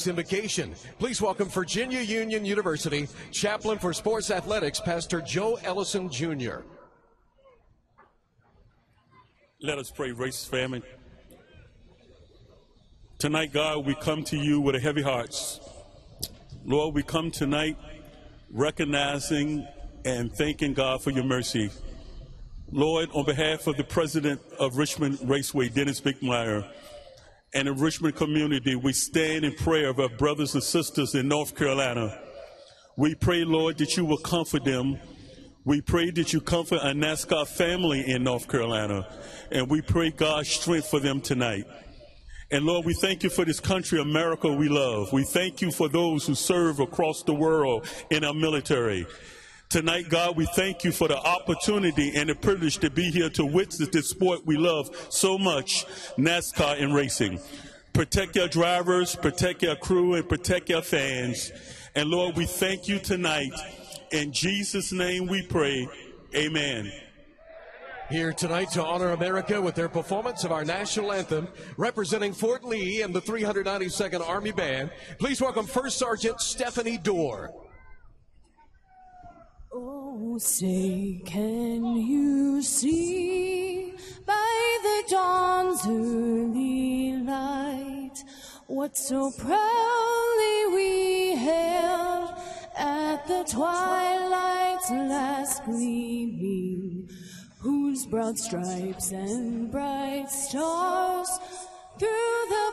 tonight's invocation. Please welcome Virginia Union University Chaplain for Sports Athletics, Pastor Joe Ellison Jr. Let us pray, Racist family. Tonight, God, we come to you with a heavy hearts. Lord, we come tonight recognizing and thanking God for your mercy. Lord, on behalf of the president of Richmond Raceway, Dennis Bickmeyer, and the Richmond community, we stand in prayer of our brothers and sisters in North Carolina. We pray, Lord, that you will comfort them. We pray that you comfort our NASCAR family in North Carolina. And we pray God's strength for them tonight. And Lord, we thank you for this country, America, we love. We thank you for those who serve across the world in our military. Tonight, God, we thank you for the opportunity and the privilege to be here to witness this sport we love so much, NASCAR and racing. Protect our drivers, protect our crew, and protect our fans. And Lord, we thank you tonight. In Jesus' name we pray, amen. Here tonight to honor America with their performance of our national anthem, representing Fort Lee and the 392nd Army Band, please welcome First Sergeant Stephanie Dorr. Oh, say, can you see by the dawn's early light what so proudly we hailed at the twilight's last gleaming, whose broad stripes and bright stars through the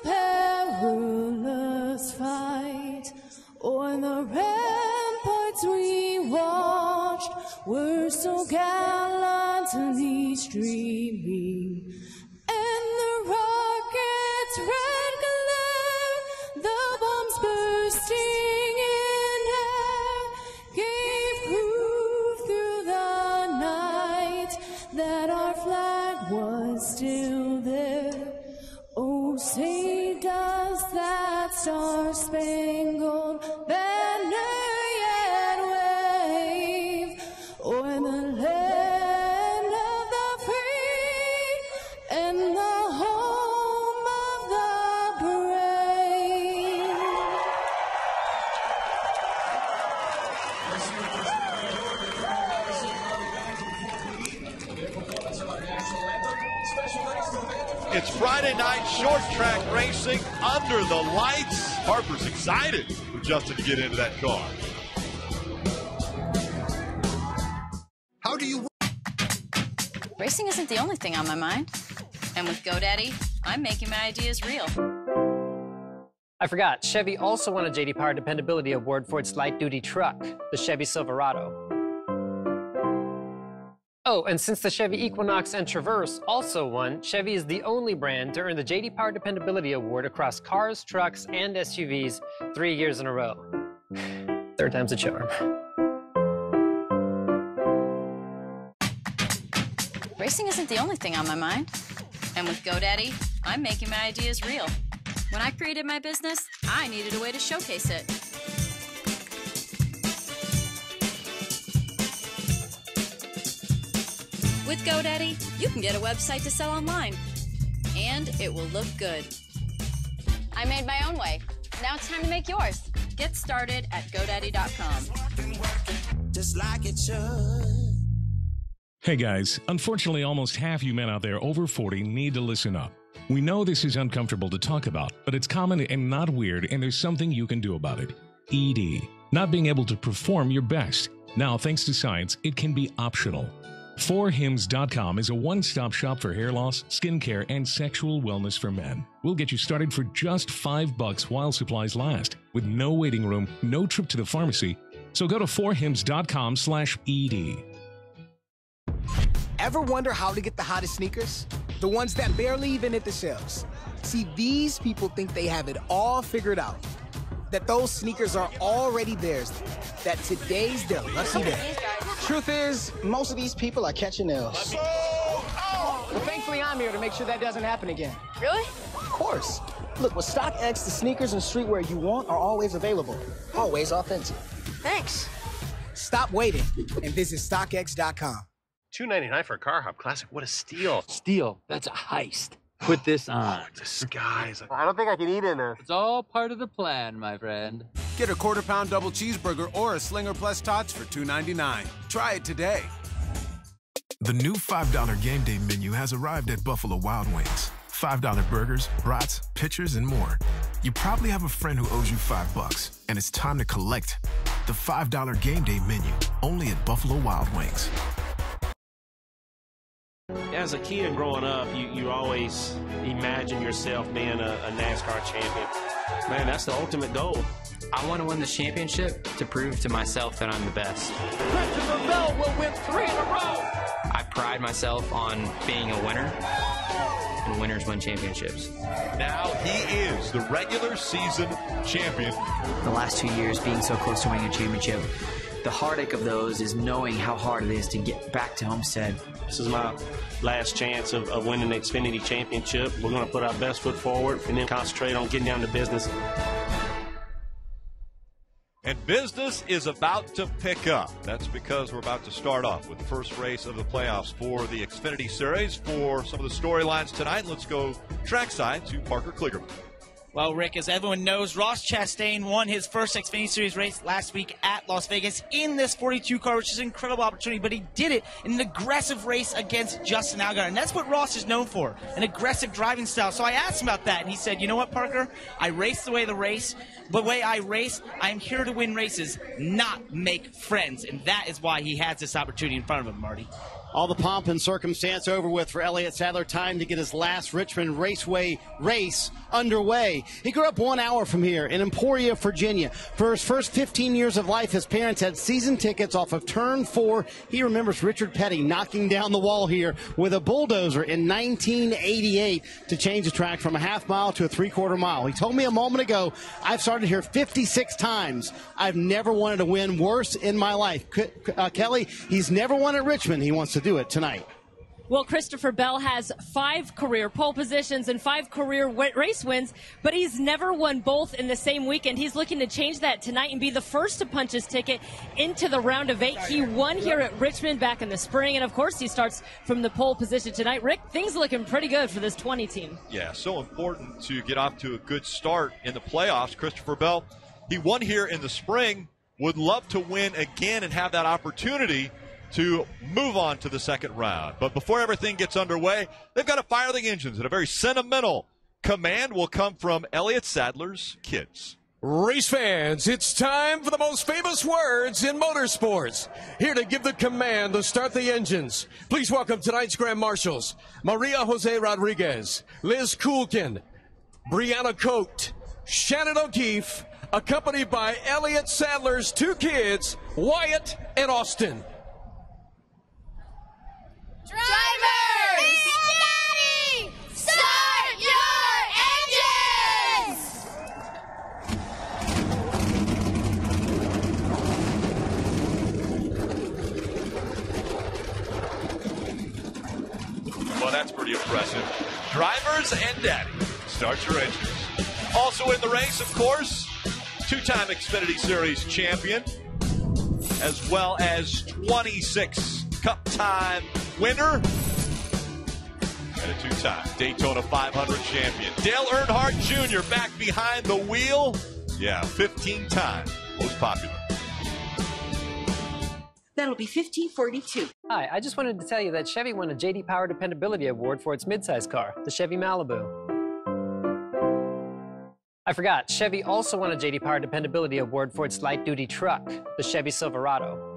perilous fight o'er the ramparts we watched were so gallantly streaming, and the rocket's red glare, the bombs bursting in air, gave proof through the night that our flag was still there. Oh, say does that star-spangled banner yet wave o'er the land of the free and the home of the brave? It's Friday night short track racing under the lights. Harper's excited for Justin to get into that car. How do you... Racing isn't the only thing on my mind. And with GoDaddy, I'm making my ideas real. I forgot, Chevy also won a J.D. Power Dependability Award for its light-duty truck, the Chevy Silverado. Oh, and since the Chevy Equinox and Traverse also won, Chevy is the only brand to earn the J.D. Power Dependability Award across cars, trucks, and SUVs 3 years in a row. Third time's a charm. Racing isn't the only thing on my mind. And with GoDaddy, I'm making my ideas real. When I created my business, I needed a way to showcase it. With GoDaddy, you can get a website to sell online, and it will look good. I made my own way. Now it's time to make yours. Get started at GoDaddy.com. Just like it should. Hey guys, unfortunately almost half you men out there over 40 need to listen up. We know this is uncomfortable to talk about, but it's common and not weird, and there's something you can do about it. ED. Not being able to perform your best. Now, thanks to science, it can be optional. 4hims.com is a one-stop shop for hair loss, skincare, and sexual wellness for men. We'll get you started for just $5 while supplies last, with no waiting room, no trip to the pharmacy. So go to 4hims.com/ED. Ever wonder how to get the hottest sneakers? The ones that barely even hit the shelves. See, these people think they have it all figured out. That those sneakers are already theirs. That today's their lucky day. Truth is, most of these people are catching nails. Well, thankfully, I'm here to make sure that doesn't happen again. Really? Of course. Look, with StockX, the sneakers and streetwear you want are always available. Always authentic. Thanks. Stop waiting and visit StockX.com. $2.99 for a Car Hop Classic. What a steal. Steal. That's a heist. put this on. Disguise. I don't think I can eat in there. It's all part of the plan, my friend. Get a quarter-pound double cheeseburger or a Slinger Plus Tots for $2.99. Try it today. The new $5 game day menu has arrived at Buffalo Wild Wings. $5 burgers, brats, pitchers, and more. You probably have a friend who owes you $5, and it's time to collect. The $5 game day menu, only at Buffalo Wild Wings. As a kid growing up, you always imagine yourself being a NASCAR champion. Man, that's the ultimate goal. I want to win the championship to prove to myself that I'm the best. Christopher Bell will win 3 in a row. I pride myself on being a winner, and winners win championships. Now he is the regular season champion. The last 2 years being so close to winning a championship, the heartache of those is knowing how hard it is to get back to Homestead. This is my last chance of winning the Xfinity Championship. We're going to put our best foot forward and then concentrate on getting down to business. And business is about to pick up. That's because we're about to start off with the first race of the playoffs for the Xfinity Series. For some of the storylines tonight, let's go trackside to Parker Kligerman. Well, Rick, as everyone knows, Ross Chastain won his first Xfinity Series race last week at Las Vegas in this 42 car, which is an incredible opportunity, but he did it in an aggressive race against Justin Allgaier, and that's what Ross is known for, an aggressive driving style. So I asked him about that, and he said, you know what, Parker, I race the way I race, I am here to win races, not make friends, and that is why he has this opportunity in front of him, Marty. All the pomp and circumstance over with for Elliott Sadler. Time to get his last Richmond Raceway race underway. He grew up 1 hour from here in Emporia, Virginia. For his first 15 years of life, his parents had season tickets off of Turn 4. He remembers Richard Petty knocking down the wall here with a bulldozer in 1988 to change the track from a half mile to a 3/4 mile. He told me a moment ago, I've started here 56 times. I've never wanted to win worse in my life. Kelly, he's never won at Richmond. He wants to do it tonight. Well, Christopher Bell has 5 career pole positions and 5 career race wins, but he's never won both in the same weekend. He's looking to change that tonight and be the first to punch his ticket into the round of 8. He won here at Richmond back in the spring, and of course he starts from the pole position tonight. Rick, things looking pretty good for this 20 team. Yeah, so important to get off to a good start in the playoffs. Christopher Bell, he won here in the spring, would love to win again and have that opportunity to move on to the second round. But before everything gets underway, they've got to fire the engines, and a very sentimental command will come from Elliott Sadler's kids. Race fans, it's time for the most famous words in motorsports. Here to give the command to start the engines, please welcome tonight's Grand Marshals, Maria Jose Rodriguez, Liz Kuhlken, Brianna Cote, Shannon O'Keefe, accompanied by Elliott Sadler's 2 kids, Wyatt and Austin. Drivers! Daddy! Start your engines! Well, that's pretty impressive. Drivers and Daddy, start your engines. Also in the race, of course, 2-time Xfinity Series champion, as well as 26 Cup Time winner, and a 2-time Daytona 500 champion. Dale Earnhardt Jr. back behind the wheel. Yeah, 15-time most popular. That'll be $15.42. Hi, I just wanted to tell you that Chevy won a J.D. Power Dependability Award for its midsize car, the Chevy Malibu. I forgot, Chevy also won a J.D. Power Dependability Award for its light-duty truck, the Chevy Silverado.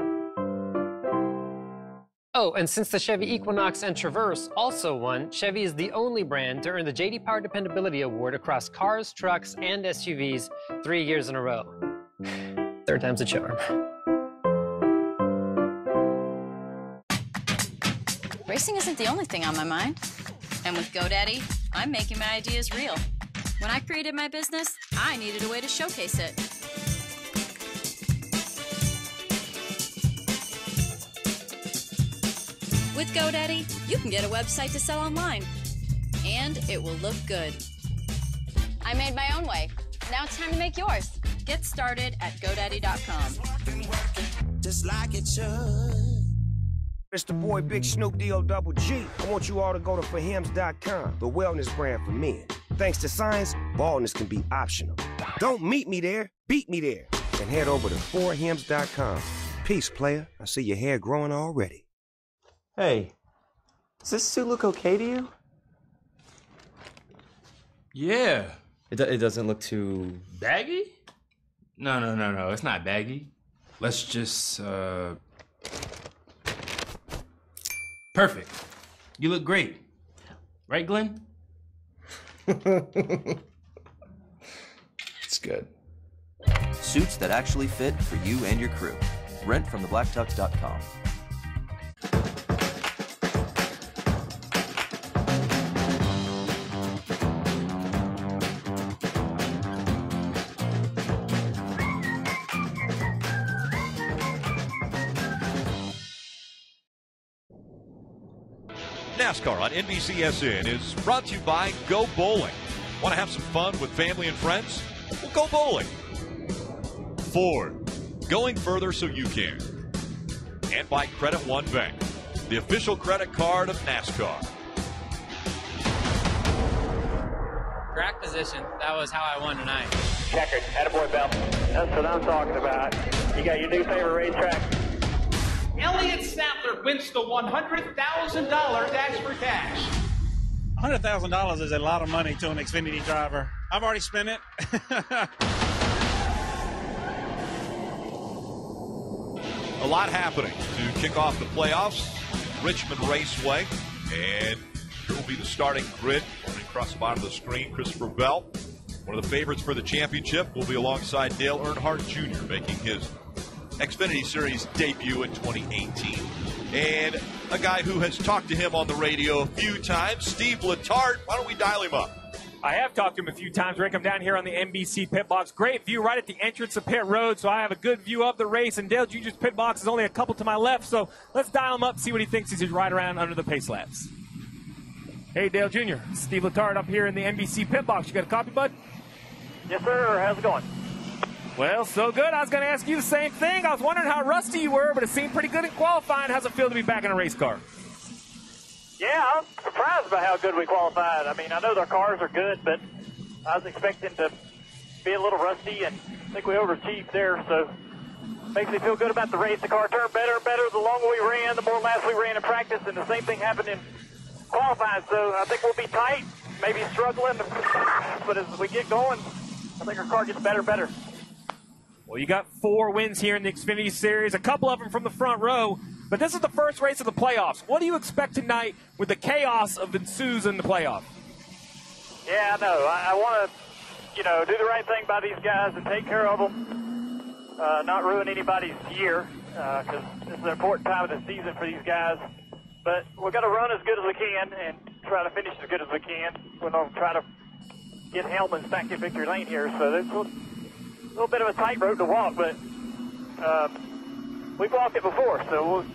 Oh, and since the Chevy Equinox and Traverse also won, Chevy is the only brand to earn the J.D. Power Dependability Award across cars, trucks, and SUVs 3 years in a row. 3rd time's a charm. Racing isn't the only thing on my mind. And with GoDaddy, I'm making my ideas real. When I created my business, I needed a way to showcase it. With GoDaddy, you can get a website to sell online, and it will look good. I made my own way. Now it's time to make yours. Get started at GoDaddy.com. Just like it should. It's the boy Big Snoop D-O-double-G. I want you all to go to forhims.com, the wellness brand for men. Thanks to science, baldness can be optional. Don't meet me there, beat me there. And head over to forhims.com. Peace, player. I see your hair growing already. Hey, does this suit look okay to you? Yeah. It doesn't look too... Baggy? No. It's not baggy. Let's just, Perfect. You look great. Right, Glenn? It's good. Suits that actually fit for you and your crew. Rent from thebblacktux.com. NASCAR on NBCSN is brought to you by Go Bowling. Want to have some fun with family and friends? Well, go bowling. Ford, going further so you can. And by Credit One Bank, the official credit card of NASCAR. Track position. That was how I won tonight. Checkered. Attaboy, Bell. That's what I'm talking about. You got your new favorite racetrack? Elliott Sadler wins the $100,000 Dash for Cash. $100,000 is a lot of money to an Xfinity driver. I've already spent it. A lot happening to kick off the playoffs. Richmond Raceway. And here will be the starting grid. Running across the bottom of the screen, Christopher Bell. One of the favorites for the championship will be alongside Dale Earnhardt Jr. making his Xfinity Series debut in 2018. And a guy who has talked to him on the radio a few times, Steve Letarte. Why don't we dial him up? I have talked to him a few times, Rick. I'm down here on the NBC pit box. Great view right at the entrance of pit road, so I have a good view of the race. And Dale Jr.'s pit box is only a couple to my left, so let's dial him up, see what he thinks as he's right around under the pace laps. Hey, Dale Jr., Steve Letarte up here in the NBC pit box. You got a copy, bud? Yes, sir. How's it going? Well, so good. I was going to ask you the same thing. I was wondering how rusty you were, but it seemed pretty good in qualifying. How's it feel to be back in a race car? Yeah, I'm surprised by how good we qualified. I mean, I know their cars are good, but I was expecting to be a little rusty, and I think we overachieved there, so makes me feel good about the race. The car turned better and better the longer we ran, the more laps we ran in practice, and the same thing happened in qualifying, so I think we'll be tight, maybe struggling, but as we get going, I think our car gets better and better. Well, you got 4 wins here in the Xfinity Series, a couple of them from the front row, but this is the first race of the playoffs. What do you expect tonight with the chaos of ensues in the playoff? Yeah, I know. I want to, do the right thing by these guys and take care of them, not ruin anybody's year, because this is an important time of the season for these guys. But we've got to run as good as we can and try to finish as good as we can. We're going to try to get helmets back in victory lane here, so there's a little bit of a tight road to walk, but we've walked it before, so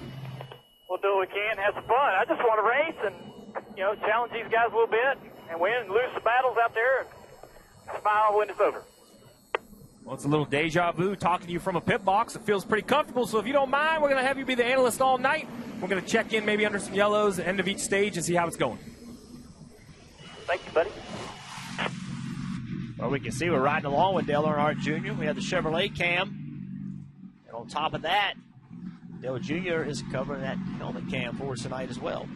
we'll do what we can, have some fun. I just want to race and, challenge these guys a little bit and win and lose some battles out there and smile when it's over. Well, it's a little deja vu talking to you from a pit box. It feels pretty comfortable, so if you don't mind, we're going to have you be the analyst all night. We're going to check in maybe under some yellows at the end of each stage and see how it's going. Thank you, buddy. Well, we can see we're riding along with Dale Earnhardt Jr. We have the Chevrolet cam. And on top of that, Dale Jr. is covering that helmet cam for us tonight as well.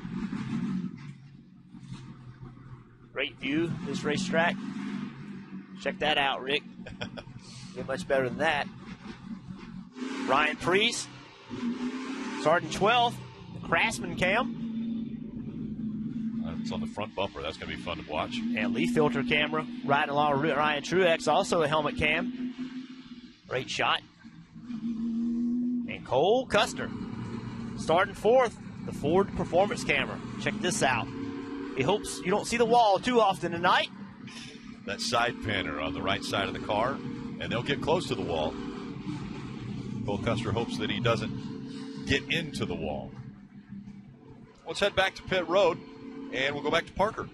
Great view of this racetrack. Check that out, Rick. Get much better than that. Ryan Priest, Sergeant 12, the Craftsman cam. It's on the front bumper. That's going to be fun to watch. And Lee filter camera riding along with Ryan Truex, also a helmet cam. Great shot. And Cole Custer starting 4th, the Ford Performance camera. Check this out. He hopes you don't see the wall too often tonight. That side panner on the right side of the car, and they'll get close to the wall. Cole Custer hopes that he doesn't get into the wall. Let's head back to pit road. And we'll go back to Parker.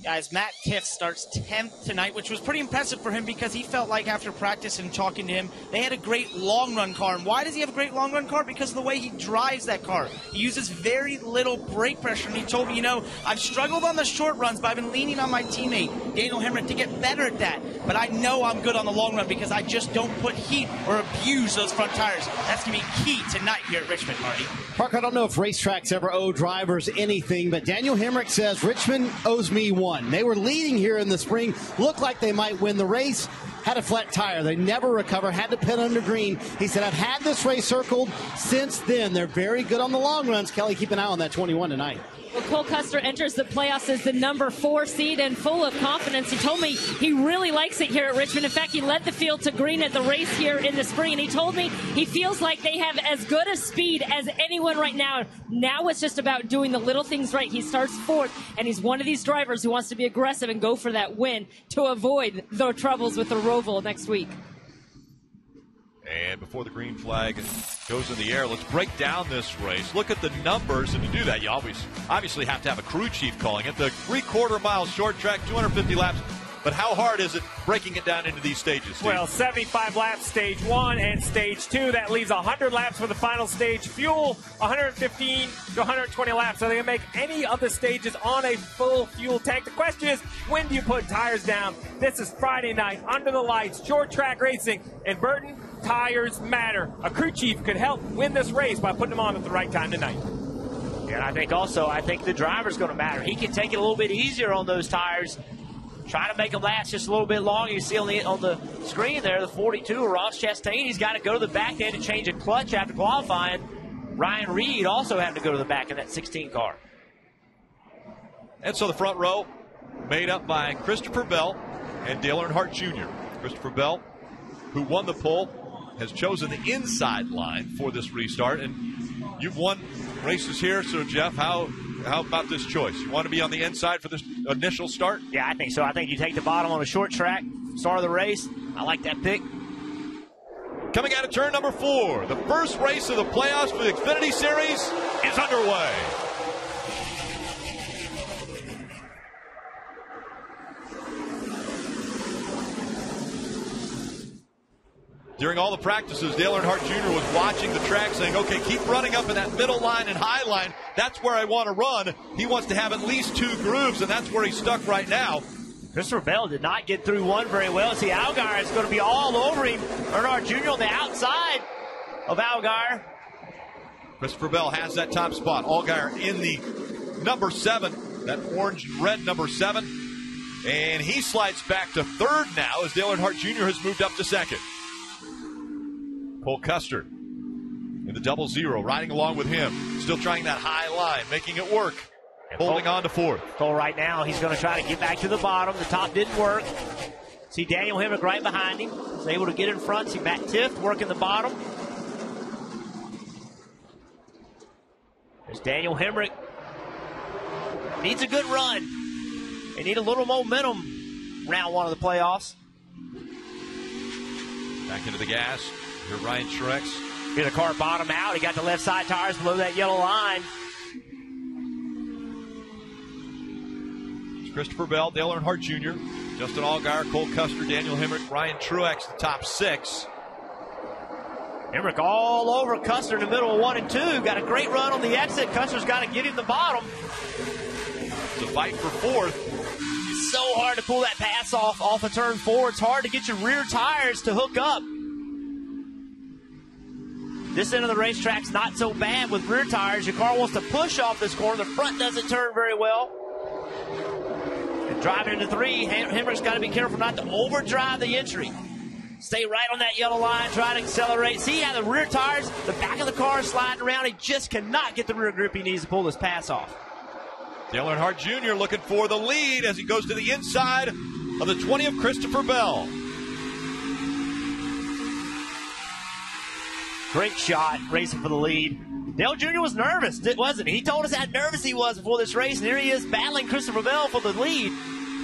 Guys, Matt Tiff starts 10th tonight, which was pretty impressive for him because he felt like after practice and talking to him, they had a great long-run car. And why does he have a great long-run car? Because of the way he drives that car. He uses very little brake pressure. And he told me, you know, I've struggled on the short runs, but I've been leaning on my teammate, Daniel Hemrick, to get better at that. But I know I'm good on the long run because I just don't put heat or abuse those front tires. That's going to be key tonight here at Richmond, Marty. Parker, I don't know if racetracks ever owe drivers anything, but Daniel Hemrick says Richmond owes me one. They were leading here in the spring, looked like they might win the race, had a flat tire. They never recovered, had to pit under green. He said, I've had this race circled since then. They're very good on the long runs. Kelly, keep an eye on that 21 tonight. Well, Cole Custer enters the playoffs as the number 4 seed and full of confidence. He told me he really likes it here at Richmond. In fact, he led the field to green at the race here in the spring, and he told me he feels like they have as good a speed as anyone right now. Now it's just about doing the little things right. He starts 4th, and he's one of these drivers who wants to be aggressive and go for that win to avoid the troubles with the Roval next week. And before the green flag goes in the air, let's break down this race. Look at the numbers, and to do that, you obviously have to have a crew chief calling it. The 3/4 mile short track, 250 laps. But how hard is it breaking it down into these stages, Steve? Well, 75 laps stage 1 and stage 2. That leaves 100 laps for the final stage. Fuel, 115 to 120 laps. So they can make any of the stages on a full fuel tank. The question is, when do you put tires down? This is Friday night, under the lights, short track racing. And Burton, tires matter. A crew chief could help win this race by putting them on at the right time tonight. And I think the driver's going to matter. He can take it a little bit easier on those tires, trying to make them last just a little bit longer. You see on the screen there, the 42, Ross Chastain, he's got to go to the back end and change a clutch after qualifying. Ryan Reed also having to go to the back in that 16 car. And so the front row made up by Christopher Bell and Dale Earnhardt Jr. Christopher Bell, who won the pole, has chosen the inside line for this restart. And you've won races here, so Jeff, how about this choice? You want to be on the inside for this initial start? Yeah, I think so. I think you take the bottom on a short track, start of the race. I like that pick. Coming out of turn number 4, the first race of the playoffs for the Xfinity Series is underway. During all the practices, Dale Earnhardt Jr. was watching the track saying, okay, keep running up in that middle line and high line. That's where I want to run. He wants to have at least 2 grooves, and that's where he's stuck right now. Christopher Bell did not get through one very well. See, Allgaier is going to be all over him. Earnhardt Jr. on the outside of Allgaier. Christopher Bell has that top spot. Allgaier in the number 7, that orange and red number 7. And he slides back to 3rd now as Dale Earnhardt Jr. has moved up to 2nd. Cole Custer in the 00, riding along with him. Still trying that high line, making it work. Holding on to 4th. Cole right now, he's going to try to get back to the bottom. The top didn't work. See Daniel Hemrick right behind him. He's able to get in front. See Matt Tiff working the bottom. There's Daniel Hemrick. Needs a good run. They need a little momentum round 1 of the playoffs. Back into the gas. Here's Ryan Truex. Get the car bottom out. He got the left side tires below that yellow line. It's Christopher Bell, Dale Earnhardt Jr., Justin Allgaier, Cole Custer, Daniel Hemrick, Ryan Truex, the top 6. Hemrick all over Custer in the middle of 1 and 2. Got a great run on the exit. Custer's got to get him the bottom. It's a fight for 4th. It's so hard to pull that pass off of turn 4. It's hard to get your rear tires to hook up. This end of the racetrack's not so bad with rear tires. Your car wants to push off this corner. The front doesn't turn very well. And driving into 3, Hemrick's got to be careful not to overdrive the entry. Stay right on that yellow line, try to accelerate. See how the rear tires, the back of the car is sliding around. He just cannot get the rear grip he needs to pull this pass off. Dale Earnhardt Jr. looking for the lead as he goes to the inside of the 20 of Christopher Bell. Great shot, racing for the lead. Dale Jr. was nervous, wasn't he? He told us how nervous he was before this race, and here he is battling Christopher Bell for the lead.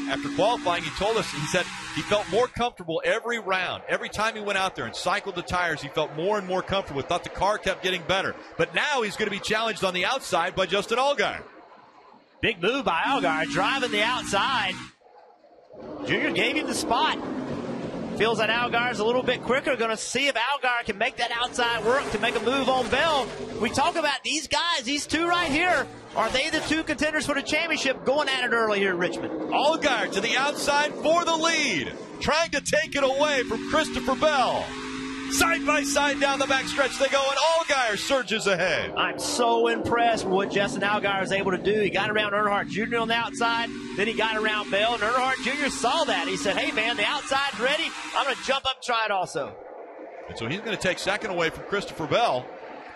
After qualifying, he told us, he said he felt more comfortable every round. Every time he went out there and cycled the tires, he felt more and more comfortable. Thought the car kept getting better. But now he's going to be challenged on the outside by Justin Allgaier. Big move by Allgaier, driving the outside. Junior gave him the spot. Feels that Allgaier's a little bit quicker. Going to see if Allgaier can make that outside work to make a move on Bell. We talk about these guys, these two right here. Are they the two contenders for the championship going at it early here in Richmond? Allgaier to the outside for the lead. Trying to take it away from Christopher Bell. Side by side down the backstretch they go, and Allgaier surges ahead. I'm so impressed with what Justin Allgaier is able to do. He got around Earnhardt Jr. on the outside, then he got around Bell, and Earnhardt Jr. saw that. He said, hey, man, the outside's ready. I'm going to jump up and try it also. And so he's going to take second away from Christopher Bell.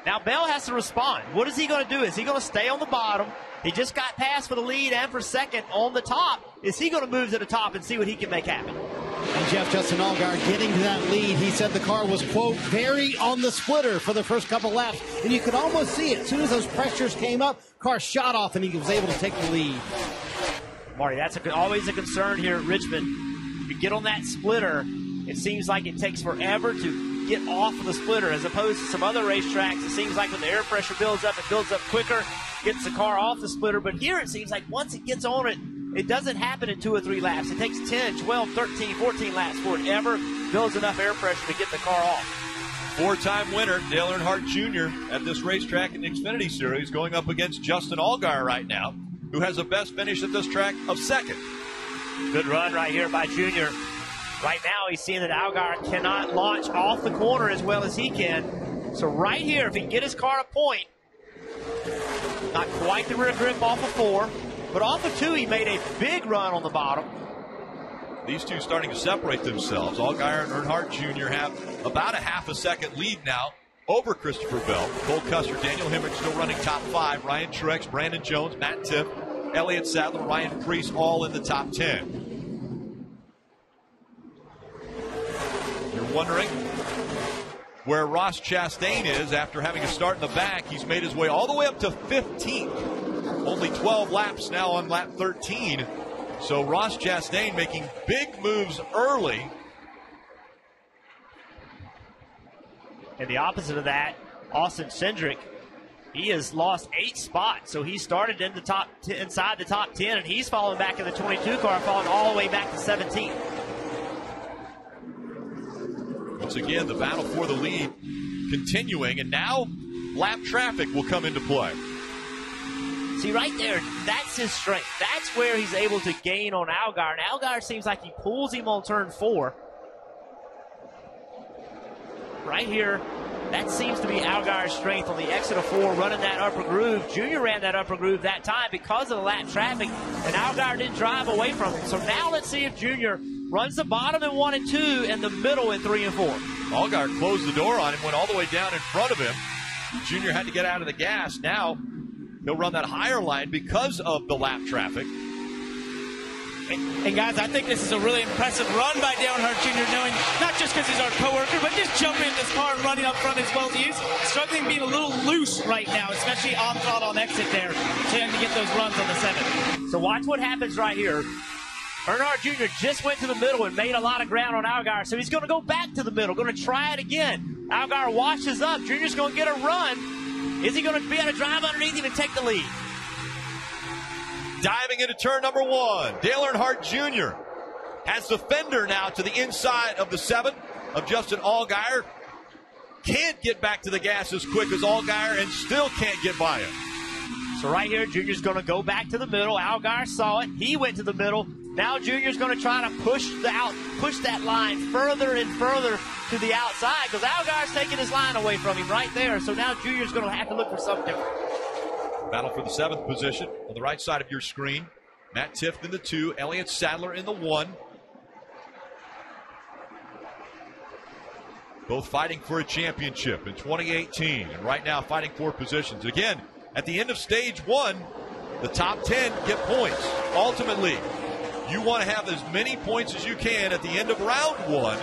Now, Bell has to respond. What is he going to do? Is he going to stay on the bottom? He just got passed for the lead and for second on the top. Is he going to move to the top and see what he can make happen? And Jeff, Justin Allgaier getting to that lead. He said the car was, quote, very on the splitter for the first couple laps. And you could almost see it. As soon as those pressures came up, car shot off and he was able to take the lead. Marty, that's always a concern here at Richmond. If you get on that splitter, it seems like it takes forever to get off of the splitter, as opposed to some other racetracks. It seems like when the air pressure builds up, it builds up quicker, gets the car off the splitter. But here it seems like once it gets on it, it doesn't happen in 2 or 3 laps. It takes 10, 12, 13, 14 laps before it ever builds enough air pressure to get the car off. 4-time winner Dale Earnhardt Jr. at this racetrack in the Xfinity Series, going up against Justin Allgaier right now, who has a best finish at this track of second. Good run right here by Junior. Right now he's seeing that Allgaier cannot launch off the corner as well as he can. So right here, if he can get his car a point, not quite the rear grip off of 4, but off of 2, he made a big run on the bottom. These two starting to separate themselves. Allgaier and Earnhardt Jr. have about a half a second lead now over Christopher Bell. Cole Custer, Daniel Hemrick still running top 5. Ryan Truex, Brandon Jones, Matt Tiff, Elliott Sadler, Ryan Preece, all in the top 10. You're wondering where Ross Chastain is after having a start in the back. He's made his way all the way up to 15th. Only 12 laps now on lap 13. So Ross Chastain making big moves early. And the opposite of that, Austin Cindric, he has lost 8 spots. So he started in the top inside the top 10, and he's falling back in the 22 car, falling all the way back to 17th. Once again, the battle for the lead continuing, and now lap traffic will come into play. See, right there, that's his strength. That's where he's able to gain on Allgaier. And Allgaier seems like he pulls him on turn 4. Right here, that seems to be Allgaier's strength on the exit of 4, running that upper groove. Junior ran that upper groove that time because of the lap traffic, and Allgaier didn't drive away from him. So now let's see if Junior runs the bottom in 1 and 2 and the middle in 3 and 4. Allgaier closed the door on him, went all the way down in front of him. Junior had to get out of the gas. Now he'll run that higher line because of the lap traffic. And guys, I think this is a really impressive run by Dale Earnhardt Jr., knowing not just because he's our coworker, but just jumping in this car and running up front as well as he is. Struggling being a little loose right now, especially on throttle on exit there, trying to get those runs on the 7. So watch what happens right here. Earnhardt Jr. just went to the middle and made a lot of ground on Allgaier, so he's going to go back to the middle, going to try it again. Allgaier washes up. Junior's going to get a run. Is he going to be able to drive underneath him and take the lead? Diving into turn number 1, Dale Earnhardt Jr. has the fender now to the inside of the 7 of Justin Allgaier. Can't get back to the gas as quick as Allgaier and still can't get by him. So right here, Junior's going to go back to the middle. Allgaier saw it. He went to the middle. Now Junior's going to try to push that line further and further to the outside because Allgaier's taking his line away from him right there. So now Junior's going to have to look for something different. Battle for the 7th position on the right side of your screen. Matt Tiff in the 2, Elliott Sadler in the 1. Both fighting for a championship in 2018 and right now fighting for positions. Again, at the end of stage 1, the top 10 get points. Ultimately, you want to have as many points as you can at the end of round 1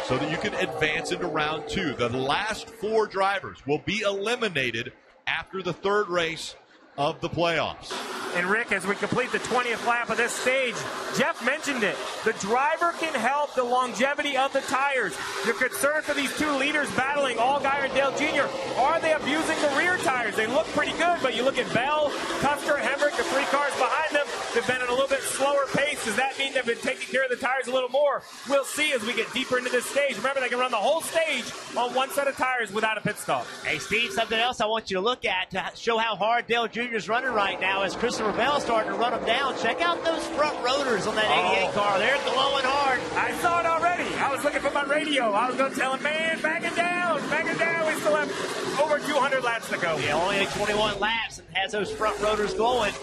so that you can advance into round 2. The last 4 drivers will be eliminated after the 3rd race of the playoffs. And Rick, as we complete the 20th lap of this stage, Jeff mentioned it. The driver can help the longevity of the tires. You're concerned for these two leaders battling, Allgaier and Dale Jr. Are they abusing the rear tires? They look pretty good, but you look at Bell, Custer, Hemrick, the three cars behind them, they've been at a little bit slower pace. Does that mean they've been taking care of the tires a little more? We'll see as we get deeper into this stage. Remember, they can run the whole stage on one set of tires without a pit stop. Hey, Steve, something else I want you to look at to show how hard Dale Jr. is running right now as Christopher Bell starting to run him down. Check out those front rotors on that 88 car. They're glowing hard. I saw it already. I was looking for my radio. I was going to tell him, man, back it down. We still have over 200 laps to go. Yeah, only 21 laps and has those front rotors glowing.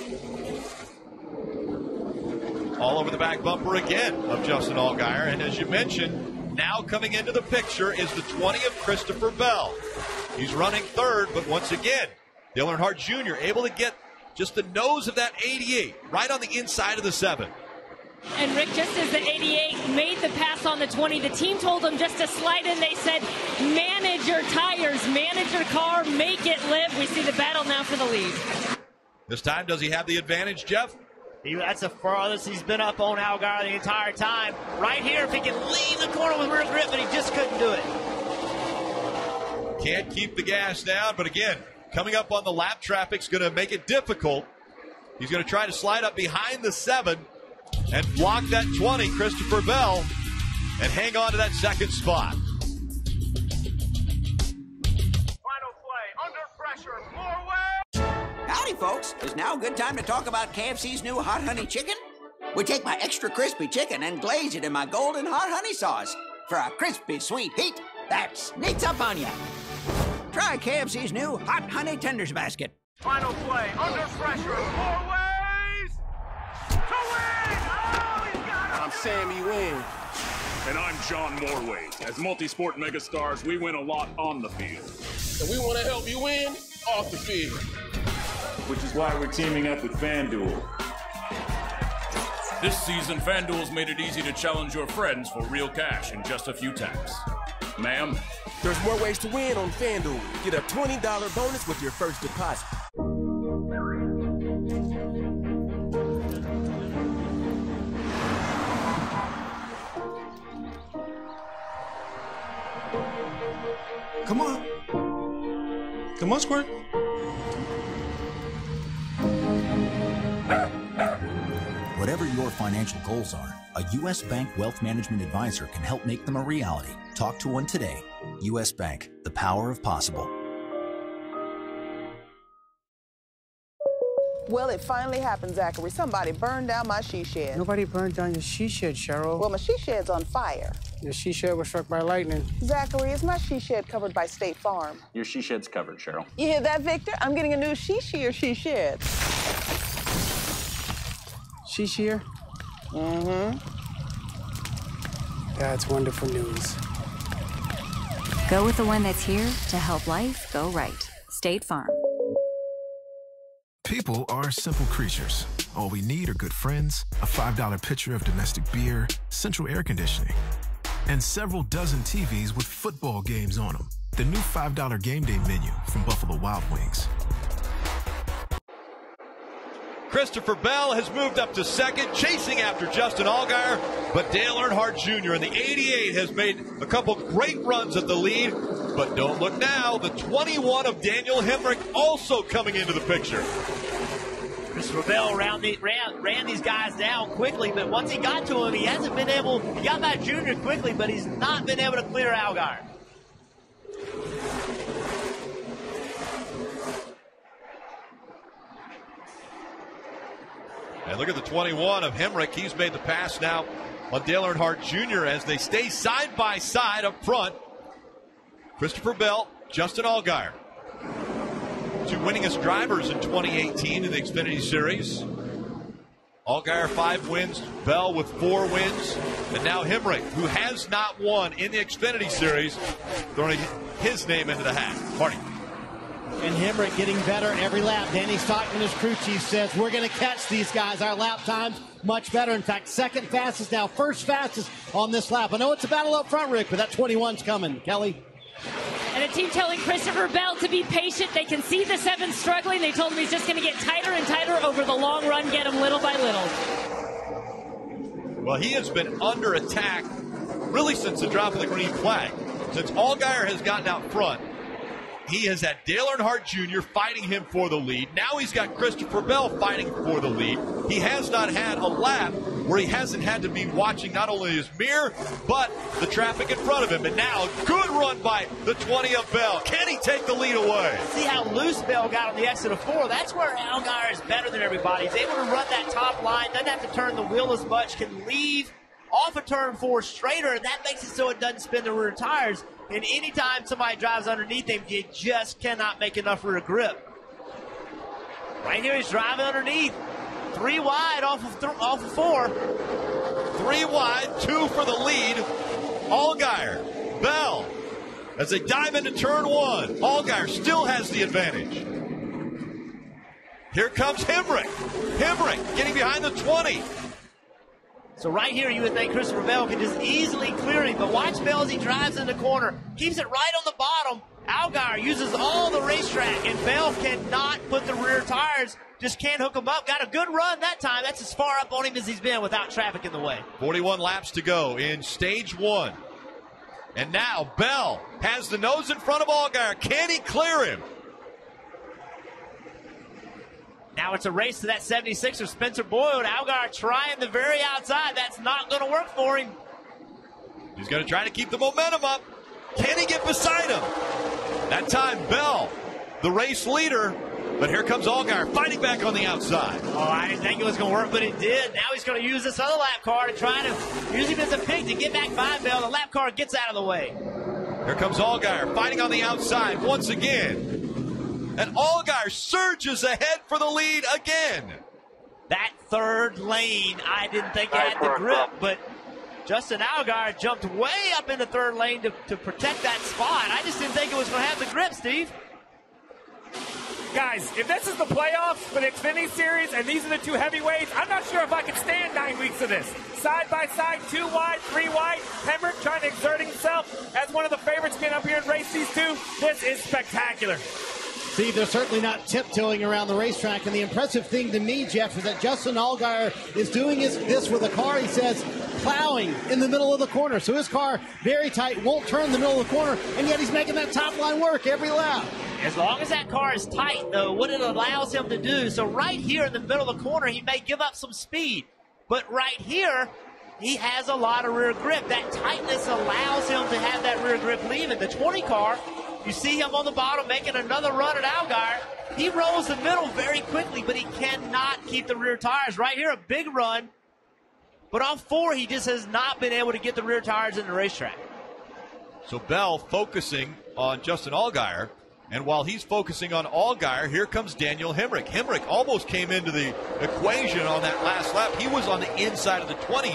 All over the back bumper again of Justin Allgaier. And as you mentioned, now coming into the picture is the 20 of Christopher Bell. He's running third, but once again, Dale Earnhardt Jr. able to get just the nose of that 88 right on the inside of the 7. And Rick, just as the 88 made the pass on the 20, the team told them just to slide in. They said, manage your tires, manage your car, make it live. We see the battle now for the lead. This time, does he have the advantage, Jeff? That's the farthest he's been up on Allgaier the entire time. Right here, if he can leave the corner with rear grip, but he just couldn't do it. Can't keep the gas down, but again, coming up on the lap traffic's going to make it difficult. He's going to try to slide up behind the 7 and block that 20, Christopher Bell, and hang on to that second spot. Final play, under pressure, Worrell. Howdy, folks. Is now a good time to talk about KFC's new Hot Honey Chicken? We take my extra crispy chicken and glaze it in my golden hot honey sauce for a crispy, sweet heat that sneaks up on you. Try KFC's new Hot Honey Tenders Basket. Final play, under pressure, 4 ways to win! Oh, he's got it! I'm Sammy Wynn. And I'm John Morway. As multi-sport megastars, we win a lot on the field. And we want to help you win off the field. Which is why we're teaming up with FanDuel. This season, FanDuel's made it easy to challenge your friends for real cash in just a few taps. Ma'am? There's more ways to win on FanDuel. Get a $20 bonus with your first deposit. Come on. Come on, Squirt. Whatever your financial goals are, a U.S. Bank Wealth Management Advisor can help make them a reality. Talk to one today. U.S. Bank, the power of possible. Well, it finally happened, Zachary. Somebody burned down my she shed. Nobody burned down your she shed, Cheryl. Well, my she shed's on fire. Your she shed was struck by lightning. Zachary, is my she shed covered by State Farm? Your she shed's covered, Cheryl. You hear that, Victor? I'm getting a new she shed. She shear? Mm-hmm. That's wonderful news. Go with the one that's here to help life go right. State Farm. People are simple creatures. All we need are good friends, a $5 pitcher of domestic beer, central air conditioning, and several dozen TVs with football games on them. The new $5 game day menu from Buffalo Wild Wings. Christopher Bell has moved up to second, chasing after Justin Allgaier, but Dale Earnhardt Jr. in the 88 has made a couple great runs at the lead, but don't look now, the 21 of Daniel Hemrick also coming into the picture. Christopher Bell ran these guys down quickly, but once he got to him, he hasn't been able, he got by Jr. quickly, but he's not been able to clear Allgaier. And look at the 21 of Hemrick. He's made the pass now on Dale Earnhardt Jr. as they stay side by side up front. Christopher Bell, Justin Allgaier. Two winningest drivers in 2018 in the Xfinity Series. Allgaier 5 wins, Bell with 4 wins, and now Hemrick, who has not won in the Xfinity Series, throwing his name into the hat. Marty. And Hemrick getting better every lap. Danny Stockman, his crew chief, says we're going to catch these guys. Our lap time's much better. In fact, second fastest now, first fastest on this lap. I know it's a battle up front, Rick, but that 21's coming. Kelly? And the team telling Christopher Bell to be patient. They can see the 7 struggling. They told him he's just going to get tighter and tighter over the long run, get him little by little. Well, he has been under attack really since the drop of the green flag. Since Allgaier has gotten out front, he has had Dale Earnhardt Jr. fighting him for the lead. Now he's got Christopher Bell fighting for the lead. He has not had a lap where he hasn't had to be watching not only his mirror, but the traffic in front of him. And now, good run by the 20 of Bell. Can he take the lead away? See how loose Bell got on the exit of 4. That's where Allgaier is better than everybody. He's able to run that top line, doesn't have to turn the wheel as much, can leave off of turn 4 straighter, and that makes it so it doesn't spin the rear tires. And anytime somebody drives underneath him, you just cannot make enough rear grip. Right here, he's driving underneath. 3 wide off of 4. 3 wide, 2 for the lead. Allgaier, Bell, as they dive into turn 1. Allgaier still has the advantage. Here comes Hemrick. Hemrick getting behind the 20. So right here, you would think Christopher Bell can just easily clear him, but watch Bell as he drives in the corner. Keeps it right on the bottom. Allgaier uses all the racetrack, and Bell cannot put the rear tires, just can't hook him up. Got a good run that time. That's as far up on him as he's been without traffic in the way. 41 laps to go in stage 1. And now Bell has the nose in front of Allgaier. Can he clear him? Now it's a race to that 76er, Spencer Boyd. Allgaier trying the very outside. That's not going to work for him. He's going to try to keep the momentum up. Can he get beside him? That time, Bell, the race leader. But here comes Allgaier fighting back on the outside. Oh, I didn't think it was going to work, but it did. Now he's going to use this other lap car to try to use him as a pig to get back by Bell. The lap car gets out of the way. Here comes Allgaier fighting on the outside once again. And Allgaier surges ahead for the lead again. That third lane, I didn't think he had the grip, but Justin Allgaier jumped way up in the third lane to protect that spot. I just didn't think it was going to have the grip, Steve. Guys, if this is the playoffs for the Xfinity Series and these are the 2 heavyweights, I'm not sure if I can stand 9 weeks of this. Side by side, 2 wide, 3 wide. Hemrick trying to exert himself as one of the favorites getting up here and race these 2. This is spectacular. Steve, they're certainly not tiptoeing around the racetrack, and the impressive thing to me, Jeff, is that Justin Allgaier is doing this with a car, he says, plowing in the middle of the corner. So his car, very tight, won't turn in the middle of the corner, and yet he's making that top line work every lap. As long as that car is tight, though, what it allows him to do, so right here in the middle of the corner, he may give up some speed, but right here, he has a lot of rear grip. That tightness allows him to have that rear grip leaving. The 20 car, you see him on the bottom making another run at Allgaier. He rolls the middle very quickly, but he cannot keep the rear tires. Right here, a big run. But on 4, he just has not been able to get the rear tires in the racetrack. So Bell focusing on Justin Allgaier. And while he's focusing on Allgaier, here comes Daniel Hemrick. Hemrick almost came into the equation on that last lap. He was on the inside of the 20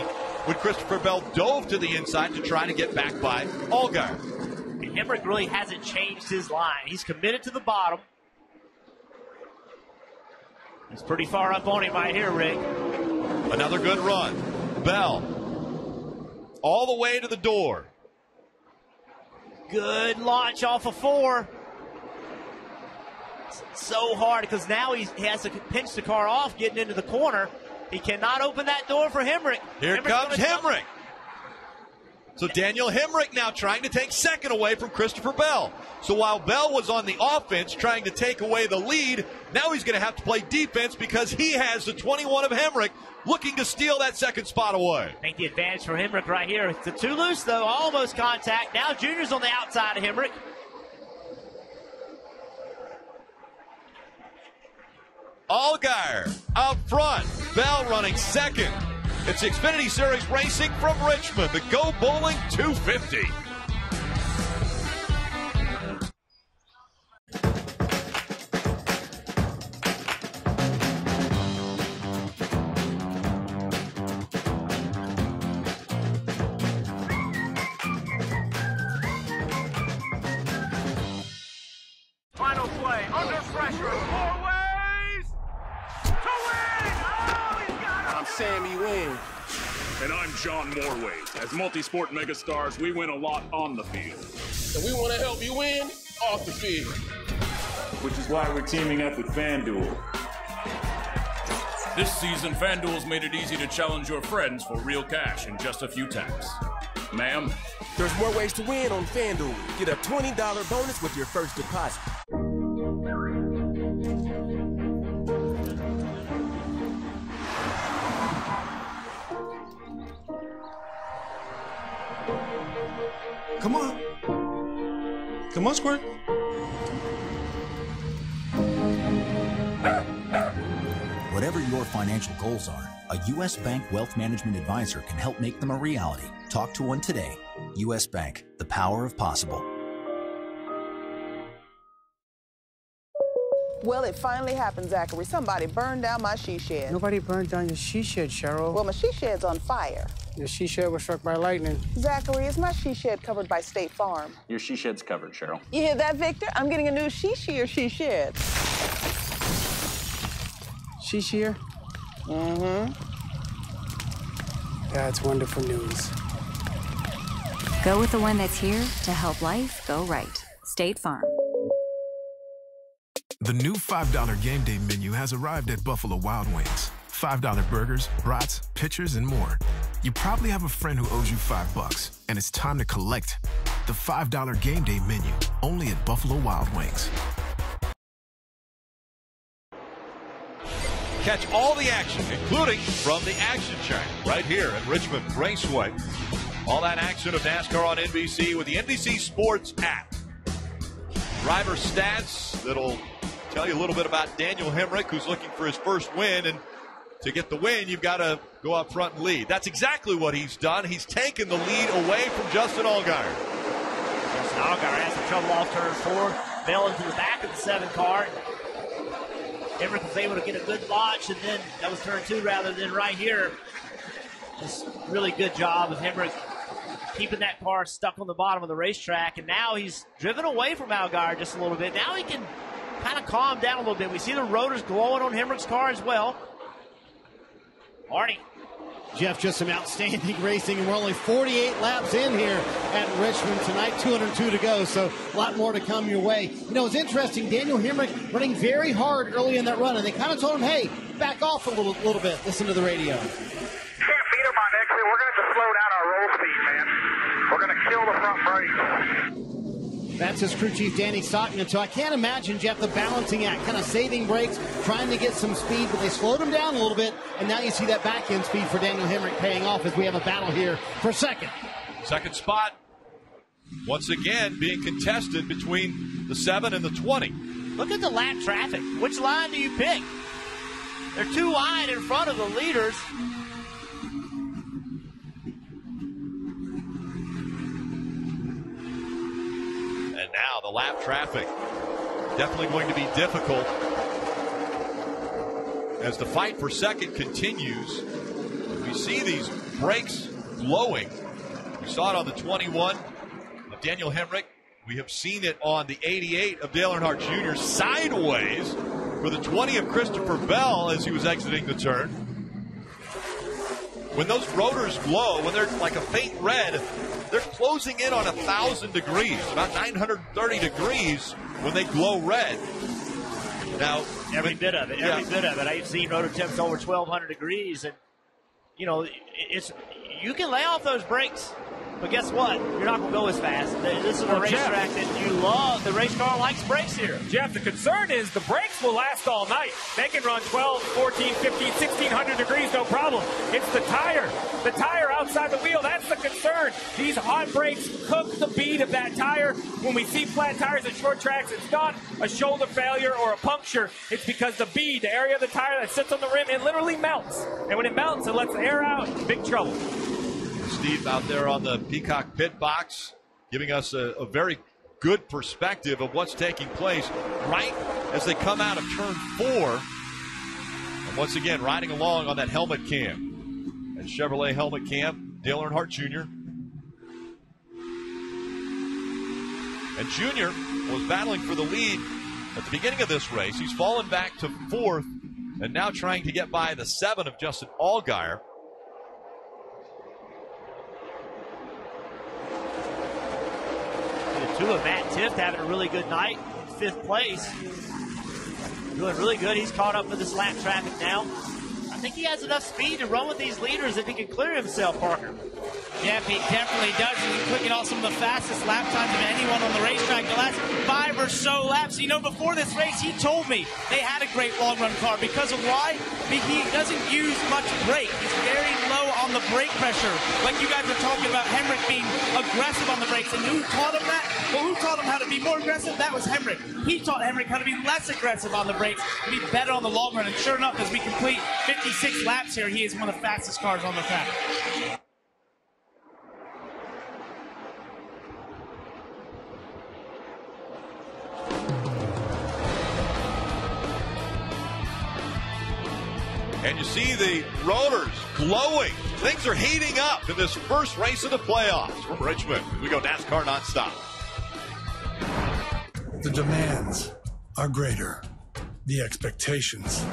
when Christopher Bell dove to the inside to try to get back by Allgaier. Hemrick really hasn't changed his line. He's committed to the bottom. He's pretty far up on him right here, Rick. Another good run. Bell all the way to the door. Good launch off of 4. It's so hard because now he has to pinch the car off getting into the corner. He cannot open that door for Hemrick. Here comes Hemrick. So Daniel Hemrick now trying to take second away from Christopher Bell. So while Bell was on the offense trying to take away the lead, now he's going to have to play defense because he has the 21 of Hemrick looking to steal that second spot away. I think the advantage for Hemrick right here. It's a too loose, though. Almost contact. Now Junior's on the outside of Hemrick. Allgaier up front. Bell running second. It's the Xfinity Series Racing from Richmond, the Go Bowling 250. Final play, under pressure, 4 ways to win! Oh, he's got it! I'm Sammy Wynn, And I'm John Morway. As multi-sport megastars, we win a lot on the field. And we want to help you win off the field. Which is why we're teaming up with FanDuel. This season, FanDuel's made it easy to challenge your friends for real cash in just a few taps. Ma'am? There's more ways to win on FanDuel. Get a $20 bonus with your first deposit. Come on. Come on, Squirt. Whatever your financial goals are, a U.S. Bank Wealth Management Advisor can help make them a reality. Talk to one today. U.S. Bank, the power of possible. Well, it finally happened, Zachary. Somebody burned down my she shed. Nobody burned down your she shed, Cheryl. Well, my she shed's on fire. Your she shed was struck by lightning. Zachary, is my she shed covered by State Farm? Your she shed's covered, Cheryl. You hear that, Victor? I'm getting a new she shed. She shear? Mm-hmm. That's wonderful news. Go with the one that's here to help life go right. State Farm. The new $5 game day menu has arrived at Buffalo Wild Wings. $5 burgers, brats, pitchers, and more. You probably have a friend who owes you $5, and it's time to collect. The $5 game day menu, only at Buffalo Wild Wings. Catch all the action, including from the Action Track, right here at Richmond Raceway. All that action of NASCAR on NBC with the NBC Sports app. Driver stats that'll tell you a little bit about Daniel Hemrick, who's looking for his first win. And to get the win, you've got to go up front and lead. That's exactly what he's done. He's taken the lead away from Justin Allgaier. Justin Allgaier has some trouble off turn 4. Bell into the back of the 7 car. Hemrick was able to get a good launch, and then that was turn 2 rather than right here. Just really good job of Hemrick keeping that car stuck on the bottom of the racetrack, and now he's driven away from Allgaier just a little bit. Now he can kind of calm down a little bit. We see the rotors glowing on Hemrick's car as well. Arnie. Jeff, just some outstanding racing, and we're only 48 laps in here at Richmond tonight, 202 to go, so a lot more to come your way. You know, it's interesting, Daniel Hemrick running very hard early in that run, and they kind of told him, hey, back off a little bit. Listen to the radio. Can't beat him on exit. We're going to have to slow down our roll speed, man. We're going to kill the front brakes. That's his crew chief, Danny Stockman. So I can't imagine, Jeff, the balancing act, kind of saving brakes, trying to get some speed, but they slowed him down a little bit, and now you see that back-end speed for Daniel Hemrick paying off as we have a battle here for second. Second spot, once again, being contested between the 7 and the 20. Look at the lap traffic. Which line do you pick? They're too wide in front of the leaders. And now the lap traffic definitely going to be difficult as the fight for second continues. We see these brakes glowing. We saw it on the 21 of Daniel Hemrick. We have seen it on the 88 of Dale Earnhardt Jr. sideways for the 20 of Christopher Bell as he was exiting the turn. When those rotors glow, when they're like a faint red, they're closing in on 1,000 degrees, about 930 degrees when they glow red. Now, every bit of it. I've seen rotor temps over 1,200 degrees, and you know, you can lay off those brakes, but guess what? You're not going to go as fast. This is a racetrack that you love. The race car likes brakes here. Jeff, the concern is the brakes will last all night. They can run 12, 14, 15, 1,600 degrees, no problem. It's the tire outside the wheel. That's the concern. These hot brakes cook the bead of that tire. When we see flat tires at short tracks, it's not a shoulder failure or a puncture. It's because the bead, the area of the tire that sits on the rim, it literally melts. And when it melts, it lets the air out. Big trouble. Steve out there on the Peacock pit box giving us a very good perspective of what's taking place right as they come out of turn 4. And once again, riding along on that helmet cam. And Chevrolet helmet cam, Dale Earnhardt Jr. And Jr. was battling for the lead at the beginning of this race. He's fallen back to 4th and now trying to get by the 7 of Justin Allgaier. Tua. Matt Tift having a really good night, 5th place. Doing really good. He's caught up with this lap traffic now. I think he has enough speed to run with these leaders if he can clear himself, Parker. Yeah, he definitely does. He's clicking off some of the fastest lap times of anyone on the racetrack the last 5 or so laps. You know, before this race, he told me they had a great long-run car. Because of why? He doesn't use much brake. He's very low on the brake pressure. Like you guys were talking about Hemrick being aggressive on the brakes. And who taught him that? Well, who taught him how to be more aggressive? That was Hemrick. He taught Hemrick how to be less aggressive on the brakes, to be better on the long run. And sure enough, as we complete 56 laps here, he is one of the fastest cars on the track. And you see the rotors glowing. Things are heating up in this first race of the playoffs. From Richmond, we go NASCAR nonstop. The demands are greater. The expectations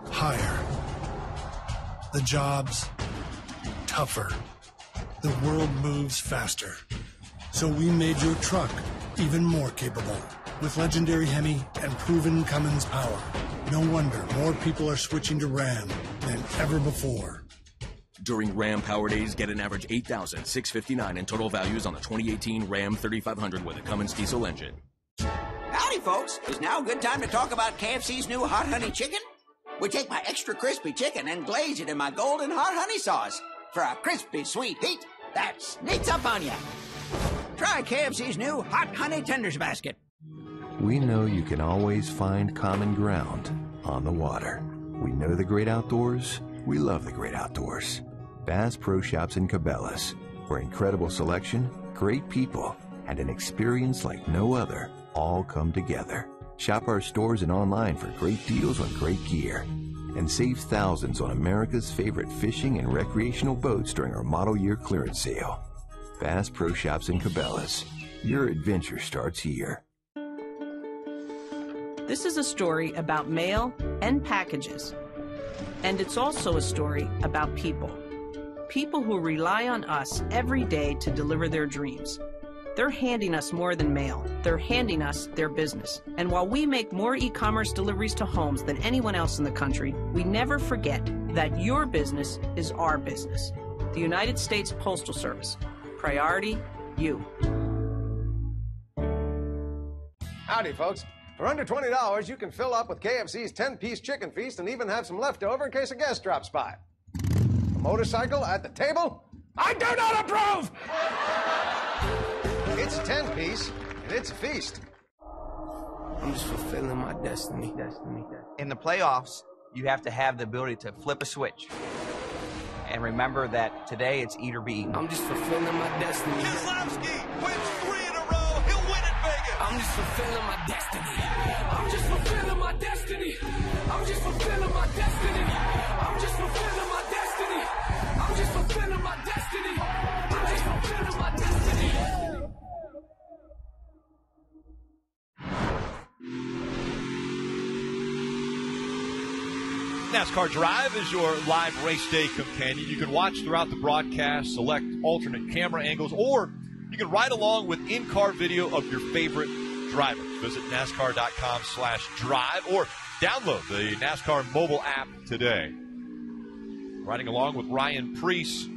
higher. The jobs tougher. The world moves faster. So we made your truck even more capable. With legendary Hemi and proven Cummins power. No wonder more people are switching to Ram than ever before. During Ram Power Days, get an average $8,659 in total values on the 2018 Ram 3500 with a Cummins diesel engine. Howdy, folks. Is now a good time to talk about KFC's new hot honey chicken? We take my extra crispy chicken and glaze it in my golden hot honey sauce for a crispy, sweet heat that sneaks up on you. Try KFC's new hot honey tenders basket. We know you can always find common ground on the water. We know the great outdoors. We love the great outdoors. Bass Pro Shops in Cabela's, where incredible selection, great people, and an experience like no other all come together. Shop our stores and online for great deals on great gear. And save thousands on America's favorite fishing and recreational boats during our model year clearance sale. Bass Pro Shops in Cabela's. Your adventure starts here. This is a story about mail and packages. And it's also a story about people. People who rely on us every day to deliver their dreams. They're handing us more than mail. They're handing us their business. And while we make more e-commerce deliveries to homes than anyone else in the country, we never forget that your business is our business. The United States Postal Service. Priority, you. Howdy, folks. For under $20, you can fill up with KFC's 10-piece chicken feast and even have some leftover in case a guest drops by. A motorcycle at the table? I do not approve! It's 10-piece, and it's a feast. I'm just fulfilling my destiny. In the playoffs, you have to have the ability to flip a switch. And remember that today it's eat or be eaten. I'm just fulfilling my destiny. Keselowski wins 3 in a row. He'll win at Vegas. I'm just fulfilling my destiny. I'm just fulfilling my destiny. I'm just fulfilling my destiny. I'm just fulfilling my destiny. I'm just fulfilling my destiny. I'm just fulfilling my destiny. NASCAR Drive is your live race day companion. You can watch throughout the broadcast, select alternate camera angles, or you can ride along with in-car video of your favorite drivers. Visit NASCAR.com/drive or download the NASCAR mobile app today. Riding along with Ryan Preece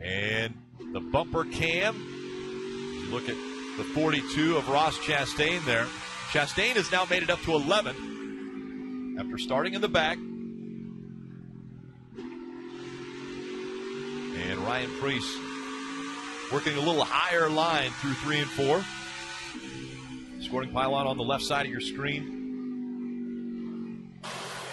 and the bumper cam. You look at the 42 of Ross Chastain there. Chastain has now made it up to 11. After starting in the back. And Ryan Preece working a little higher line through 3 and 4. Scoring pylon on the left side of your screen.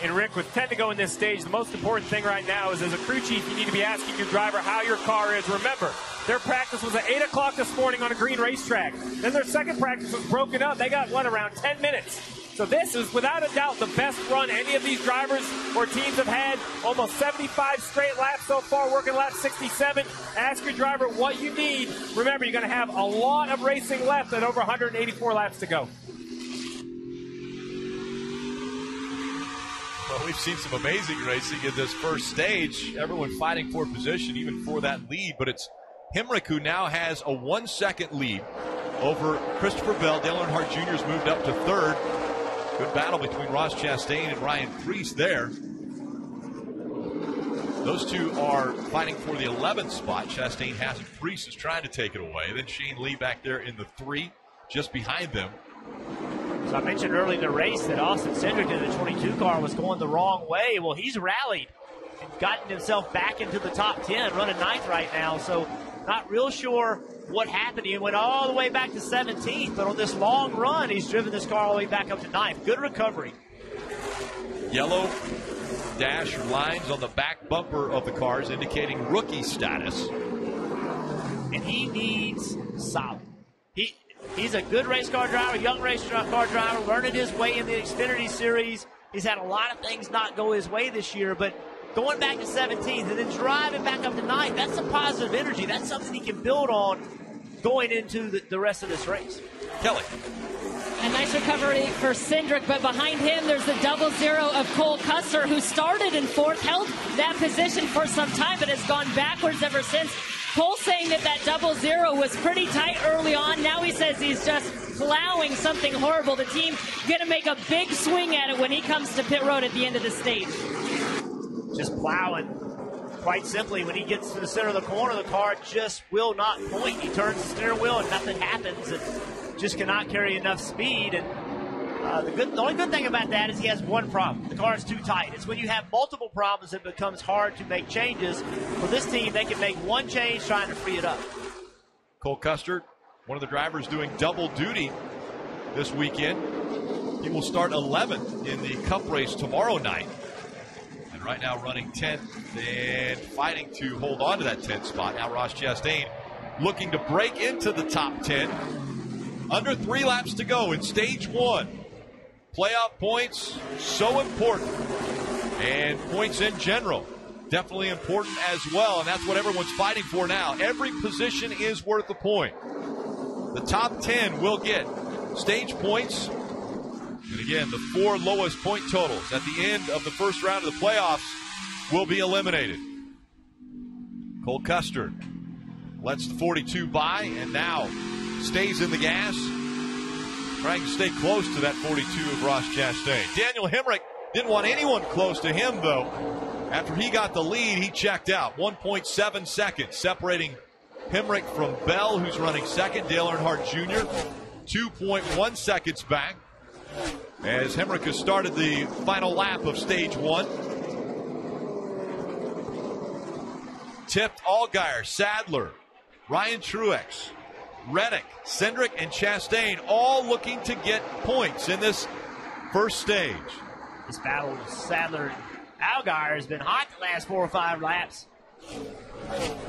And Rick, with 10 to go in this stage, the most important thing right now is as a crew chief, you need to be asking your driver how your car is. Remember, their practice was at 8 o'clock this morning on a green racetrack. Then their second practice was broken up. They got, around 10 minutes. So this is, without a doubt, the best run any of these drivers or teams have had. Almost 75 straight laps so far, working lap 67. Ask your driver what you need. Remember, you're going to have a lot of racing left at over 184 laps to go. Well, we've seen some amazing racing in this first stage. Everyone fighting for position, even for that lead. But it's Hemrick who now has a 1-second lead over Christopher Bell. Dale Earnhardt Jr. has moved up to third. Good battle between Ross Chastain and Ryan Preece there. Those two are fighting for the 11th spot. Chastain has it. Preece is trying to take it away. Then Shane Lee back there in the 3, just behind them. So I mentioned early in the race that Austin Cindric in the 22 car was going the wrong way. Well, he's rallied and gotten himself back into the top 10, running 9th right now. So not real sure what happened. He went all the way back to 17th, but on this long run, he's driven this car all the way back up to 9th. Good recovery. Yellow dash or lines on the back bumper of the cars indicating rookie status. And he needs solid. He's a good race car driver, young race car driver, learning his way in the Xfinity Series. He's had a lot of things not go his way this year, but going back to 17th and then driving back up to 9th, that's some positive energy. That's something he can build on going into the rest of this race. Kelly. A nice recovery for Cindric, but behind him there's the 0-0 of Cole Custer, who started in 4th, held that position for some time, but has gone backwards ever since. Cole saying that 0-0 was pretty tight early on. Now he says he's just plowing something horrible. The team going to make a big swing at it when he comes to pit road at the end of the stage. Just plowing. Quite simply, when he gets to the center of the corner, the car just will not point. He turns the steering wheel and nothing happens. And just cannot carry enough speed. And the only good thing about that is he has one problem. The car is too tight. It's when you have multiple problems it becomes hard to make changes. For this team, they can make one change trying to free it up. Cole Custer, one of the drivers doing double duty this weekend. He will start 11th in the Cup race tomorrow night. And right now running 10th and fighting to hold on to that 10th spot. Now Ross Chastain looking to break into the top 10. Under 3 laps to go in stage 1. Playoff points, so important. And points in general, definitely important as well. And that's what everyone's fighting for now. Every position is worth a point. The top 10 will get stage points. And again, the 4 lowest point totals at the end of the first round of the playoffs will be eliminated. Cole Custer lets the 42 by and now stays in the gas, trying to stay close to that 42 of Ross Chastain. Daniel Hemrick didn't want anyone close to him, though. After he got the lead, he checked out. 1.7 seconds separating Hemrick from Bell, who's running second. Dale Earnhardt Jr. 2.1 seconds back as Hemrick has started the final lap of stage 1. Tipped, Allgaier, Sadler, Ryan Truex, Reddick, Cindric, and Chastain all looking to get points in this first stage. This battle with Sadler and Allgaier has been hot the last 4 or 5 laps.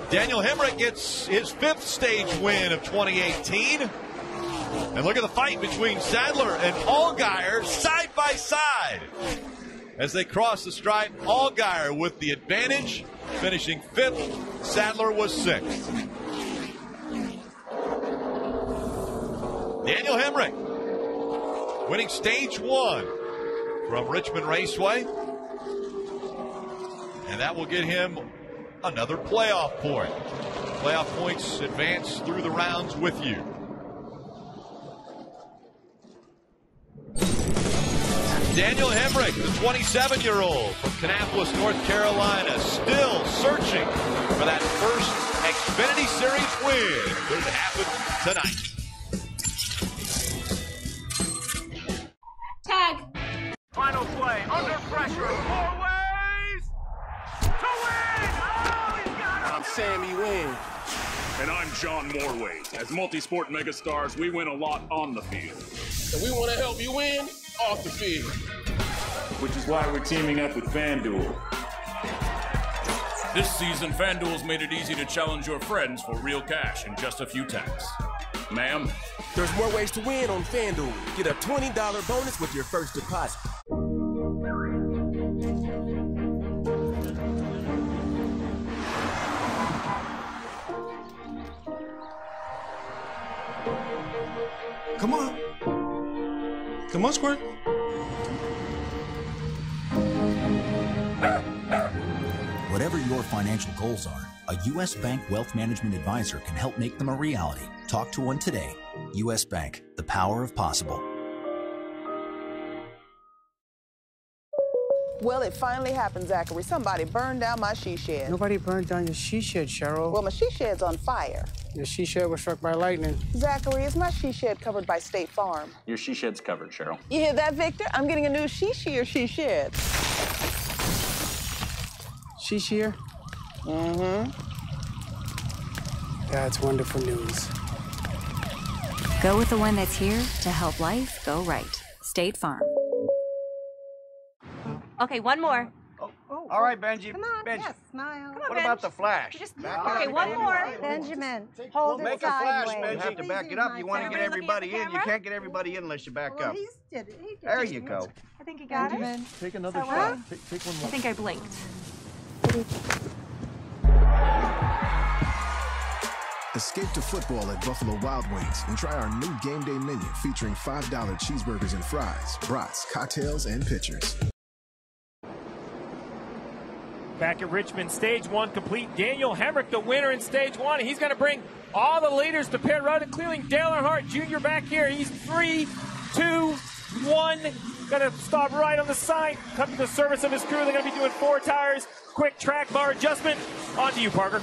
Daniel Hemrick gets his 5th stage win of 2018. And look at the fight between Sadler and Allgaier side by side. As they cross the stripe, Allgaier with the advantage, finishing 5th. Sadler was 6th. Daniel Hemrick winning stage 1 from Richmond Raceway. And that will get him another playoff point. Playoff points advance through the rounds with you. Daniel Hemrick, the 27-year-old from Kannapolis, North Carolina, still searching for that first Xfinity Series win. Could it happen tonight? Tag. Final play, under pressure, 4 ways to win! Oh, he's got it! I'm Sammy Wynn. And I'm John Morway. As multi-sport megastars, we win a lot on the field. And we want to help you win off the field. Which is why we're teaming up with FanDuel. This season, FanDuel's made it easy to challenge your friends for real cash in just a few taps. Ma'am? There's more ways to win on FanDuel. Get a $20 bonus with your first deposit. Come on. Come on, Squirt. Whatever your financial goals are, a U.S. Bank Wealth Management Advisor can help make them a reality. Talk to one today. U.S. Bank, the power of possible. Well, it finally happened, Zachary. Somebody burned down my she shed. Nobody burned down your she shed, Cheryl. Well, my she shed's on fire. Your she shed was struck by lightning. Zachary, is my she shed covered by State Farm? Your she shed's covered, Cheryl. You hear that, Victor? I'm getting a new she shed. She shear? Mm-hmm. That's wonderful news. Go with the one that's here to help life go right. State Farm. Okay, one more. All right, Benji. Come on, Benji. yes, smile. What about the flash? Okay, one more. Benjamin, hold it make a flash, sideways. Benji. You have to back it up. You want to get everybody in. You can't get everybody in unless you back up. There you go. I think you got it. Take another shot. Take one I think I blinked. Escape to football at Buffalo Wild Wings and try our new game day menu featuring $5 cheeseburgers and fries, brats, cocktails, and pitchers. Back at Richmond, stage one complete. Daniel Hemrick, the winner in stage one. He's going to bring all the leaders to pit road, including Dale Earnhardt Jr. back here. He's 3, 2, 1. Going to stop right on the side, come to the service of his crew. They're going to be doing 4 tires. Quick track bar adjustment. On to you, Parker.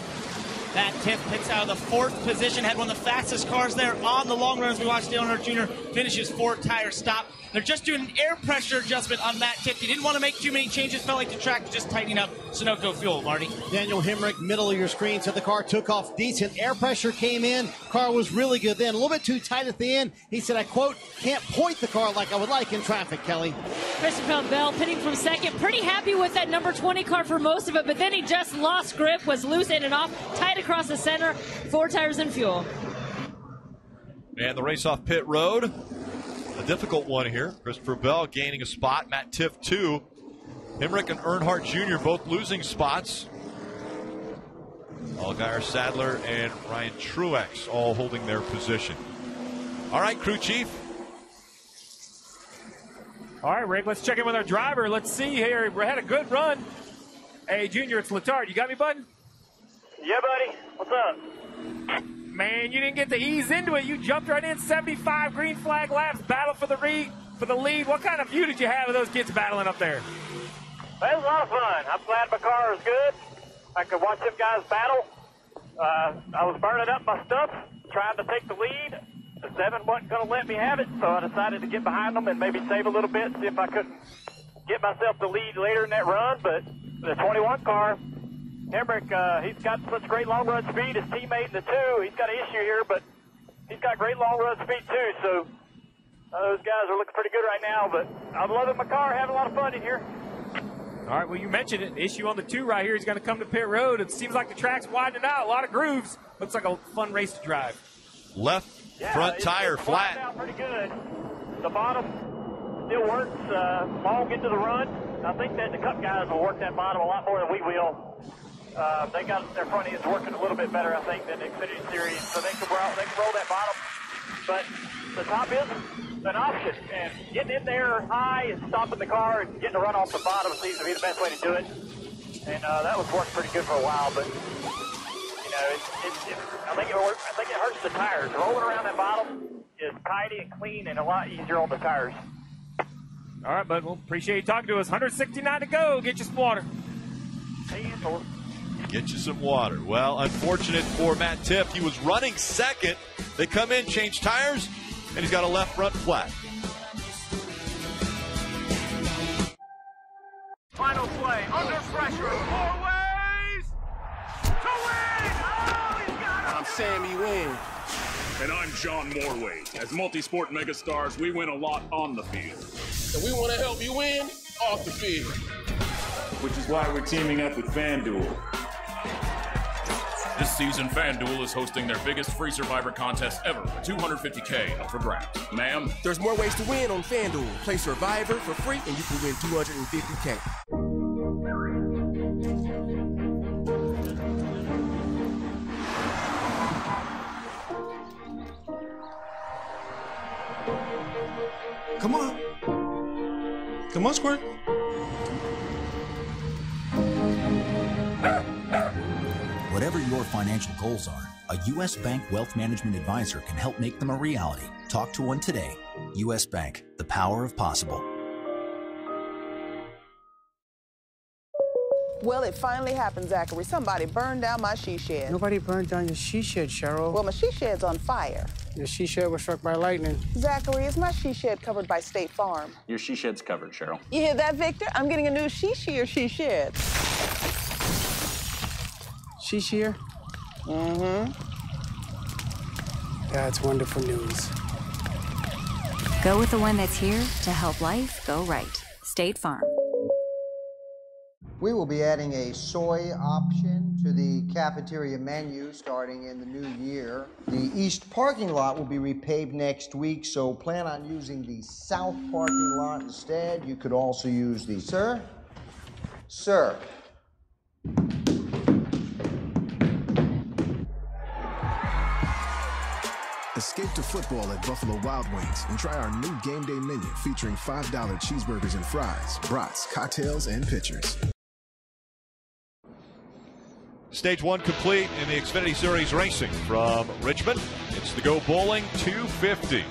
Matt Tiff picks out of the 4th position, had one of the fastest cars there on the long runs. We watched Dale Earnhardt Jr. finish his 4-tire stop. They're just doing an air pressure adjustment on Matt Tiff. He didn't want to make too many changes. Felt like the track was just tightening up. Sunoco fuel, Marty. Daniel Hemrick, middle of your screen, said the car took off decent. Air pressure came in. Car was really good then. A little bit too tight at the end. He said, I quote, can't point the car like I would like in traffic, Kelly. Christopher Bell pitting from second. Pretty happy with that number 20 car for most of it, but then he just lost grip, was loose in and off, tight across the center. 4 tires and fuel. And the race off pit road. A difficult one here. Christopher Bell gaining a spot. Matt Tiff 2. Hemrick and Earnhardt Jr. both losing spots. Allgaier Sadler and Ryan Truex all holding their position. All right, crew chief. All right, Rick, let's check in with our driver. Let's see here. We had a good run. Hey, Junior, it's Letard. You got me, bud? Yeah, buddy. What's up? Man, you didn't get to ease into it. You jumped right in. 75 green flag laps. Battle for the lead. What kind of view did you have of those kids battling up there? It was a lot of fun. I'm glad my car was good. I could watch them guys battle. I was burning up my stuff, trying to take the lead. The 7 wasn't going to let me have it, so I decided to get behind them and maybe save a little bit, see if I couldn't get myself the lead later in that run. But the 21 car, Hemrick, he's got such great long run speed. His teammate in the 2, he's got an issue here, but he's got great long run speed too. So those guys are looking pretty good right now. But I'm loving my car, having a lot of fun in here. All right, well, you mentioned it. Issue on the 2 right here. He's going to come to pit road. It seems like the track's widening out. A lot of grooves. Looks like a fun race to drive. Left front tire it's flat. Out pretty good. The bottom still works long into the run. I think that the Cup guys will work that bottom a lot more than we will. They got their front ends working a little bit better, I think, than the Xfinity Series, so they can roll that bottom. But the top is an option, and getting in there high and stopping the car and getting a run off the bottom seems to be the best way to do it. And that was working pretty good for a while, but you know, I think it hurts the tires. Rolling around that bottom is tidy and clean and a lot easier on the tires. All right, bud. Well, appreciate you talking to us. 169 to go. Get you some water. Get you some water. Well, unfortunate for Matt Tiff. He was running second. They come in, change tires, and he's got a left front flat. Final play, under pressure, 4 ways to win! Oh, he's got it! I'm Sammy Wynn. And I'm John Morway. As multi-sport megastars, we win a lot on the field. And we want to help you win off the field. Which is why we're teaming up with FanDuel. This season, FanDuel is hosting their biggest free Survivor contest ever, $250K up for grabs. Ma'am? There's more ways to win on FanDuel. Play Survivor for free and you can win $250K. Come on. Come on, Squirt. Whatever your financial goals are, A U.S. Bank Wealth Management Advisor can help make them a reality. Talk to one today. U.S. Bank, the power of possible. Well, it finally happened, Zachary. Somebody burned down my she shed. Nobody burned down your she shed, Cheryl. Well, my she shed's on fire. Your she shed was struck by lightning. Zachary, is my she shed covered by State Farm? Your she shed's covered, Cheryl. You hear that, Victor? I'm getting a new she shed. She shear? Mm-hmm. That's wonderful news. Go with the one that's here to help life go right. State Farm. We will be adding a soy option to the cafeteria menu starting in the new year. The east parking lot will be repaved next week, so plan on using the south parking lot instead. You could also use the... Sir? Sir? Escape to football at Buffalo Wild Wings and try our new game day menu featuring $5 cheeseburgers and fries, brats, cocktails, and pitchers. Stage 1 complete in the Xfinity Series racing from Richmond. It's the Go Bowling 250.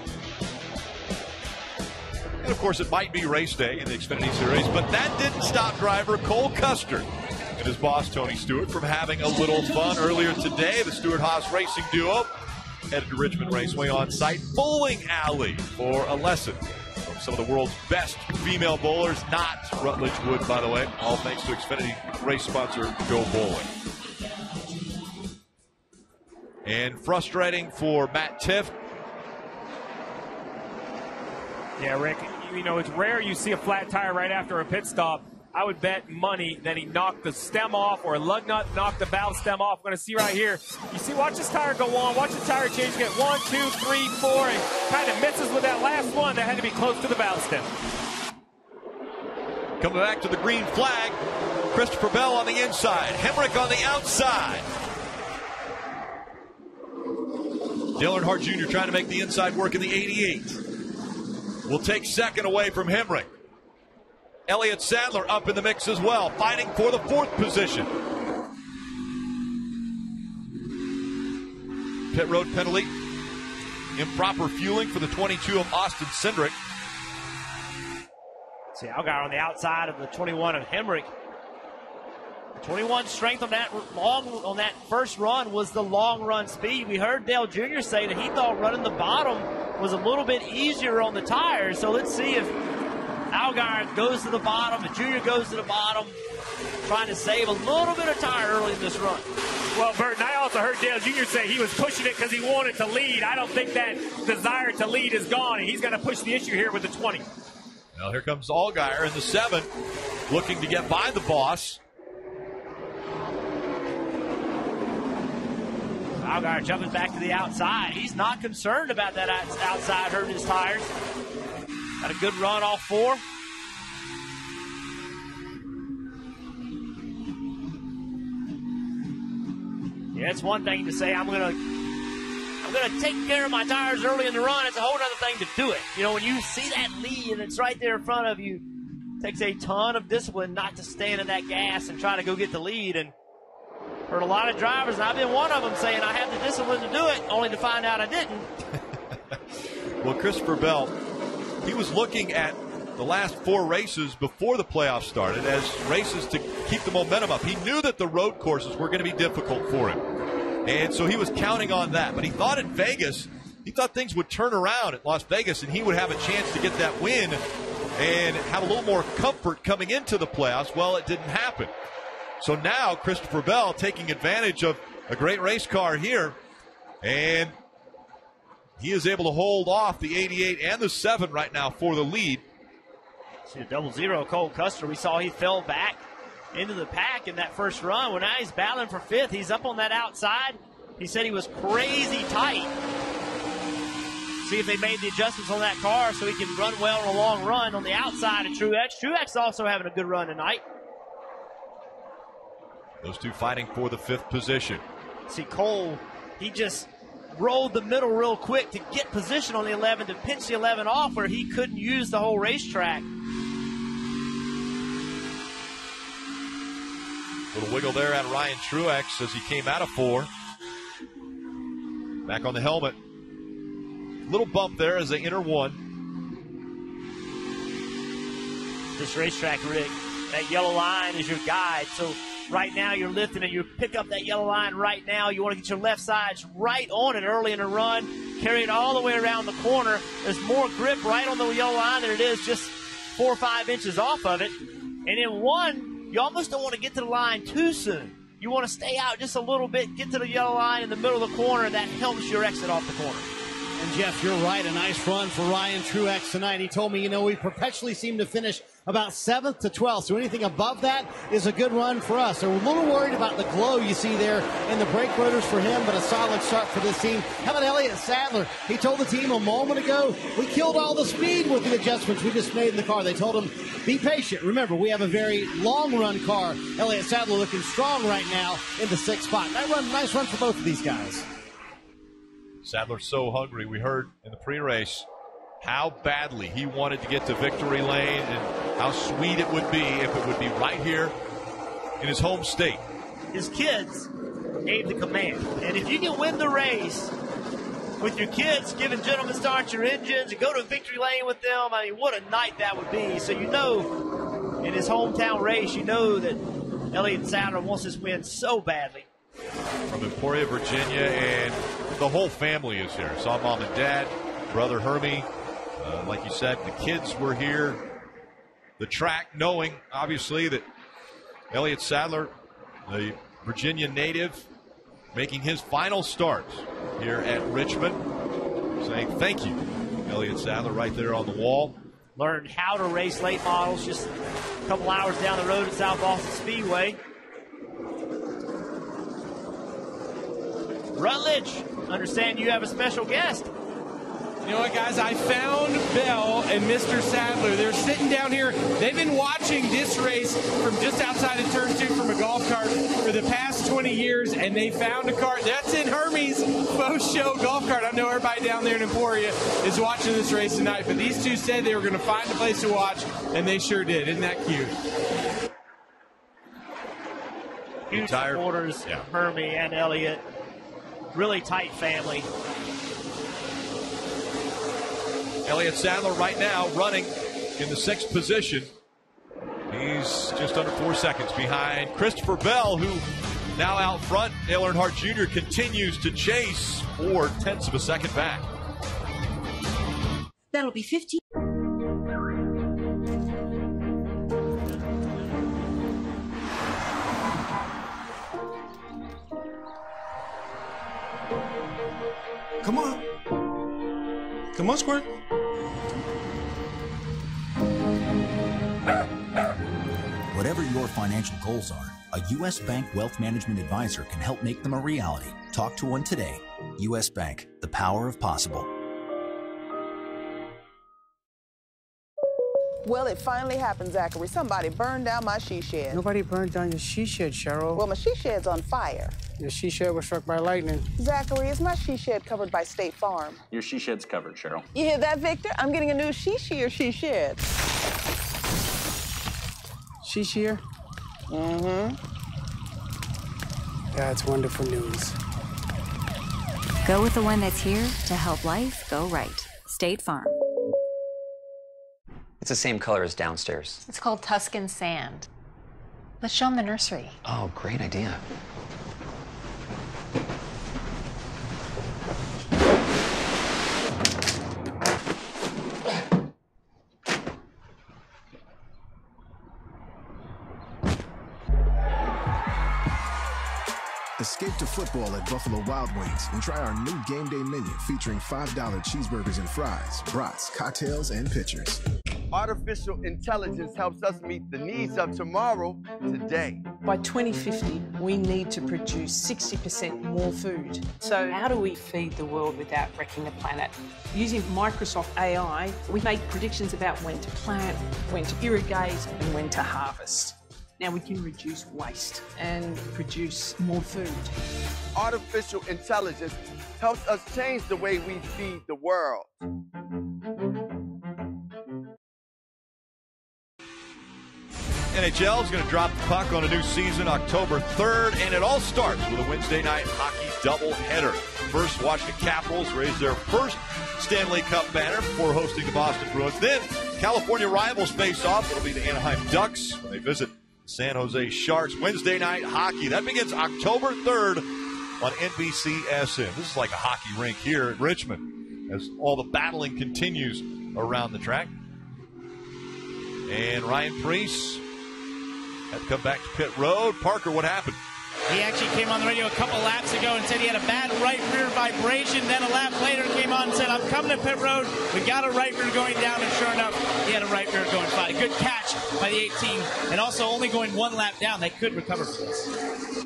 And of course, it might be race day in the Xfinity Series, but that didn't stop driver Cole Custer and his boss Tony Stewart from having a little fun earlier today. The Stewart-Haas racing duo headed to Richmond Raceway on-site bowling alley for a lesson from some of the world's best female bowlers, not Rutledge Wood, by the way, all thanks to Xfinity race sponsor Go Bowling. And frustrating for Matt Tiff. Yeah, Rick, you know, it's rare you see a flat tire right after a pit stop. I would bet money that he knocked the stem off or a lug nut knocked the valve stem off. We're going to see right here. You see, watch this tire go on. Watch the tire change. Get 1, 2, 3, 4, and kind of misses with that last one. That had to be close to the valve stem. Coming back to the green flag. Christopher Bell on the inside. Hemrick on the outside. Dale Earnhardt Jr. trying to make the inside work in the 88. Will take second away from Hemrick. Elliott Sadler up in the mix as well, fighting for the 4th position. Pit road penalty. Improper fueling for the 22 of Austin Cindric. See, Allgaier on the outside of the 21 of Hemrick. 21 strength on that first run was the long run speed. We heard Dale Jr. say that he thought running the bottom was a little bit easier on the tires. So let's see if Allgaier goes to the bottom, and Jr. goes to the bottom, trying to save a little bit of tire early in this run. Well, Burton, I also heard Dale Jr. say he was pushing it because he wanted to lead. I don't think that desire to lead is gone, and he's going to push the issue here with the 20. Well, here comes Allgaier in the 7, looking to get by the boss. Allgaier jumping back to the outside. He's not concerned about that outside hurting his tires. Got a good run off 4. Yeah, it's one thing to say I'm gonna take care of my tires early in the run. It's a whole other thing to do it. You know, when you see that lead and it's right there in front of you, it takes a ton of discipline not to stand in that gas and try to go get the lead. And heard a lot of drivers, and I've been one of them, saying I have the discipline to do it, only to find out I didn't. Well, Christopher Bell, he was looking at the last 4 races before the playoffs started as races to keep the momentum up. He knew that the road courses were going to be difficult for him, and so he was counting on that. But he thought in Vegas, he thought things would turn around at Las Vegas, and he would have a chance to get that win and have a little more comfort coming into the playoffs. Well, it didn't happen. So now Christopher Bell taking advantage of a great race car here, and he is able to hold off the 88 and the 7 right now for the lead. See the 00 Cole Custer. We saw he fell back into the pack in that first run. Well, now he's battling for 5th. He's up on that outside. He said he was crazy tight. See if they made the adjustments on that car so he can run well in a long run on the outside of Truex. Truex also having a good run tonight. Those two fighting for the 5th position. See, Cole, he just rolled the middle real quick to get position on the 11 to pinch the 11 off where he couldn't use the whole racetrack. Little wiggle there at Ryan Truex as he came out of 4. Back on the helmet. Little bump there as they enter one. This racetrack, Rick, that yellow line is your guide. So right now you're lifting it. You pick up that yellow line right now. You want to get your left sides right on it early in the run. Carry it all the way around the corner. There's more grip right on the yellow line than it is just 4 or 5 inches off of it. And in one, you almost don't want to get to the line too soon. You want to stay out just a little bit, get to the yellow line in the middle of the corner. That helps your exit off the corner. And Jeff, you're right. A nice run for Ryan Truex tonight. He told me, we perpetually seem to finish about 7th to 12th. So anything above that is a good run for us. So we're a little worried about the glow you see there in the brake rotors for him, but a solid start for this team. How about Elliott Sadler? He told the team a moment ago, we killed all the speed with the adjustments we just made in the car. They told him, be patient. Remember, we have a very long-run car. Elliott Sadler looking strong right now in the 6th spot. Nice run for both of these guys. Sadler's so hungry. We heard in the pre-race how badly he wanted to get to victory lane and how sweet it would be if it would be right here in his home state. His kids gave the command. And if you can win the race with your kids giving gentlemen start your engines and go to victory lane with them, I mean, what a night that would be. So in his hometown race, that Elliott Sadler wants this win so badly. From Emporia, Virginia, and the whole family is here. Saw mom and dad, brother Hermie. Like you said, the kids were here. The track, knowing, obviously, that Elliott Sadler, the Virginia native, making his final start here at Richmond. Saying thank you, Elliott Sadler, right there on the wall. Learned how to race late models just a couple hours down the road at South Boston Speedway. Rutledge, understand you have a special guest. You know what, guys? I found Bell and Mr. Sadler. They're sitting down here. They've been watching this race from just outside of Turn 2 from a golf cart for the past 20 years, and they found a cart. That's in Hermie's Faux Show golf cart. I know everybody down there in Emporia is watching this race tonight, but these two said they were going to find a place to watch, and they sure did. Isn't that cute? Huge supporters, Hermie and Elliott. Really tight family. Elliott Sadler right now running in the 6th position. He's just under 4 seconds behind Christopher Bell, who now out front. Dale Earnhardt Jr. continues to chase 4/10 of a second back. That'll be 50. Come on. Come on, Squirt. Whatever your financial goals are, a U.S. Bank Wealth Management Advisor can help make them a reality. Talk to one today. U.S. Bank, the power of possible. Well, it finally happened, Zachary. Somebody burned down my she shed. Nobody burned down your she shed, Cheryl. Well, my she shed's on fire. Your she shed was struck by lightning. Zachary, is my she shed covered by State Farm? Your she shed's covered, Cheryl. You hear that, Victor? I'm getting a new she shed. She shear? Mm-hmm. That's wonderful news. Go with the one that's here to help life go right. State Farm. It's the same color as downstairs. It's called Tuscan sand. Let's show them the nursery. Oh, great idea. Escape to football at Buffalo Wild Wings and try our new game day menu featuring $5 cheeseburgers and fries, brats, cocktails, and pitchers. Artificial intelligence helps us meet the needs of tomorrow, today. By 2050, we need to produce 60% more food. So how do we feed the world without wrecking the planet? Using Microsoft AI, we make predictions about when to plant, when to irrigate, and when to harvest. Now we can reduce waste and produce more food. Artificial intelligence helps us change the way we feed the world. NHL is going to drop the puck on a new season October 3rd, and it all starts with a Wednesday night hockey doubleheader. First, Washington Capitals raise their first Stanley Cup banner before hosting the Boston Bruins. Then, California rivals face off. It'll be the Anaheim Ducks when they visit San Jose Sharks. Wednesday night hockey. That begins October 3rd on NBCSN. This is like a hockey rink here at Richmond as all the battling continues around the track. And Ryan Preece had to come back to pit road. Parker, what happened? He actually came on the radio a couple laps ago and said he had a bad right rear vibration. Then a lap later came on and said, I'm coming to pit road. We got a right rear going down, and sure enough, he had a right rear going flat. A good catch by the 18, and also only going one lap down. They could recover from this.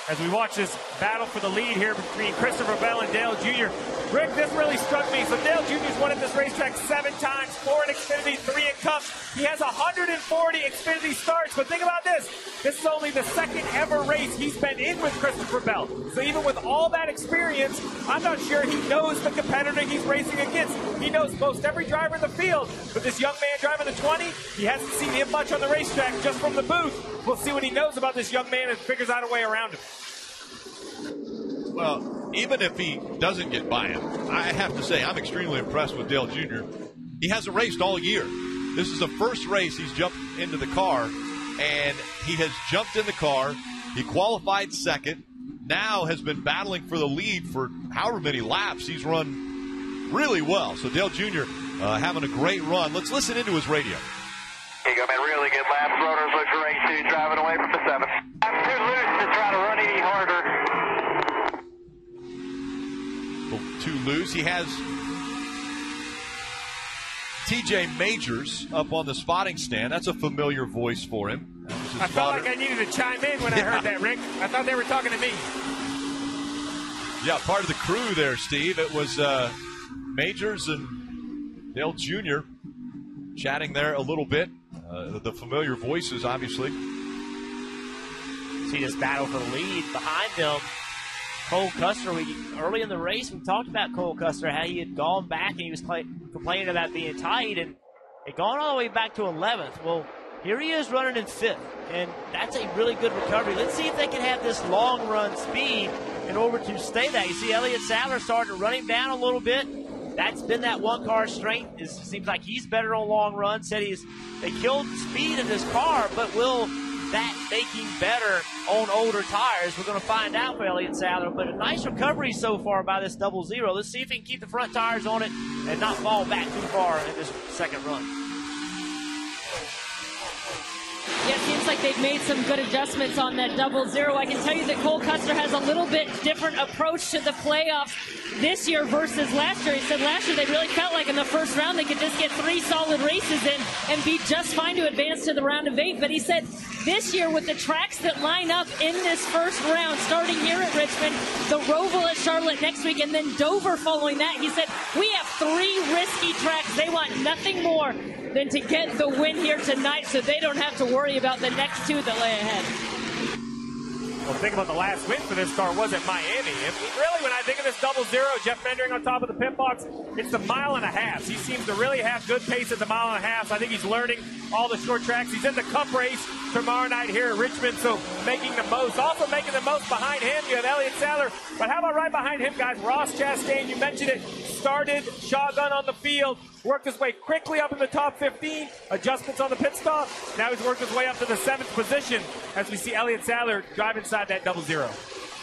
As we watch this battle for the lead here between Christopher Bell and Dale Jr. Rick, this really struck me. So Dale Jr.'s won at this racetrack 7 times, 4 in Xfinity, 3 in Cups. He has 140 Xfinity starts, but think about this. This is only the second ever race he's been in with Christopher Bell. So even with all that experience, I'm not sure he knows the competitor he's racing against. He knows most every driver in the field, but this young man driving the 20, he hasn't seen him much on the racetrack just from the booth. We'll see what he knows about this young man and figures out a way around him. Well, even if he doesn't get by him, I have to say I'm extremely impressed with Dale Jr. He hasn't raced all year. This is the first race he's jumped into the car, and he has jumped in the car. He qualified second, now has been battling for the lead for however many laps. He's run really well. So Dale Jr. Having a great run. Let's listen into his radio. He got a really good lap. Rotors look great, too, driving away from the 7th. I'm too loose to try to run any harder. Too loose. He has TJ Majors up on the spotting stand. That's a familiar voice for him. I felt like I needed to chime in when I heard that, Rick. I thought they were talking to me. Yeah, part of the crew there, Steve. It was Majors and Dale Jr. chatting there a little bit. The familiar voices, obviously. See this battle for the lead behind them. Cole Custer, early in the race, we talked about Cole Custer, how he had gone back and he was complaining about being tight and had gone all the way back to 11th. Well, here he is running in 5th, and that's a really good recovery. Let's see if they can have this long run speed in order to stay that. You see Elliott Sadler starting to run him down a little bit. That's been that one car's strength. It seems like he's better on long runs. Said they killed speed in this car, but will that make him better on older tires? We're going to find out for Elliott Sadler, but a nice recovery so far by this 00. Let's see if he can keep the front tires on it and not fall back too far in this second run. Yeah, it seems like they've made some good adjustments on that 00. I can tell you that Cole Custer has a little bit different approach to the playoffs this year versus last year. He said last year they really felt like in the first round they could just get 3 solid races in and be just fine to advance to the round of 8. But he said this year with the tracks that line up in this first round, starting here at Richmond, the Roval at Charlotte next week, and then Dover following that, he said we have 3 risky tracks. They want nothing more than to get the win here tonight so they don't have to worry about the next 2 that lay ahead. Well, think about the last win for this car wasn't Miami. Really, when I think of this 00, Jeff Mendering on top of the pit box, it's the 1.5 miles. He seems to really have good pace at the 1.5 miles. So I think he's learning all the short tracks. He's in the Cup race tomorrow night here at Richmond, so making the most. Also making the most behind him, you have Elliott Sadler. But how about right behind him, guys? Ross Chastain, you mentioned it, started shotgun on the field, worked his way quickly up in the top 15, adjustments on the pit stop. Now he's worked his way up to the 7th position as we see Elliott Sadler drive inside that 00.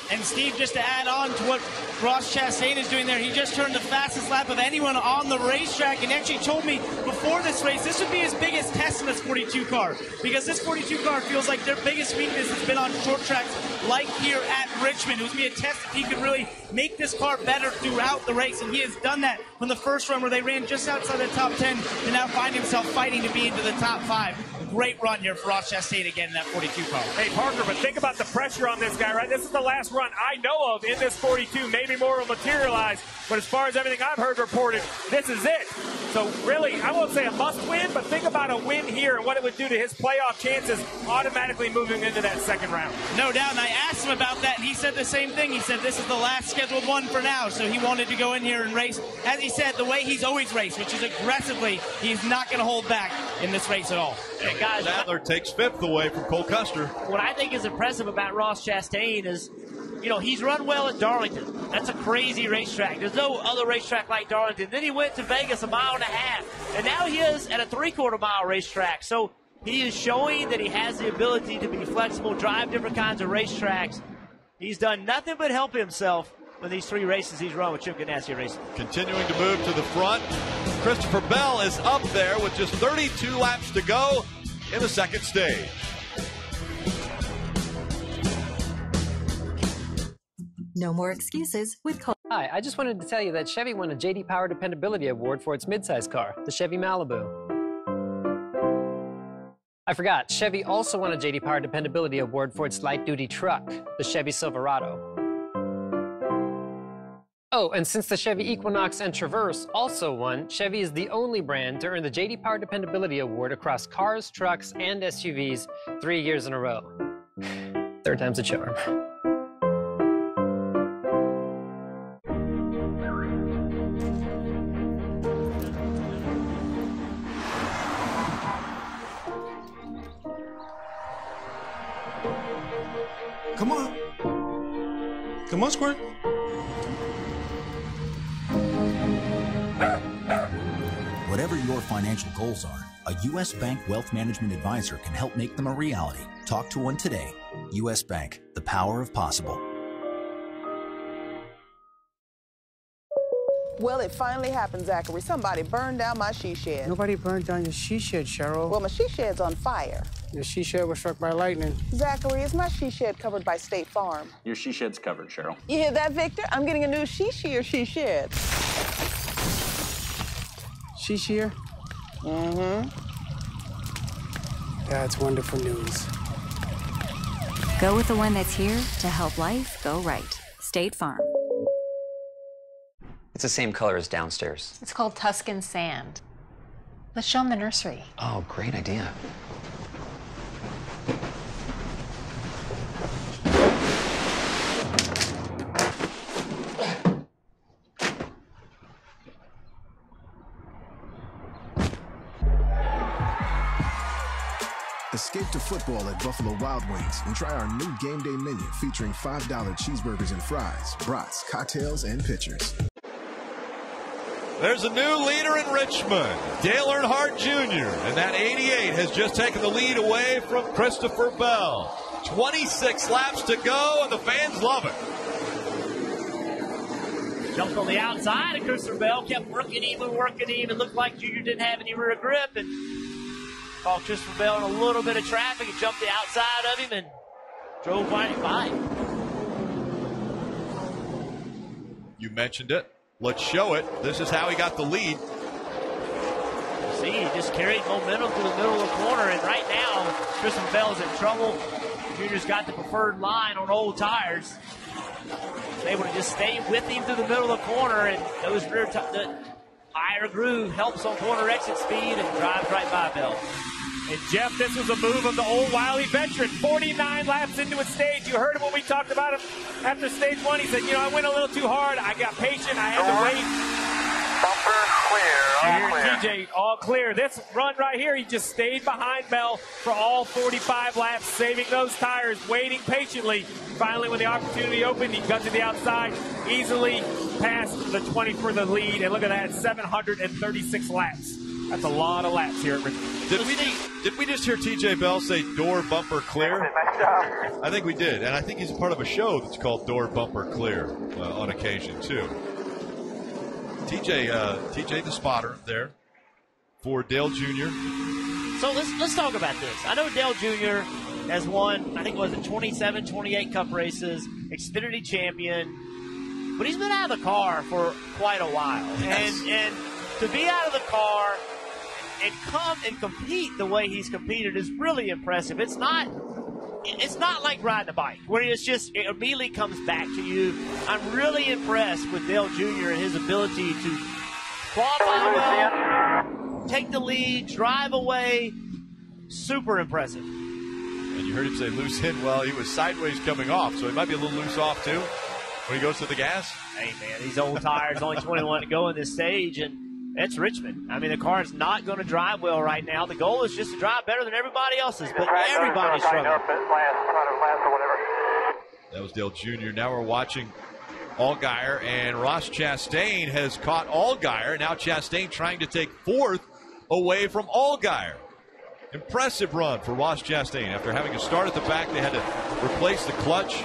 And Steve, just to add on to what Ross Chastain is doing there, he just turned the fastest lap of anyone on the racetrack and actually told me before this race this would be his biggest test in this 42 car, because this 42 car feels like their biggest weakness has been on short tracks like here at Richmond. It was going to be a test if he could really make this car better throughout the race, and he has done that from the first run where they ran just outside the top 10 to now find himself fighting to be into the top 5. Great run here for Ross Chastain again in that 42 car. Hey, Parker, but think about the pressure on this guy, right? This is the last run I know of in this 42. Maybe maybe more will materialize. But as far as everything I've heard reported, this is it. So really, I won't say a must-win, but think about a win here and what it would do to his playoff chances automatically moving into that second round. No doubt, and I asked him about that, and he said the same thing. He said this is the last scheduled one for now, so he wanted to go in here and race, as he said, the way he's always raced, which is aggressively. He's not going to hold back in this race at all. And guys, Sadler takes fifth away from Cole Custer. What I think is impressive about Ross Chastain is, you know, he's run well at Darlington. That's a crazy racetrack. There's no other racetrack like Darlington. Then he went to Vegas 1.5 miles, and now he is at a 3/4 mile racetrack. So he is showing that he has the ability to be flexible, drive different kinds of racetracks. He's done nothing but help himself in these 3 races he's run with Chip Ganassi Racing. Continuing to move to the front, Christopher Bell is up there with just 32 laps to go in the second stage. No more excuses with Cole. Hi, I just wanted to tell you that Chevy won a J.D. Power Dependability Award for its midsize car, the Chevy Malibu. I forgot, Chevy also won a J.D. Power Dependability Award for its light-duty truck, the Chevy Silverado. Oh, and since the Chevy Equinox and Traverse also won, Chevy is the only brand to earn the J.D. Power Dependability Award across cars, trucks, and SUVs 3 years in a row. Third time's a charm. Come on. Come on, Squirt. Whatever your financial goals are, a U.S. Bank Wealth Management Advisor can help make them a reality. Talk to one today. U.S. Bank, the power of possible. Well, it finally happened, Zachary. Somebody burned down my she shed. Nobody burned down your she shed, Cheryl. Well, my she shed's on fire. Your she shed was struck by lightning. Zachary, is my she shed covered by State Farm? Your she shed's covered, Cheryl. You hear that, Victor? I'm getting a new she shed. She shear? Mm-hmm. That's wonderful news. Go with the one that's here to help life go right. State Farm. It's the same color as downstairs. It's called Tuscan sand. Let's show them the nursery. Oh, great idea. Escape to football at Buffalo Wild Wings and try our new game day menu featuring $5 cheeseburgers and fries, brats, cocktails, and pitchers. There's a new leader in Richmond, Dale Earnhardt Jr., and that 88 has just taken the lead away from Christopher Bell. 26 laps to go, and the fans love it. Jumped on the outside, and Christopher Bell kept working him. It looked like Junior didn't have any rear grip, and caught Christopher Bell in a little bit of traffic and jumped the outside of him and drove right by him. You mentioned it. Let's show it. This is how he got the lead. See, he just carried momentum to the middle of the corner, and right now, Christopher Bell's in trouble. Junior's got the preferred line on old tires. He's able to just stay with him through the middle of the corner, and those rear the higher groove helps on corner exit speed and drives right by Bell. And Jeff, this was a move of the old wily veteran. 49 laps into his stage. You heard him when we talked about him after stage 1. He said, you know, I went a little too hard. I got patient. I had to wait. Bumper clear. TJ, all clear. This run right here, he just stayed behind Bell for all 45 laps, saving those tires, waiting patiently. Finally, when the opportunity opened, he got to the outside, easily passed the 20 for the lead. And look at that, 736 laps. That's a lot of laps here at Richmond. Did we just hear TJ Bell say door bumper clear? I think we did, and I think he's part of a show that's called Door Bumper Clear on occasion too. TJ the spotter there for Dale Jr. So let's talk about this. I know Dale Jr. has won, I think, was it 27, 28 Cup races, Xfinity champion, but he's been out of the car for quite a while, and to be out of the car and come and compete the way he's competed is really impressive. It's not it's not like riding a bike where it immediately comes back to you. I'm really impressed with Dale Jr. and his ability to qualify well, take the lead, drive away. Super impressive. And you heard him say loose in. Well, he was sideways coming off, so he might be a little loose off too when he goes to the gas. Hey, man, these old tires, only 21 to go in this stage, and it's Richmond. I mean, the car is not going to drive well right now. The goal is just to drive better than everybody else's, but everybody's struggling. That was Dale Jr. Now we're watching Allgaier, and Ross Chastain has caught Allgaier. Now Chastain trying to take fourth away from Allgaier. Impressive run for Ross Chastain. After having to start at the back, they had to replace the clutch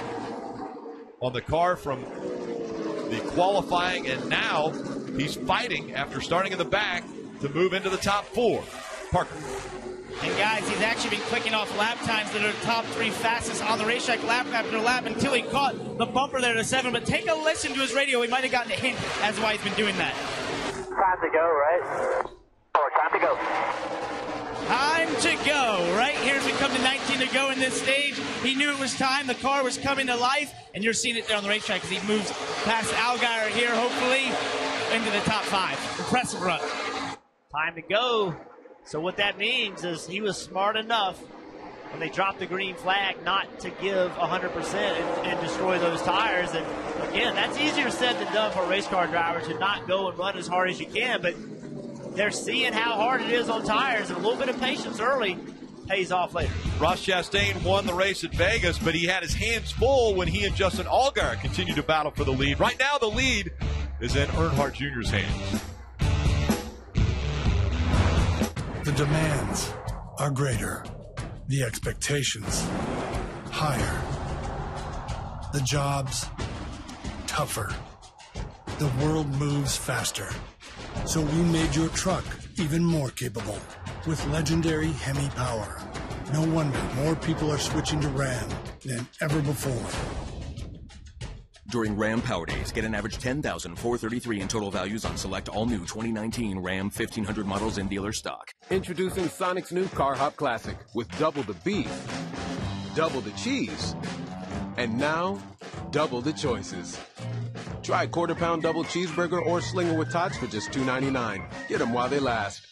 on the car from the qualifying, and now he's fighting after starting in the back to move into the top four. Parker. And guys, he's actually been clicking off lap times that are the top 3 fastest on the racetrack lap after lap until he caught the bumper there to 7. But take a listen to his radio. He might have gotten a hint as to why he's been doing that. Time to go, right? Time to go. Time to go. Right here as we come to 19 to go in this stage. He knew it was time. The car was coming to life. And you're seeing it there on the racetrack as he moves past Allgaier here, hopefully, into the top 5. Impressive run. Time to go. So what that means is he was smart enough when they dropped the green flag not to give 100% and destroy those tires. And again, that's easier said than done for a race car driver to not go and run as hard as you can, but they're seeing how hard it is on tires, and a little bit of patience early pays off later. Ross Chastain won the race at Vegas, but he had his hands full when he and Justin Allgaier continued to battle for the lead. Right now, the lead is in Earnhardt Jr.'s hands. The demands are greater. The expectations higher. The jobs tougher. The world moves faster. So we made your truck even more capable with legendary Hemi power. No wonder more people are switching to Ram than ever before. During Ram Power Days, get an average $10,433 in total values on select all-new 2019 Ram 1500 models in dealer stock. Introducing Sonic's new Car Hop Classic with double the beef, double the cheese, and now double the choices. Try quarter-pound double cheeseburger or slinger with tots for just $2.99. Get them while they last.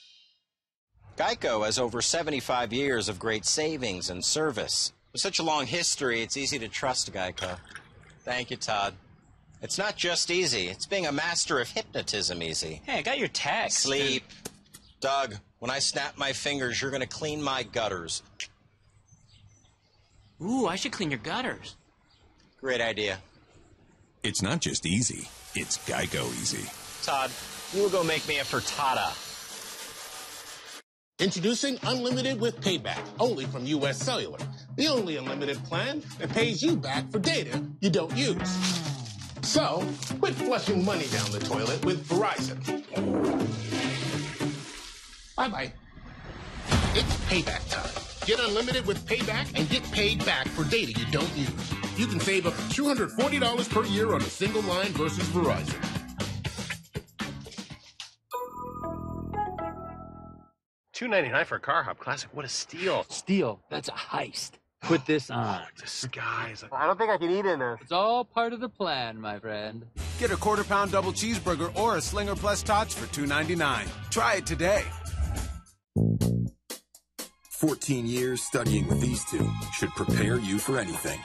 Geico has over 75 years of great savings and service. With such a long history, it's easy to trust Geico. Thank you, Todd. It's not just easy. It's being a master of hypnotism easy. Hey, I got your text. Sleep. Doug, when I snap my fingers, you're going to clean my gutters. Ooh, I should clean your gutters. Great idea. It's not just easy, it's Geico easy. Todd, you will go make me a frittata. Introducing Unlimited with Payback, only from U.S. Cellular. The only unlimited plan that pays you back for data you don't use. So, quit flushing money down the toilet with Verizon. Bye-bye. It's payback time. Get unlimited with Payback and get paid back for data you don't use. You can save up to $240 per year on a single line versus Verizon. $2.99 for a Car Hop Classic. What a steal. Steal. That's a heist. Put this on. Disguise. I don't think I can eat in this. It's all part of the plan, my friend. Get a quarter-pound double cheeseburger or a Slinger Plus Tots for $2.99. Try it today. 14 years studying with these two should prepare you for anything.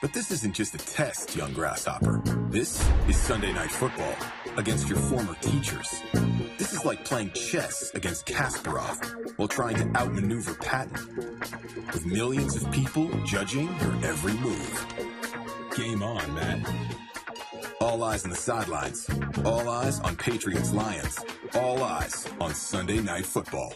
But this isn't just a test, young grasshopper. This is Sunday Night Football against your former teachers. This is like playing chess against Kasparov while trying to outmaneuver Patton, with millions of people judging your every move. Game on, man. All eyes on the sidelines. All eyes on Patriots-Lions. All eyes on Sunday Night Football.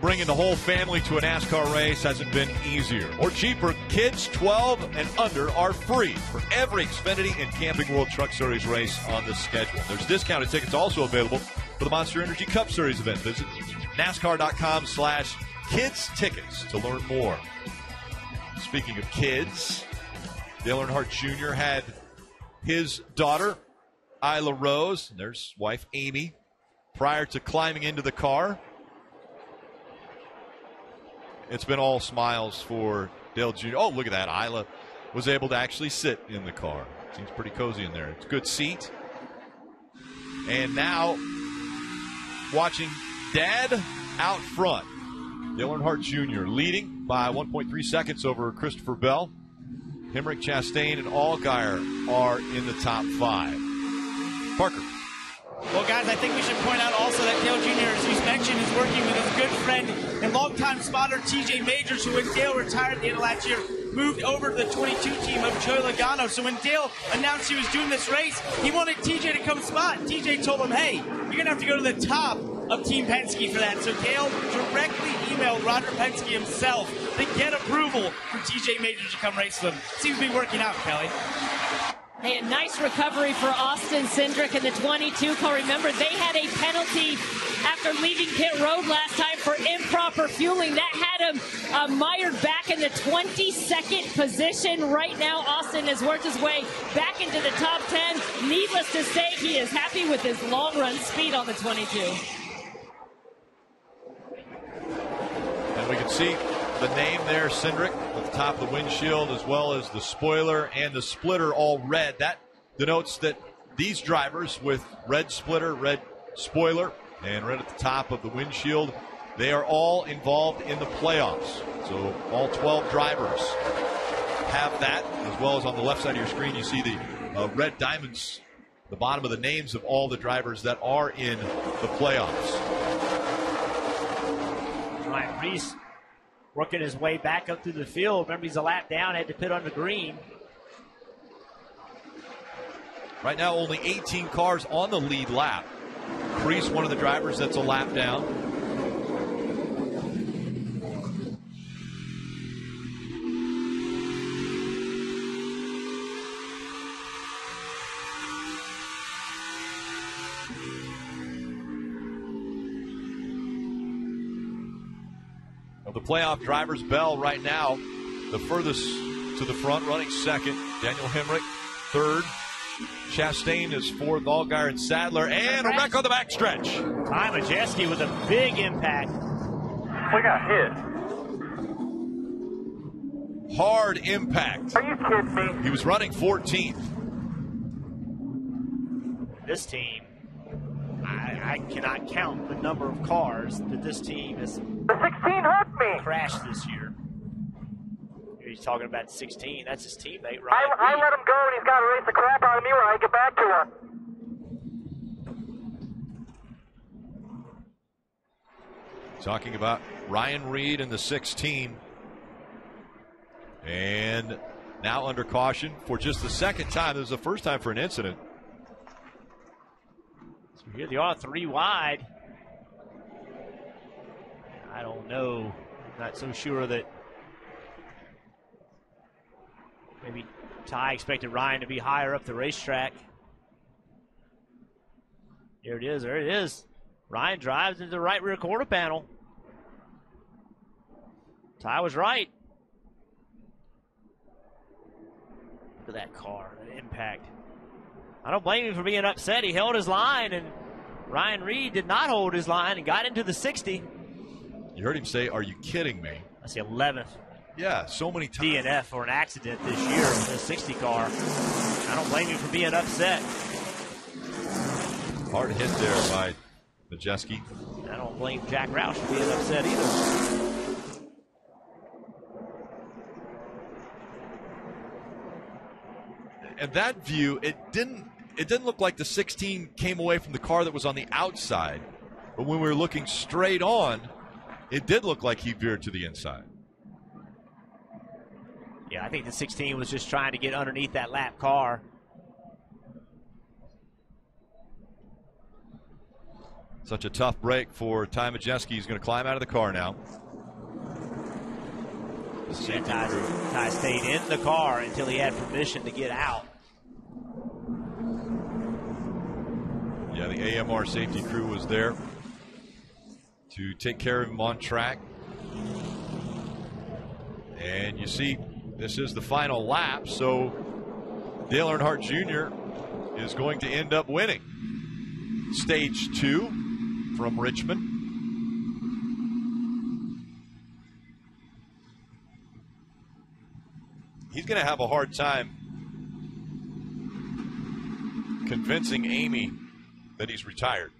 Bringing the whole family to a NASCAR race hasn't been easier or cheaper. Kids 12 and under are free for every Xfinity and Camping World Truck Series race on the schedule. There's discounted tickets also available for the Monster Energy Cup Series event. Visit NASCAR.com/kids tickets to learn more. Speaking of kids, Dale Earnhardt Jr. had his daughter, Isla Rose, and there's wife Amy, prior to climbing into the car. it's been all smiles for Dale Jr. Oh, look at that. Isla was able to actually sit in the car. Seems pretty cozy in there. It's a good seat. And now, watching Dad out front. Dale Earnhardt Jr. leading by 1.3 seconds over Christopher Bell. Hemrick, Chastain, and Allgaier are in the top 5. Parker. Well, guys, I think we should point out also that Dale Jr., as you mentioned, is working with his good friend and longtime spotter TJ Majors, who when Dale retired at the end of last year, moved over to the 22 team of Joey Logano. So when Dale announced he was doing this race, he wanted TJ to come spot. TJ told him, hey, you're going to have to go to the top of Team Penske for that. So Dale directly emailed Roger Penske himself to get approval for TJ Majors to come race with him. Seems to be working out, Kelly. Hey, a nice recovery for Austin Cindric in the 22 car. Remember, they had a penalty after leaving pit road last time for improper fueling. That had him mired back in the 22nd position. Right now, Austin has worked his way back into the top 10. Needless to say, he is happy with his long run speed on the 22. And we can see the name there, Cindric, at the top of the windshield, as well as the spoiler and the splitter all red. That denotes that these drivers with red splitter, red spoiler, and red at the top of the windshield, they are all involved in the playoffs. So all 12 drivers have that, as well as on the left side of your screen, you see the red diamonds, the bottom of the names of all the drivers that are in the playoffs. Ryan Reese working his way back up through the field. Remember, he's a lap down, had to pit on the green. Right now, only 18 cars on the lead lap. Priest, one of the drivers that's a lap down. The playoff drivers, Bell right now, the furthest to the front, running second. Daniel Hemrick, third. Chastain is fourth. Allgaier and Sadler. And Rebecca on the backstretch. Ty Majeski with a big impact. We got hit. Hard impact. Are you kidding me? He was running 14th. This team, I cannot count the number of cars that this team has crashed this year. He's talking about 16. That's his teammate, right? I let him go, and he's got to race the crap out of me when I get back to him. Talking about Ryan Reed in the 16. And now under caution for just the second time. This is the first time for an incident. So here they are, 3 wide. I don't know. Not so sure that maybe Ty expected Ryan to be higher up the racetrack. There it is. There it is. Ryan drives into the right rear quarter panel. Ty was right. Look at that car, that impact. I don't blame him for being upset. He held his line, and Ryan Reed did not hold his line and got into the 60. You heard him say, "Are you kidding me?" That's the 11th. Yeah, so many times. DNF or an accident this year in the 60 car. I don't blame him for being upset. Hard hit there by Majeski. I don't blame Jack Roush for being upset either. And that view, it didn't look like the 16 came away from the car that was on the outside. But when we were looking straight on, it did look like he veered to the inside. Yeah, I think the 16 was just trying to get underneath that lap car. Such a tough break for Ty Majeski. He's going to climb out of the car now. Ty stayed in the car until he had permission to get out. Yeah, the AMR safety crew was there to take care of him on track. And you see, this is the final lap, so Dale Earnhardt Jr. is going to end up winning. Stage 2 from Richmond. he's going to have a hard time convincing Amy that he's retired.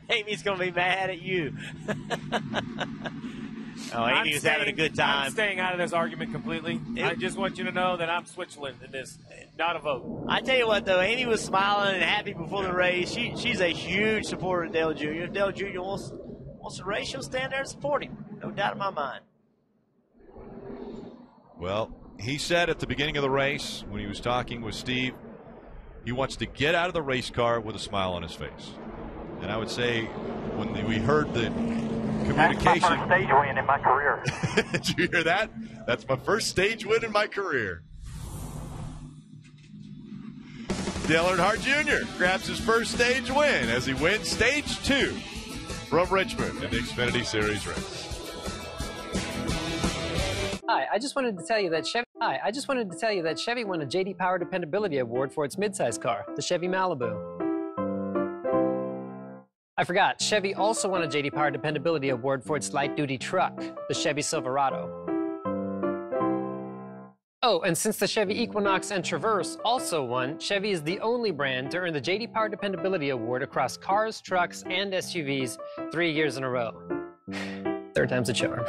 Amy's going to be mad at you. Amy was having a good time. I'm staying out of this argument completely. I just want you to know that I'm Switzerland in this, not a vote. I tell you what, though, Amy was smiling and happy before the race. She's a huge supporter of Dale Jr. If Dale Jr. wants to race, she'll stand there and support him. No doubt in my mind. Well, he said at the beginning of the race when he was talking with Steve, he wants to get out of the race car with a smile on his face. And I would say when we heard the communication. That's my first stage win in my career. Did you hear that? That's my first stage win in my career. Dale Earnhardt Jr. grabs his first stage win as he wins stage 2 from Richmond in the Xfinity Series race. Hi, I just wanted to tell you that Chevy won a J.D. Power Dependability Award for its midsize car, the Chevy Malibu. I forgot, Chevy also won a J.D. Power Dependability Award for its light-duty truck, the Chevy Silverado. Oh, and since the Chevy Equinox and Traverse also won, Chevy is the only brand to earn the J.D. Power Dependability Award across cars, trucks, and SUVs 3 years in a row. Third time's a charm.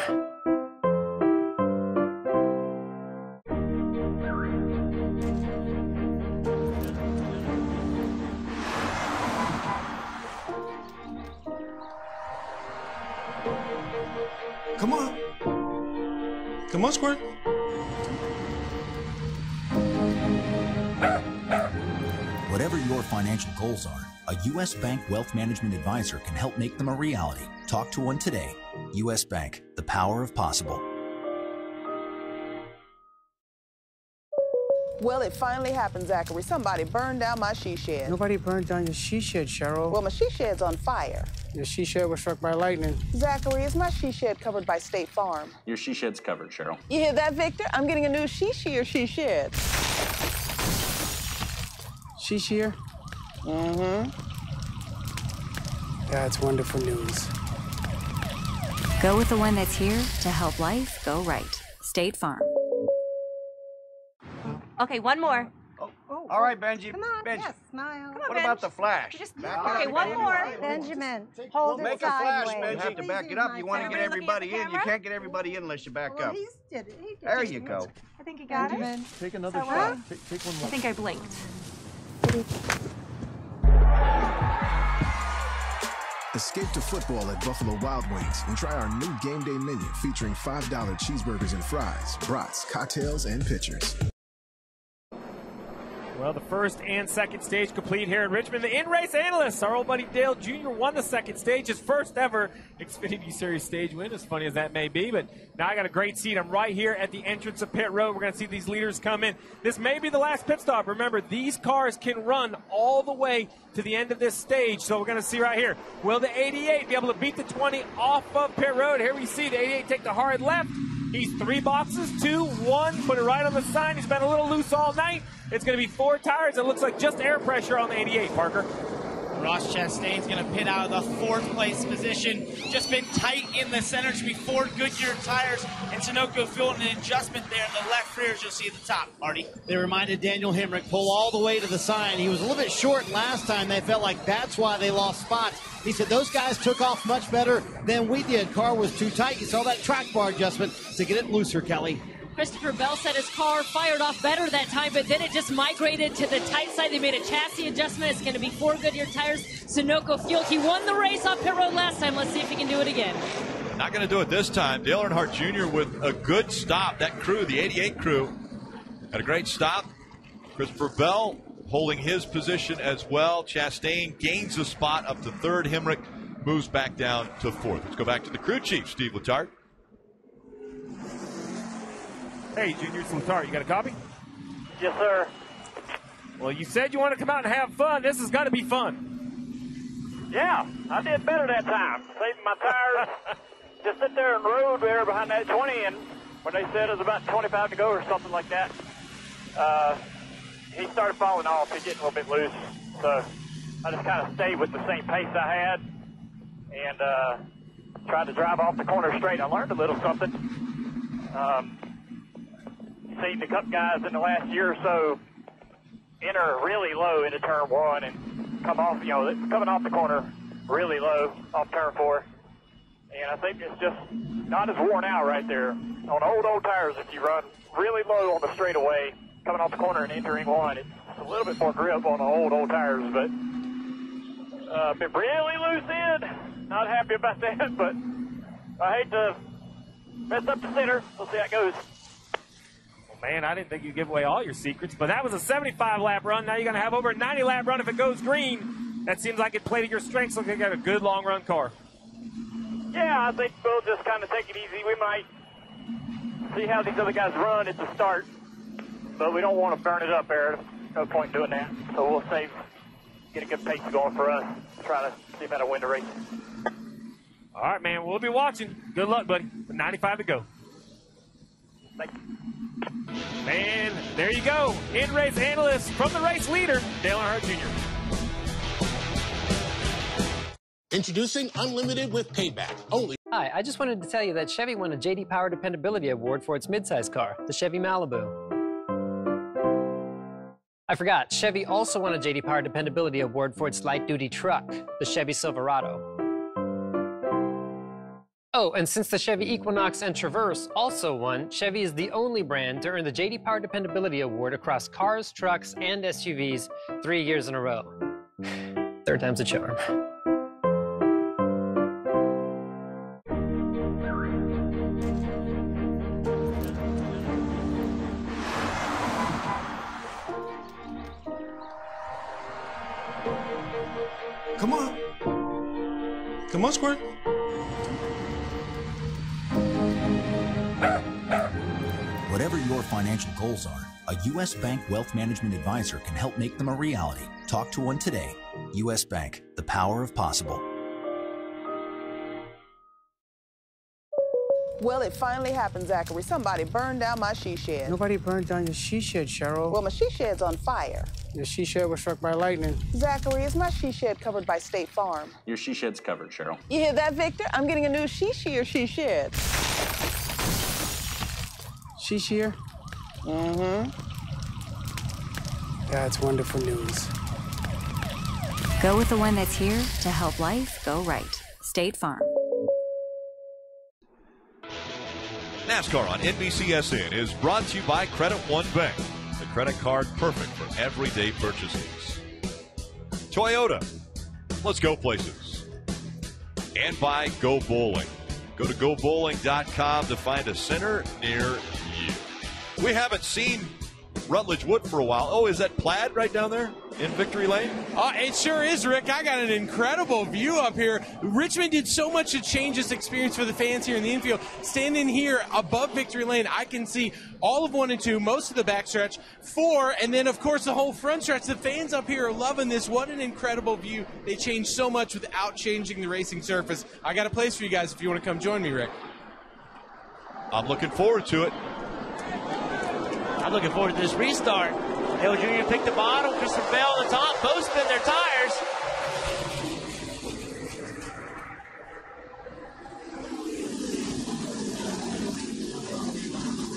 Come on. Come on, Squirt. Whatever your financial goals are, a U.S. Bank Wealth Management Advisor can help make them a reality. Talk to one today. U.S. Bank, the power of possible. Well, it finally happened, Zachary. Somebody burned down my she shed. Nobody burned down your she shed, Cheryl. Well, my she shed's on fire. Your she shed was struck by lightning. Zachary, is my she shed covered by State Farm? Your she shed's covered, Cheryl. You hear that, Victor? I'm getting a new she shed. She shear? Mm-hmm. That's wonderful news. Go with the one that's here to help life go right. State Farm. Okay, one more. All right, Benji. Come on, Benji. yes, smile. Come on, What about the flash? Okay, one more. Benjamin, hold Make it a flash, sideways. Benji. You have to back it up. You want to get everybody in. You can't get everybody in unless you back up. He did it. There you go. I think he got it. Take another shot. Take one I more. think I blinked. Escape to football at Buffalo Wild Wings and try our new game day menu featuring $5 cheeseburgers and fries, brats, cocktails, and pitchers. Well, the first and second stage complete here in Richmond. The in-race analysts, our old buddy Dale Jr. won the second stage, his first ever Xfinity Series stage win, as funny as that may be. But now I got a great seat. I'm right here at the entrance of pit road. We're going to see these leaders come in. This may be the last pit stop. Remember, these cars can run all the way to the end of this stage. So we're going to see right here. Will the 88 be able to beat the 20 off of pit road? Here we see the 88 take the hard left. He's 3 boxes, 2, 1, put it right on the sign. He's been a little loose all night. It's going to be 4 tires. It looks like just air pressure on the 88, Parker. Ross Chastain's going to pit out of the 4th place position. Just been tight in the center. To be 4 Goodyear tires, and Sunoco feeling an adjustment there in the left rear, as you'll see at the top. Artie. They reminded Daniel Hemrick, pull all the way to the sign. He was a little bit short last time. They felt like that's why they lost spots. He said those guys took off much better than we did. Car was too tight. You saw that track bar adjustment to get it looser, Kelly. Christopher Bell said his car fired off better that time, but then it just migrated to the tight side. They made a chassis adjustment. It's going to be 4 Goodyear tires, Sunoco fuel. He won the race off pit road last time. Let's see if he can do it again. Not going to do it this time. Dale Earnhardt Jr. with a good stop. That crew, the 88 crew, had a great stop. Christopher Bell holding his position as well. Chastain gains a spot up to 3rd. Hemrick moves back down to 4th. Let's go back to the crew chief, Steve Letarte. Hey, Junior Letarte, you got a copy? Yes, sir. Well, you said you want to come out and have fun. This has got to be fun. Yeah, I did better that time. Saved my tires. Just sit there and rode there behind that 20, and when they said it was about 25 to go or something like that, he started falling off. He getting a little bit loose. So I just kind of stayed with the same pace I had and tried to drive off the corner straight. I learned a little something. seen a couple guys in the last year or so enter really low into turn one and come off, coming off the corner really low off turn four. And I think it's just not as worn out right there. On old tires, if you run really low on the straightaway, coming off the corner and entering one, it's a little bit more grip on the old tires, but been really loose in. Not happy about that, but I hate to mess up the center. We'll see how it goes. Well, man, I didn't think you'd give away all your secrets, but that was a 75-lap run. Now you're going to have over a 90-lap run if it goes green. That seems like it played to your strengths. Look, you got a good long-run car. Yeah, I think we'll just kind of take it easy. We might see how these other guys run at the start, but we don't want to burn it up there. No point in doing that. So we'll save, get a good pace going for us, try to see how to win the race. All right, man, we'll be watching. Good luck, buddy. With 95 to go. Thanks. Man, there you go. In-race analyst from the race leader, Dale Earnhardt Jr. Introducing Unlimited with Payback. Only. Hi, I just wanted to tell you that Chevy won a J.D. Power Dependability Award for its midsize car, the Chevy Malibu. I forgot, Chevy also won a J.D. Power Dependability Award for its light-duty truck, the Chevy Silverado. Oh, and since the Chevy Equinox and Traverse also won, Chevy is the only brand to earn the J.D. Power Dependability Award across cars, trucks, and SUVs 3 years in a row. Third time's a charm. Come on. Come on, Squirt. Whatever your financial goals are, a U.S. Bank Wealth Management Advisor can help make them a reality. Talk to one today. U.S. Bank, the power of possible. Well, it finally happened, Zachary. Somebody burned down my she shed. Nobody burned down your she shed, Cheryl. Well, my she shed's on fire. Your she shed was struck by lightning. Zachary, is my she shed covered by State Farm? Your she shed's covered, Cheryl. You hear that, Victor? I'm getting a new she shed. She shear? Mm-hmm. That's wonderful news. Go with the one that's here to help life go right. State Farm. NASCAR on NBCSN is brought to you by Credit One Bank, the credit card perfect for everyday purchases. Toyota, let's go places. And by Go Bowling. Go to gobowling.com to find a center near you. We haven't seen Rutledge Wood for a while. Oh, is that Plaid right down there in Victory Lane? It sure is, Rick. I got an incredible view up here. Richmond did so much to change this experience for the fans here in the infield. Standing here above Victory Lane, I can see all of 1 and 2, most of the backstretch, 4, and then, of course, the whole front stretch. The fans up here are loving this. What an incredible view. They changed so much without changing the racing surface. I got a place for you guys if you want to come join me, Rick. I'm looking forward to it. I'm looking forward to this restart. Dale Jr. picked the bottom, Christopher Bell on the top, both spin their tires.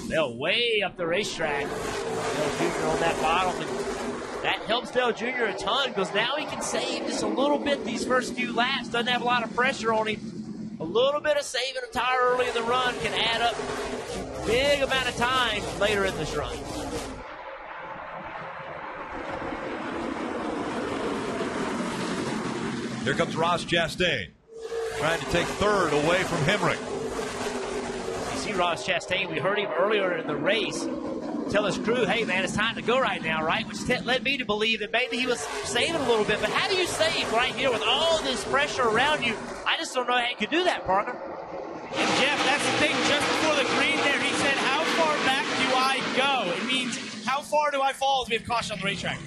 Bell way up the racetrack. Dale Jr. on that bottom. And that helps Dale Jr. a ton because now he can save just a little bit these first few laps. Doesn't have a lot of pressure on him. A little bit of saving a tire early in the run can add up a big amount of time later in this run. Here comes Ross Chastain, trying to take third away from Hemrick. You see Ross Chastain, we heard him earlier in the race tell his crew, hey man, it's time to go right now, right? Which led me to believe that maybe he was saving a little bit. But how do you save right here with all this pressure around you? I just don't know how you could do that, partner. And Jeff, that's the thing, just before the green there, he said, how far back do I go? It means, how far do I fall as we have caution on the racetrack?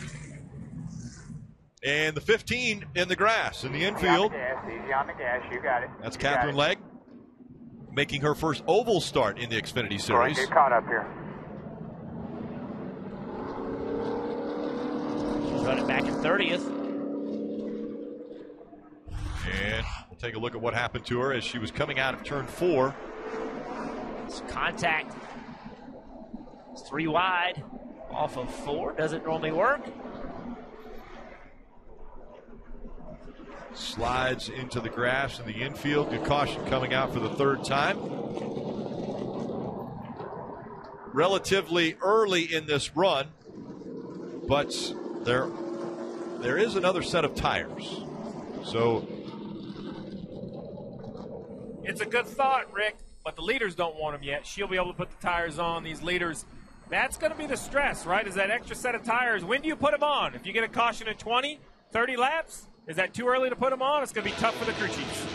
And the 15 in the grass in the infield. Easy on the gas, you got it. That's Catherine Legg making her first oval start in the Xfinity Series. Get caught up here. She's running back in 30th. And we'll take a look at what happened to her as she was coming out of turn 4. Some contact It's 3 wide off of 4. Doesn't normally work. Slides into the grass in the infield. Good caution coming out for the 3rd time. Relatively early in this run, but there is another set of tires. So it's a good thought, Rick, but the leaders don't want them yet. She'll be able to put the tires on. These leaders, that's going to be the stress, right? Is that extra set of tires. When do you put them on? If you get a caution in 20, 30 laps, is that too early to put them on? It's going to be tough for the crew chiefs.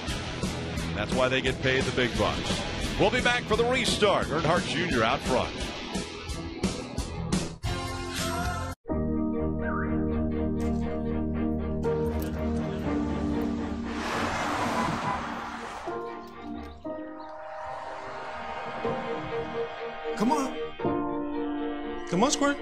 That's why they get paid the big bucks. We'll be back for the restart. Earnhardt Jr. out front. Come on. Come on, Squirt.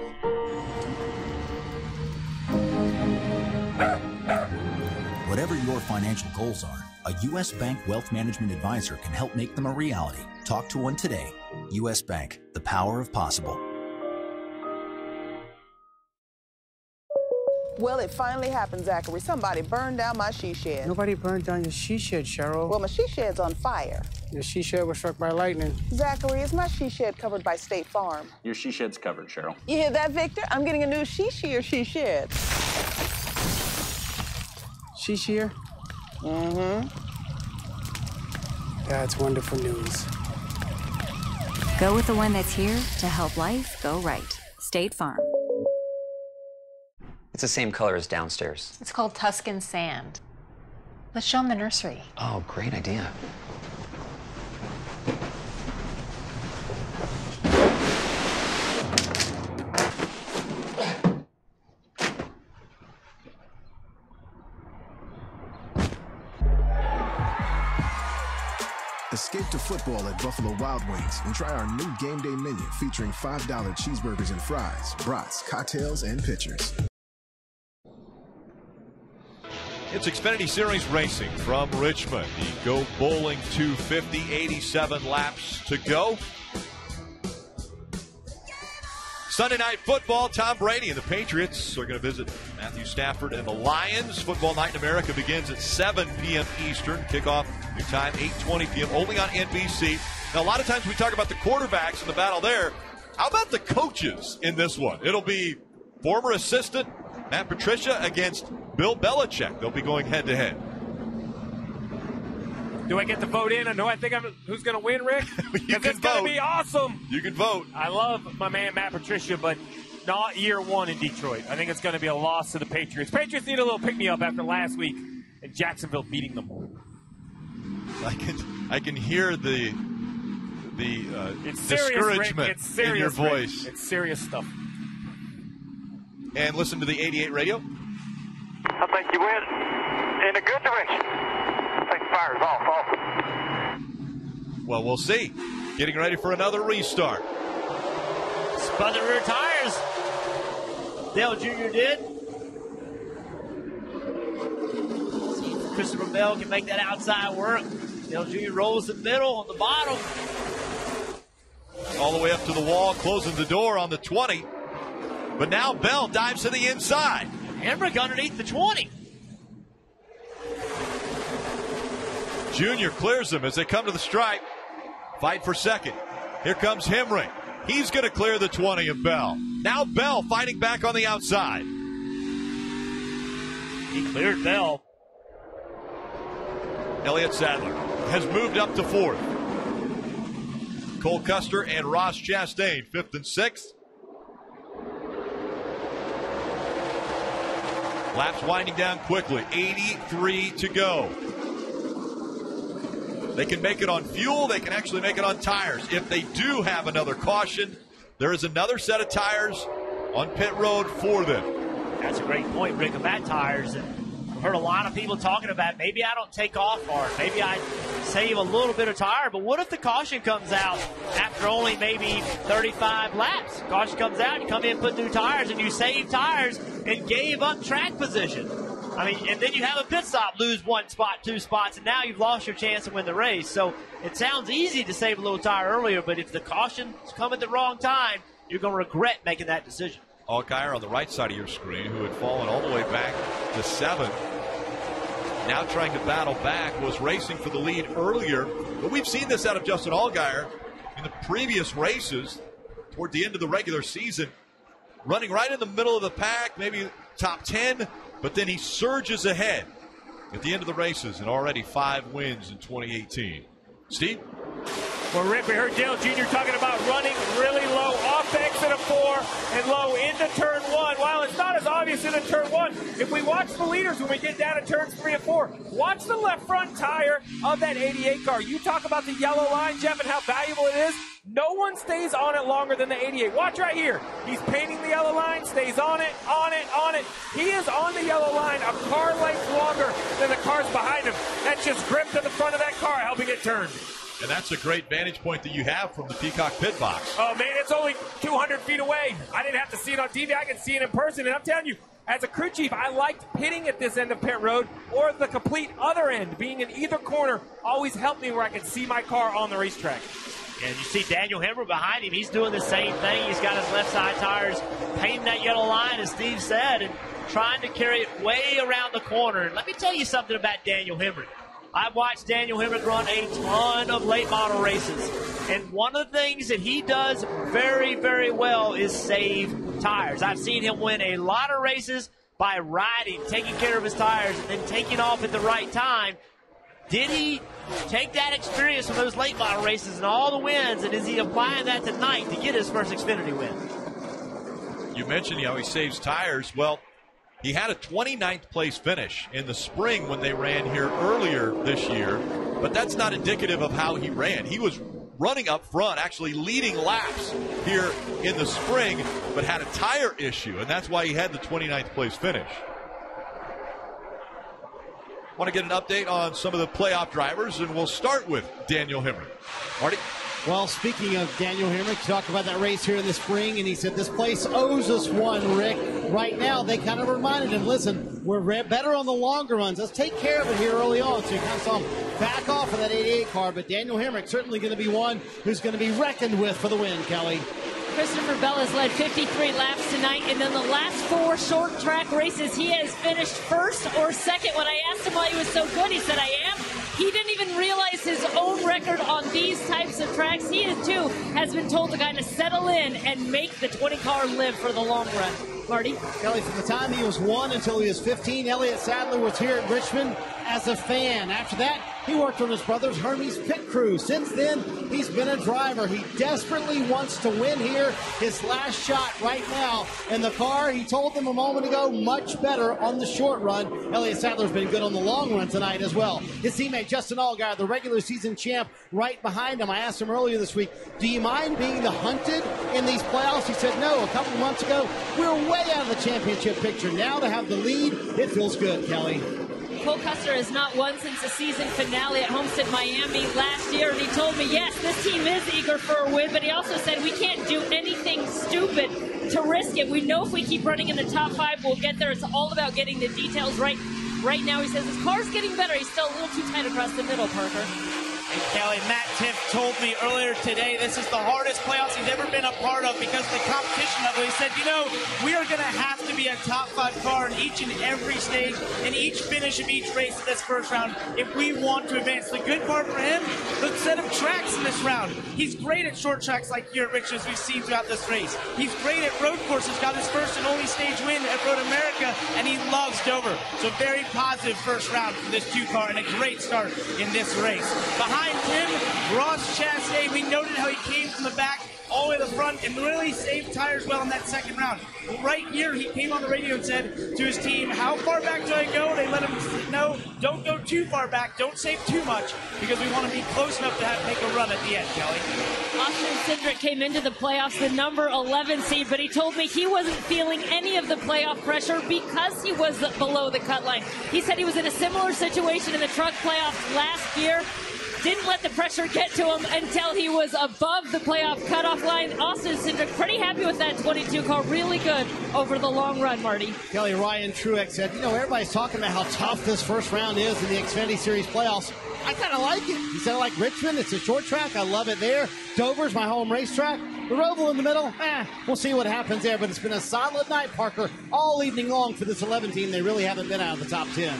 Whatever your financial goals are, a U.S. Bank Wealth Management Advisor can help make them a reality. Talk to one today. U.S. Bank, the power of possible. Well, it finally happened, Zachary. Somebody burned down my she shed. Nobody burned down your she shed, Cheryl. Well, my she shed's on fire. Your she shed was struck by lightning. Zachary, is my she shed covered by State Farm? Your she shed's covered, Cheryl. You hear that, Victor? I'm getting a new she shear she shed. She shear? Mm-hmm. That's wonderful news. Go with the one that's here to help life go right. State Farm. It's the same color as downstairs. It's called Tuscan sand. Let's show them the nursery. Oh, great idea. Escape to football at Buffalo Wild Wings and try our new game day menu featuring $5 cheeseburgers and fries, brats, cocktails, and pitchers. It's Xfinity Series racing from Richmond. The Go Bowling 250, 87 laps to go. Sunday Night Football, Tom Brady and the Patriots are going to visit Matthew Stafford and the Lions. Football Night in America begins at 7 p.m. Eastern. Kickoff new time, 8:20 p.m. only on NBC. Now, a lot of times we talk about the quarterbacks in the battle there. How about the coaches in this one? It'll be former assistant Matt Patricia against Bill Belichick. They'll be going head-to-head. Do I get to vote in? And who's going to win, Rick? Because it's going to be awesome. You can vote. I love my man Matt Patricia, but not year one in Detroit. I think it's going to be a loss to the Patriots. Patriots need a little pick-me-up after last week and Jacksonville beating them. I can hear the it's serious, discouragement Rick. It's serious, in your voice. Rick. It's serious stuff. And listen to the 88 radio. I think you went in a good direction. I think fire's off. Well, we'll see. Getting ready for another restart. Spun the rear tires. Dale Jr. did. See if Christopher Bell can make that outside work. Dale Jr. rolls the middle on the bottom. All the way up to the wall, closing the door on the 20. But now Bell dives to the inside. Emmerich underneath the 20. Junior clears them as they come to the stripe. Fight for second. Here comes Hemrick. He's going to clear the 20 of Bell. Now Bell fighting back on the outside. He cleared Bell. Elliott Sadler has moved up to fourth. Cole Custer and Ross Chastain, fifth and sixth. Laps winding down quickly. 83 to go. They can make it on fuel. They can actually make it on tires. If they do have another caution, there is another set of tires on pit road for them. That's a great point, Rick, about tires. I've heard a lot of people talking about maybe I don't take off hard. Maybe I save a little bit of tire. But what if the caution comes out after only maybe 35 laps? Caution comes out, you come in, put new tires, and you save tires and gave up track position. I mean, and then you have a pit stop, lose one spot, two spots, and now you've lost your chance to win the race. So it sounds easy to save a little tire earlier, but if the cautions come at the wrong time, you're going to regret making that decision. Allgaier on the right side of your screen, who had fallen all the way back to 7th. Now trying to battle back, was racing for the lead earlier. But we've seen this out of Justin Allgaier in the previous races toward the end of the regular season. Running right in the middle of the pack, maybe top 10, but then he surges ahead at the end of the races, and already 5 wins in 2018. Steve? Well, Rick, we heard Dale Jr. talking about running really low off exit of 4 and low into turn 1. While it's not as obvious into turn 1, if we watch the leaders when we get down to turns 3 and 4, watch the left front tire of that 88 car. You talk about the yellow line, Jeff, and how valuable it is. No one stays on it longer than the 88. Watch right here. He's painting the yellow line, stays on it, on it, on it. He is on the yellow line a car length longer than the cars behind him. That's just grip to the front of that car, helping it turn. And that's a great vantage point that you have from the Peacock pit box. Oh, man, it's only 200 feet away. I didn't have to see it on TV. I can see it in person. And I'm telling you, as a crew chief, I liked pitting at this end of pit road or the complete other end. Being in either corner always helped me where I could see my car on the racetrack. And you see Daniel Hemmer behind him. He's doing the same thing. He's got his left side tires painting that yellow line, as Steve said, and trying to carry it way around the corner. And let me tell you something about Daniel Hemmer. I've watched Daniel Hemmer run a ton of late model races. And one of the things that he does very, very well is save tires. I've seen him win a lot of races by riding, taking care of his tires, and then taking off at the right time. Did he take that experience from those late model races and all the wins, and is he applying that tonight to get his first Xfinity win? You mentioned how he saves tires. Well, he had a 29th place finish in the spring when they ran here earlier this year, but that's not indicative of how he ran. He was running up front, actually leading laps here in the spring, but had a tire issue, and that's why he had the 29th place finish. Want to get an update on some of the playoff drivers, and we'll start with Daniel Hemmer. Marty? Well, speaking of Daniel Hemmer, talked about that race here in the spring, and he said this place owes us one, Rick. Right now, they kind of reminded him, listen, we're better on the longer runs. Let's take care of it here early on. So you kind of saw him back off of that 88 car, but Daniel Hemmer's certainly going to be one who's going to be reckoned with for the win, Kelly. Christopher Bell has led 53 laps tonight, and in the last 4 short track races, he has finished first or second. When I asked him why he was so good, he said, I am. He didn't even realize his own record on these types of tracks. He, too, has been told to kind of settle in and make the 20 car live for the long run. Marty? Kelly, from the time he was 1 until he was 15, Elliott Sadler was here at Richmond as a fan. After that, he worked on his brother's Hermes pit crew. Since then, he's been a driver. He desperately wants to win here. His last shot right now in the car, he told them a moment ago, much better on the short run. Elliott Sadler's been good on the long run tonight as well. His teammate Justin Allgaier, the regular season champ, right behind him. I asked him earlier this week, do you mind being the hunted in these playoffs? He said no. A couple of months ago, we were way out of the championship picture. Now to have the lead, it feels good, Kelly. Cole Custer has not won since the season finale at Homestead, Miami last year, and he told me, yes, this team is eager for a win, but he also said we can't do anything stupid to risk it. We know if we keep running in the top 5, we'll get there. It's all about getting the details right. Right now, he says his car's getting better. He's still a little too tight across the middle, Parker. And Kelly, Matt Tiff told me earlier today this is the hardest playoffs he's ever been a part of because of the competition level. He said, you know, we are going to have to be a top 5 car in each and every stage and each finish of each race in this first round if we want to advance. The good part for him, the set of tracks in this round. He's great at short tracks like here at Richmond, as we've seen throughout this race. He's great at road courses, got his first and only stage win at Road America, and he loves Dover. So very positive first round for this 2 car and a great start in this race. Behind him, Ross Chastain. We noted how he came from the back all the way to the front and really saved tires well in that second round. Right here, he came on the radio and said to his team, how far back do I go? They let him know, don't go too far back, don't save too much, because we want to be close enough to make a run at the end, Kelly. Austin Cindric came into the playoffs the number 11 seed, but he told me he wasn't feeling any of the playoff pressure because he was below the cut line. He said he was in a similar situation in the truck playoffs last year. Didn't let the pressure get to him until he was above the playoff cutoff line. Austin Cindric pretty happy with that 22 car. Really good over the long run, Marty. Kelly, Ryan Truex said, you know, everybody's talking about how tough this first round is in the Xfinity Series playoffs. I kind of like it. He said, I like Richmond. It's a short track. I love it there. Dover's my home racetrack. The Roval in the middle, we'll see what happens there, but it's been a solid night, Parker, all evening long for this 11 team. They really haven't been out of the top 10.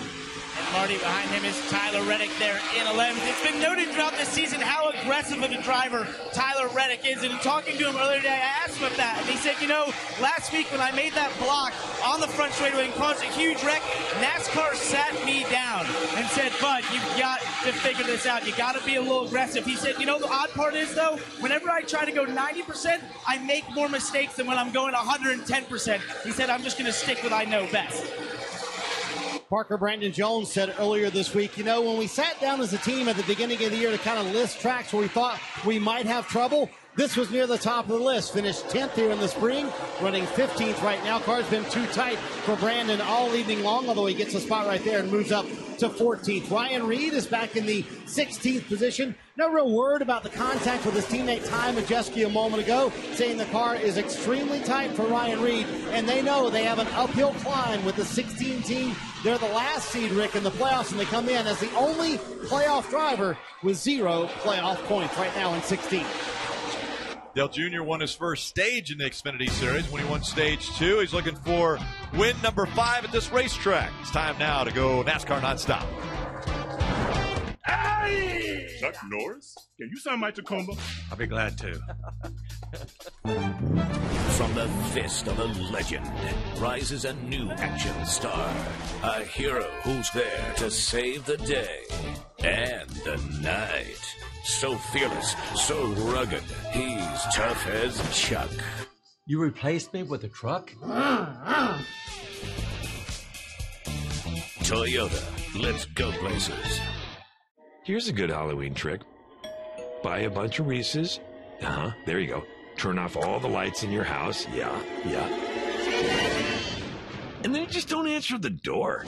And Marty behind him is Tyler Reddick there in 11th. It's been noted throughout this season how aggressive of a driver Tyler Reddick is. And in talking to him earlier today, I asked him about that. And he said, you know, last week when I made that block on the front straightaway and caused a huge wreck, NASCAR sat me down and said, Bud, you've got to figure this out. You got to be a little aggressive. He said, you know, the odd part is, though, whenever I try to go 90%, I make more mistakes than when I'm going 110%. He said, I'm just going to stick with I know best. Parker, Brandon Jones said earlier this week, you know, when we sat down as a team at the beginning of the year to kind of list tracks where we thought we might have trouble, this was near the top of the list. Finished 10th here in the spring, running 15th right now. Car's been too tight for Brandon all evening long, although he gets a spot right there and moves up to 14th. Ryan Reed is back in the 16th position. No real word about the contact with his teammate Ty Majeski a moment ago, saying the car is extremely tight for Ryan Reed, and they know they have an uphill climb with the 16 team. They're the last seed, Rick, in the playoffs, and they come in as the only playoff driver with 0 playoff points right now in 16th. Dale Jr. won his first stage in the Xfinity Series. When he won stage 2, he's looking for win number 5 at this racetrack. It's time now to go NASCAR nonstop. Hey! Chuck Norris? Can you sign my Tacoma? I'll be glad to. From the fist of a legend rises a new action star. A hero who's there to save the day and the night. So fearless, so rugged, he's tough as Chuck. You replaced me with a truck? Toyota, let's go places. Here's a good Halloween trick. Buy a bunch of Reese's. There you go. Turn off all the lights in your house. Yeah. And then you just don't answer the door.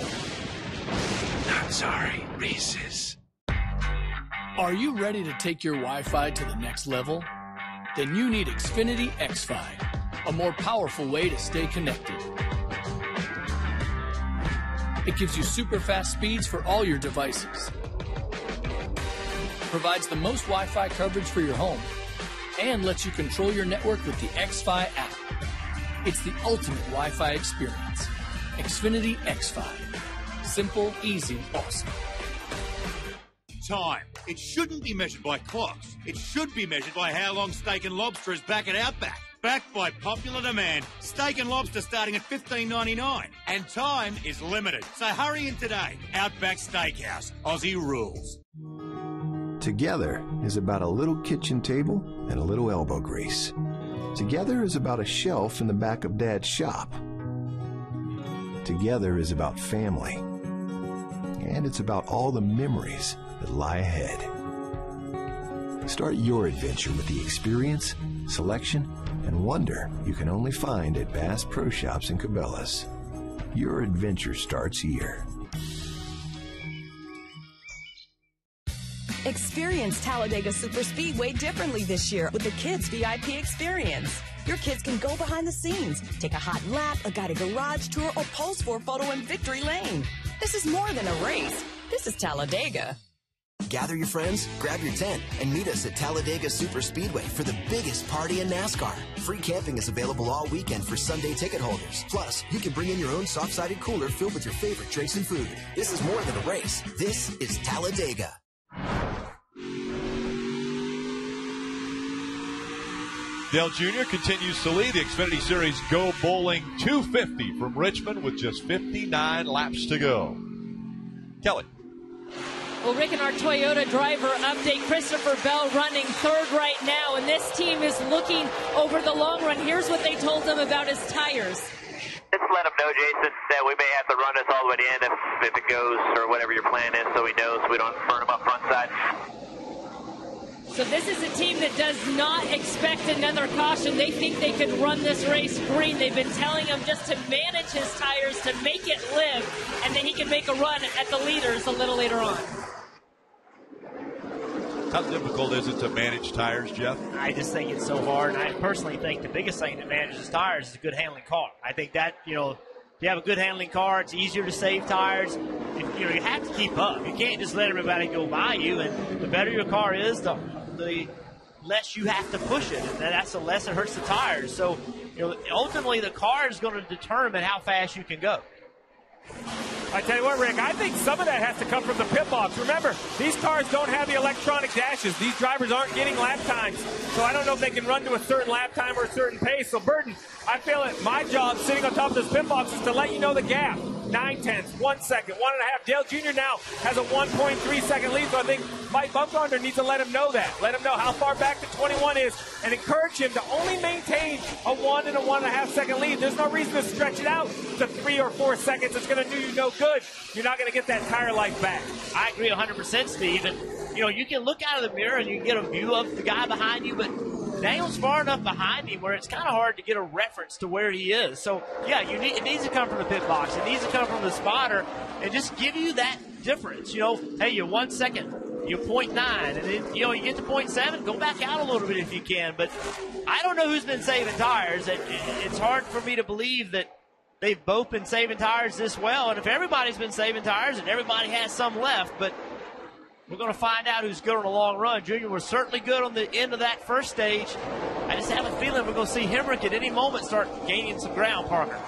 Not sorry, Reese's. Are you ready to take your Wi-Fi to the next level? Then you need Xfinity X-Fi, a more powerful way to stay connected. It gives you super fast speeds for all your devices, provides the most Wi-Fi coverage for your home, and lets you control your network with the X-Fi app. It's the ultimate Wi-Fi experience. Xfinity X-Fi. Simple, easy, awesome. Time. It shouldn't be measured by clocks. It should be measured by how long Steak and Lobster is back at Outback. Backed by popular demand, Steak and Lobster starting at $15.99. And time is limited. So hurry in today. Outback Steakhouse. Aussie rules. Together is about a little kitchen table and a little elbow grease. Together is about a shelf in the back of Dad's shop. Together is about family. And it's about all the memories that lie ahead. Start your adventure with the experience, selection, and wonder you can only find at Bass Pro Shops and Cabela's. Your adventure starts here. Experience Talladega Superspeedway differently this year with the Kids VIP experience. Your kids can go behind the scenes, take a hot lap, a guided garage tour, or pose for a photo in Victory Lane. This is more than a race. This is Talladega. Gather your friends, grab your tent, and meet us at Talladega Superspeedway for the biggest party in NASCAR. Free camping is available all weekend for Sunday ticket holders. Plus, you can bring in your own soft-sided cooler filled with your favorite drinks and food. This is more than a race. This is Talladega. Dale Jr. continues to lead the Xfinity Series Go Bowling 250 from Richmond with just 59 laps to go. Kelly. Well, Rick, in our Toyota driver update, Christopher Bell running third right now, and this team is looking over the long run. Here's what they told him about his tires. Just let him know, Jason, that we may have to run this all the way to the end if it goes, or whatever your plan is, so he knows we don't burn him up front side. So this is a team that does not expect another caution. They think they could run this race green. They've been telling him just to manage his tires, to make it live, and then he can make a run at the leaders a little later on. How difficult is it to manage tires, Jeff? I just think it's so hard, and I personally think the biggest thing that manages tires is a good handling car. I think that, if you have a good handling car, it's easier to save tires. You have to keep up. You can't just let everybody go by you, and the better your car is, the less you have to push it, and that's the less it hurts the tires. So, ultimately the car is going to determine how fast you can go. I tell you what, Rick, I think some of that has to come from the pit box. Remember, these cars don't have the electronic dashes. These drivers aren't getting lap times, so I don't know if they can run to a certain lap time or a certain pace. So, Burton, I feel that my job sitting on top of this pit box is to let you know the gap. 9/10, 1 second, 1.5. Dale Jr. now has a 1.3 second lead, so I think Mike Bumgarner needs to let him know that. Let him know how far back the 21 is and encourage him to only maintain a 1 and a 1.5 second lead. There's no reason to stretch it out to 3 or 4 seconds. It's going to do you no good. You're not going to get that tire life back. I agree 100%, Steve. And, you can look out of the mirror and you can get a view of the guy behind you, but Daniel's far enough behind him where it's kind of hard to get a reference to where he is. So, yeah, it needs to come from the pit box. It needs to come from the spotter and just give you that difference. Hey, you're 1 second, you're 0.9, and then, you get to 0.7, go back out a little bit if you can. But I don't know who's been saving tires. It's hard for me to believe that they've both been saving tires this well. And if everybody's been saving tires and everybody has some left, but we're going to find out who's good on the long run. Junior was certainly good on the end of that first stage. I just have a feeling we're going to see Hemrick at any moment start gaining some ground, Parker.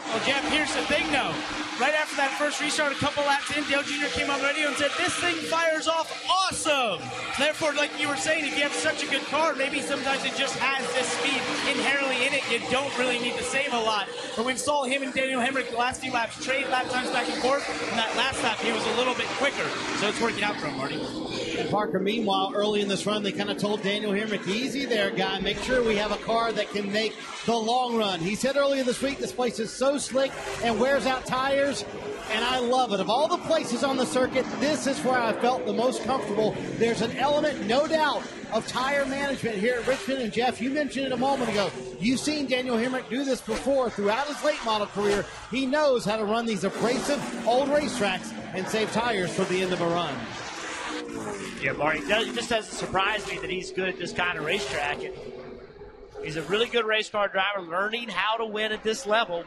Well, Jeff, here's the thing, though. Right after that first restart, a couple laps in, Dale Jr. came on the radio and said, this thing fires off awesome. Therefore, like you were saying, if you have such a good car, maybe sometimes it just has this speed inherently in it. You don't really need to save a lot. But we saw him and Daniel Hemrick the last few laps trade lap times back and forth. And that last lap, he was a little bit quicker. So it's working out for him, Marty. And Parker, meanwhile, early in this run, they kind of told Daniel Hemrick, easy there, guy. Make sure we have a car that can make the long run. He said earlier this week, this place is so slick and wears out tires. And I love it. Of all the places on the circuit, this is where I felt the most comfortable. There's an element, no doubt, of tire management here at Richmond. And, Jeff, you mentioned it a moment ago. You've seen Daniel Hemrick do this before throughout his late model career. He knows how to run these abrasive old racetracks and save tires for the end of a run. Yeah, Marty, it just doesn't surprise me that he's good at this kind of racetrack. And he's a really good race car driver, learning how to win at this level.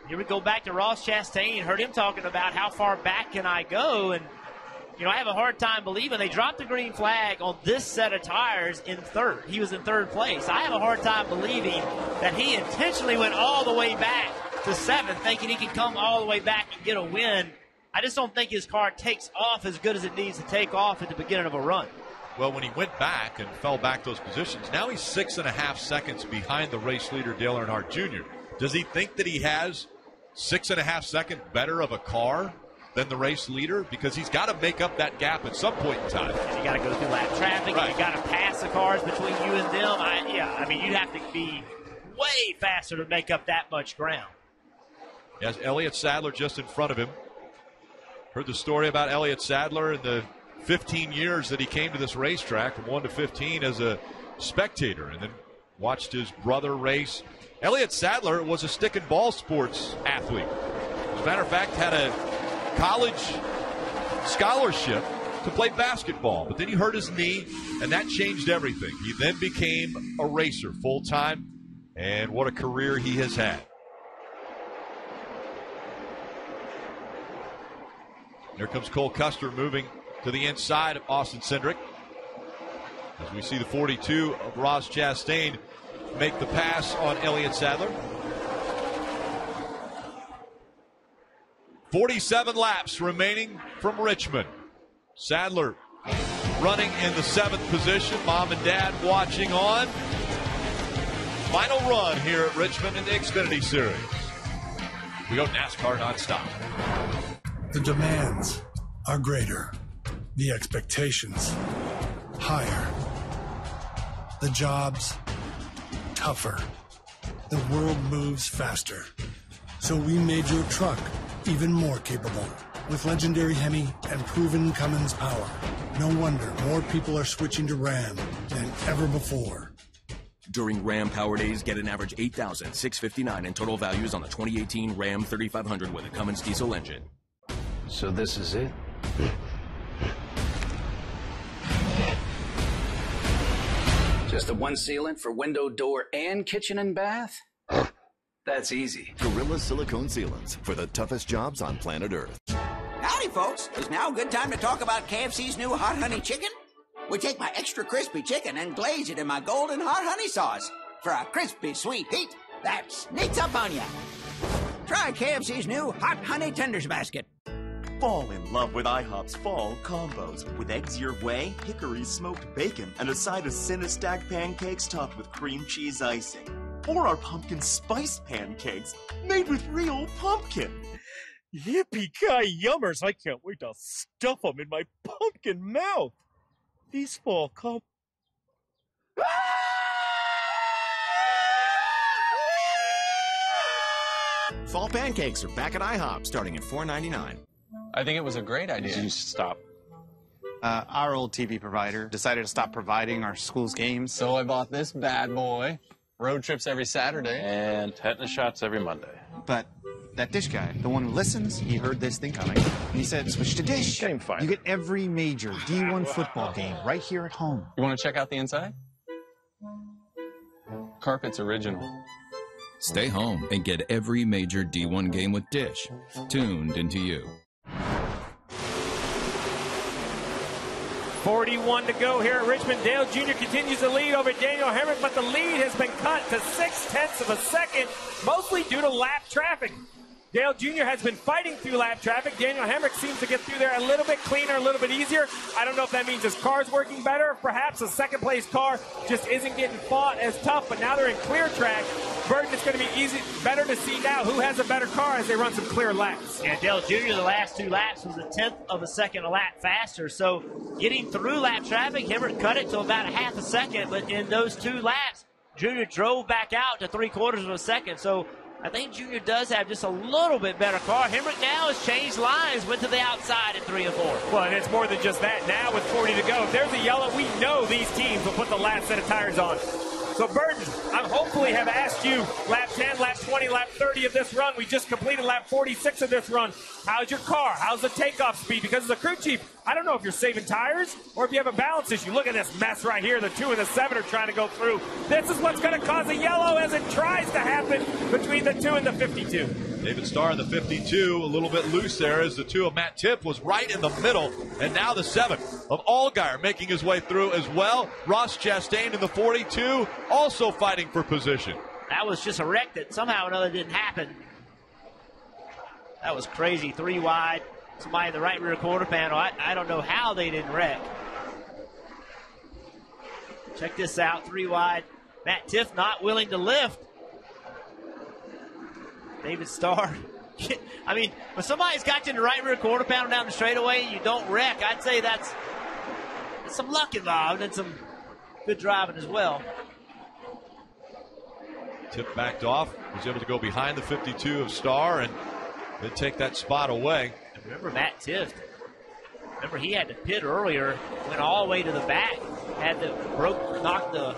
Here we go back to Ross Chastain. Heard him talking about how far back can I go. And, I have a hard time believing they dropped the green flag on this set of tires in third. He was in third place. I have a hard time believing that he intentionally went all the way back to seventh, thinking he could come all the way back and get a win. I just don't think his car takes off as good as it needs to take off at the beginning of a run. Well, when he went back and fell back those positions, now he's 6.5 seconds behind the race leader, Dale Earnhardt Jr. Does he think that he has 6.5 seconds better of a car than the race leader? Because he's got to make up that gap at some point in time. And you got to go through lap traffic. Right. You got to pass the cars between you and them. You'd have to be way faster to make up that much ground. Yes, Elliott Sadler just in front of him. Heard the story about Elliott Sadler in the 15 years that he came to this racetrack, from 1 to 15 as a spectator, and then watched his brother race. Elliott Sadler was a stick and ball sports athlete. As a matter of fact, had a college scholarship to play basketball, but then he hurt his knee, and that changed everything. He then became a racer full-time, and what a career he has had. Here comes Cole Custer moving to the inside of Austin Cindric. As we see the 42 of Ross Chastain make the pass on Elliott Sadler. 47 laps remaining from Richmond. Sadler running in the 7th position. Mom and Dad watching on. Final run here at Richmond in the Xfinity Series. We go NASCAR nonstop. The demands are greater. The expectations higher. The jobs tougher. The world moves faster. So we made your truck even more capable. With legendary Hemi and proven Cummins power. No wonder more people are switching to Ram than ever before. During Ram Power Days, get an average $8,659 in total values on the 2018 Ram 3500 with a Cummins diesel engine. So this is it? Just a one sealant for window, door, and kitchen and bath? That's easy. Gorilla Silicone Sealants for the toughest jobs on planet Earth. Howdy, folks. Is now a good time to talk about KFC's new Hot Honey Chicken? we take my extra crispy chicken and glaze it in my golden heart honey sauce for a crispy sweet heat that sneaks up on you. Try KFC's new Hot Honey Tenders Basket. Fall in love with IHOP's fall combos with eggs your way, hickory smoked bacon, and a side of Cinestack pancakes topped with cream cheese icing. Or our pumpkin spice pancakes made with real pumpkin. Yippee-ki-yummers! I can't wait to stuff them in my pumpkin mouth. These fall Fall pancakes are back at IHOP, starting at $4.99. I think it was a great idea. You should stop. Our old TV provider decided to stop providing our school's games. So I bought this bad boy. Road trips every Saturday. And tetanus shots every Monday. But that Dish guy, the one who listens, he heard this thing coming. And he said, switch to Dish. Game fine. You get every major D1 football game right here at home. You want to check out the inside? Carpet's original. Stay home and get every major D1 game with Dish tuned into you. 41 to go here at Richmond. Dale Jr. continues to lead over Daniel Hemrick, but the lead has been cut to 0.6 of a second, mostly due to lap traffic. Dale Jr. has been fighting through lap traffic. Daniel Hemrick seems to get through there a little bit cleaner, a little bit easier. I don't know if that means his car's working better. Perhaps a second-place car just isn't getting fought as tough, but now they're in clear track. Burton, it's going to be better to see now who has a better car as they run some clear laps. Yeah, Dale Jr. the last two laps was 1/10 of a second a lap faster. So getting through lap traffic, Hemrick cut it to about 1/2 a second. But in those 2 laps, Jr. drove back out to 3/4 of a second. So I think Jr. does have just a little bit better car. Hemrick now has changed lines, went to the outside at 3 and 4. Well, and it's more than just that. Now with 40 to go, if there's a yellow, we know these teams will put the last set of tires on. So, Burton, I hopefully have asked you lap 10, lap 20, lap 30 of this run. We just completed lap 46 of this run. How's your car? How's the takeoff speed? Because as a crew chief, I don't know if you're saving tires or if you have a balance issue. Look at this mess right here. The 2 and the 7 are trying to go through. This is what's going to cause a yellow as it tries to happen between the 2 and the 52. David Starr in the 52, a little bit loose there as the 2 of Matt Tiff was right in the middle. And now the 7 of Allgaier making his way through as well. Ross Chastain in the 42, also fighting for position. That was just a wreck that somehow or another didn't happen. That was crazy. 3 wide. Somebody in the right rear quarter panel. I don't know how they didn't wreck. Check this out. 3 wide. Matt Tiff not willing to lift. David Starr. I mean, when somebody's got you in the right rear quarter panel down the straightaway and you don't wreck, I'd say that's some luck involved and some good driving as well. Tiff backed off, was able to go behind the 52 of Starr and then take that spot away. And remember Matt Tiff. Remember he had to pit earlier, went all the way to the back, had to knock the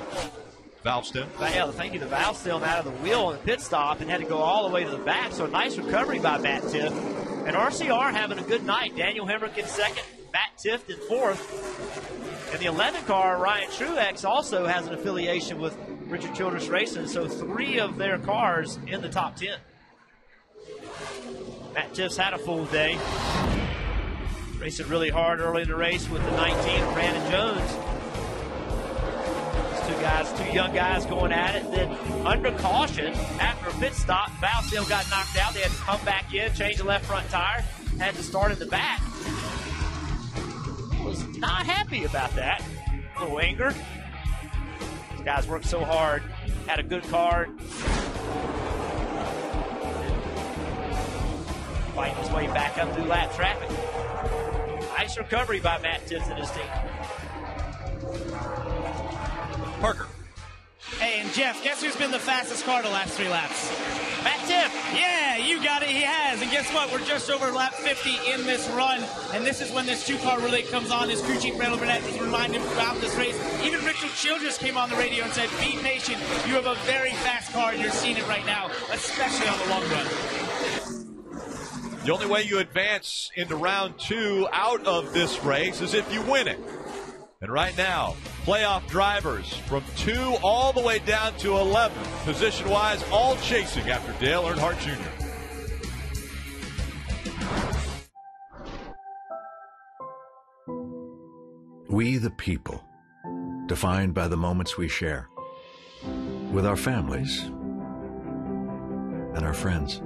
valve stem. Yeah, thank you. The valve stem out of the wheel in the pit stop and had to go all the way to the back. So a nice recovery by Matt Tiff. And RCR having a good night. Daniel Hemrick in second, Matt Tiff in fourth. And the 11 car, Ryan Truex, also has an affiliation with Richard Childress Racing. So 3 of their cars in the top 10. Matt Tiff's had a full day. Racing really hard early in the race with the 19 of Brandon Jones. Two young guys going at it. Then under caution, after a pit stop, valve stem got knocked out. They had to come back in, change the left front tire, had to start in the back. Was not happy about that. A little anger. These guys worked so hard, had a good car. Fighting his way back up through lap traffic. Nice recovery by Matt Tiff and his team. Parker. Hey, and Jeff, guess who's been the fastest car the last 3 laps? Matt Tiff. Yeah, you got it. He has. And guess what? We're just over lap 50 in this run. And this is when this 2-car relay comes on. His crew chief, Randall Burnett, is reminding him throughout this race. Even Richard Childress came on the radio and said, Beat Nation, you have a very fast car, and you're seeing it right now, especially on the long run. The only way you advance into round 2 out of this race is if you win it. And right now, playoff drivers from 2 all the way down to 11, position-wise, all chasing after Dale Earnhardt Jr. We the people, defined by the moments we share with our families and our friends,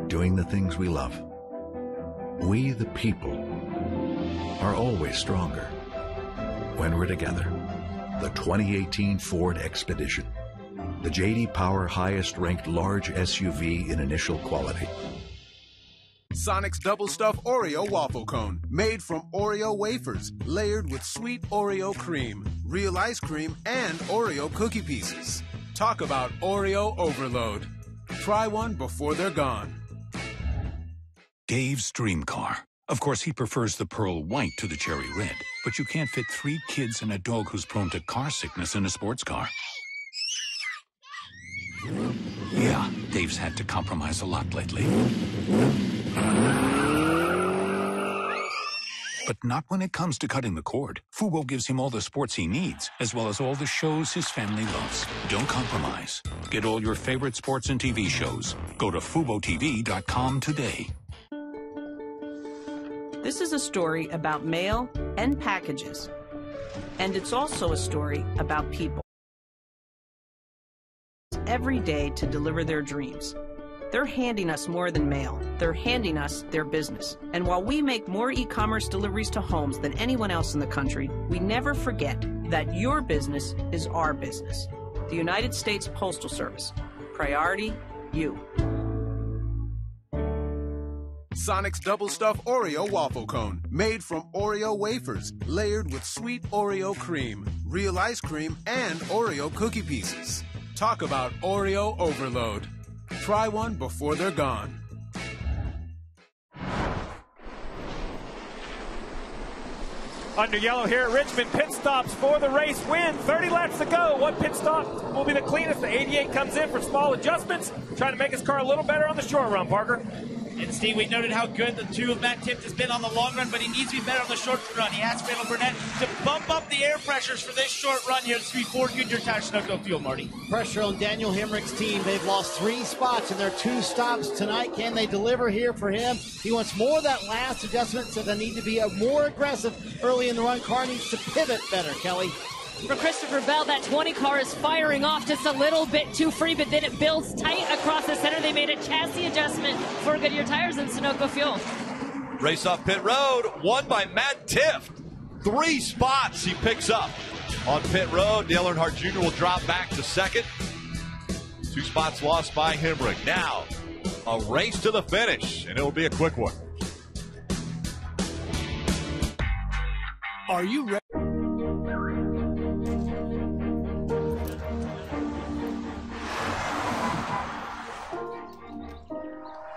doing the things we love. We the people are always stronger when we're together. The 2018 Ford Expedition, the J.D. Power highest-ranked large SUV in initial quality. Sonic's Double Stuffed Oreo Waffle Cone, made from Oreo wafers, layered with sweet Oreo cream, real ice cream, and Oreo cookie pieces. Talk about Oreo overload. Try one before they're gone. Dave's dream car. Of course, he prefers the pearl white to the cherry red, but you can't fit 3 kids and a dog who's prone to car sickness in a sports car. Yeah, Dave's had to compromise a lot lately. But not when it comes to cutting the cord. Fubo gives him all the sports he needs, as well as all the shows his family loves. Don't compromise. Get all your favorite sports and TV shows. Go to FuboTV.com today. This is a story about mail and packages. And it's also a story about people. Every day to deliver their dreams. They're handing us more than mail. They're handing us their business. And while we make more e-commerce deliveries to homes than anyone else in the country, we never forget that your business is our business. The United States Postal Service. Priority, you. Sonic's Double Stuffed Oreo Waffle Cone, made from Oreo wafers, layered with sweet Oreo cream, real ice cream, and Oreo cookie pieces. Talk about Oreo overload. Try one before they're gone. Under yellow here at Richmond, pit stops for the race win. 30 laps to go. What pit stop will be the cleanest? The 88 comes in for small adjustments, trying to make his car a little better on the short run, Parker. And Steve, we noted how good the 2 of Matt Tifft has been on the long run, but he needs to be better on the short run. He asked Randall Burnett to bump up the air pressures for this short run here. This will be Ford Goodyear Tires Sunoco Fuel, Marty. Pressure on Daniel Hemrick's team. They've lost 3 spots in their 2 stops tonight. Can they deliver here for him? He wants more of that last adjustment, so they need to be more aggressive early in the run. Car needs to pivot better, Kelly. For Christopher Bell, that 20 car is firing off just a little bit too free, but then it builds tight across the center. They made a chassis adjustment for Goodyear Tires and Sunoco Fuel. Race off pit road, won by Matt Tifft. 3 spots he picks up on pit road. Dale Earnhardt Jr. will drop back to second. 2 spots lost by Hemrick. Now, a race to the finish, and it will be a quick one. Are you ready?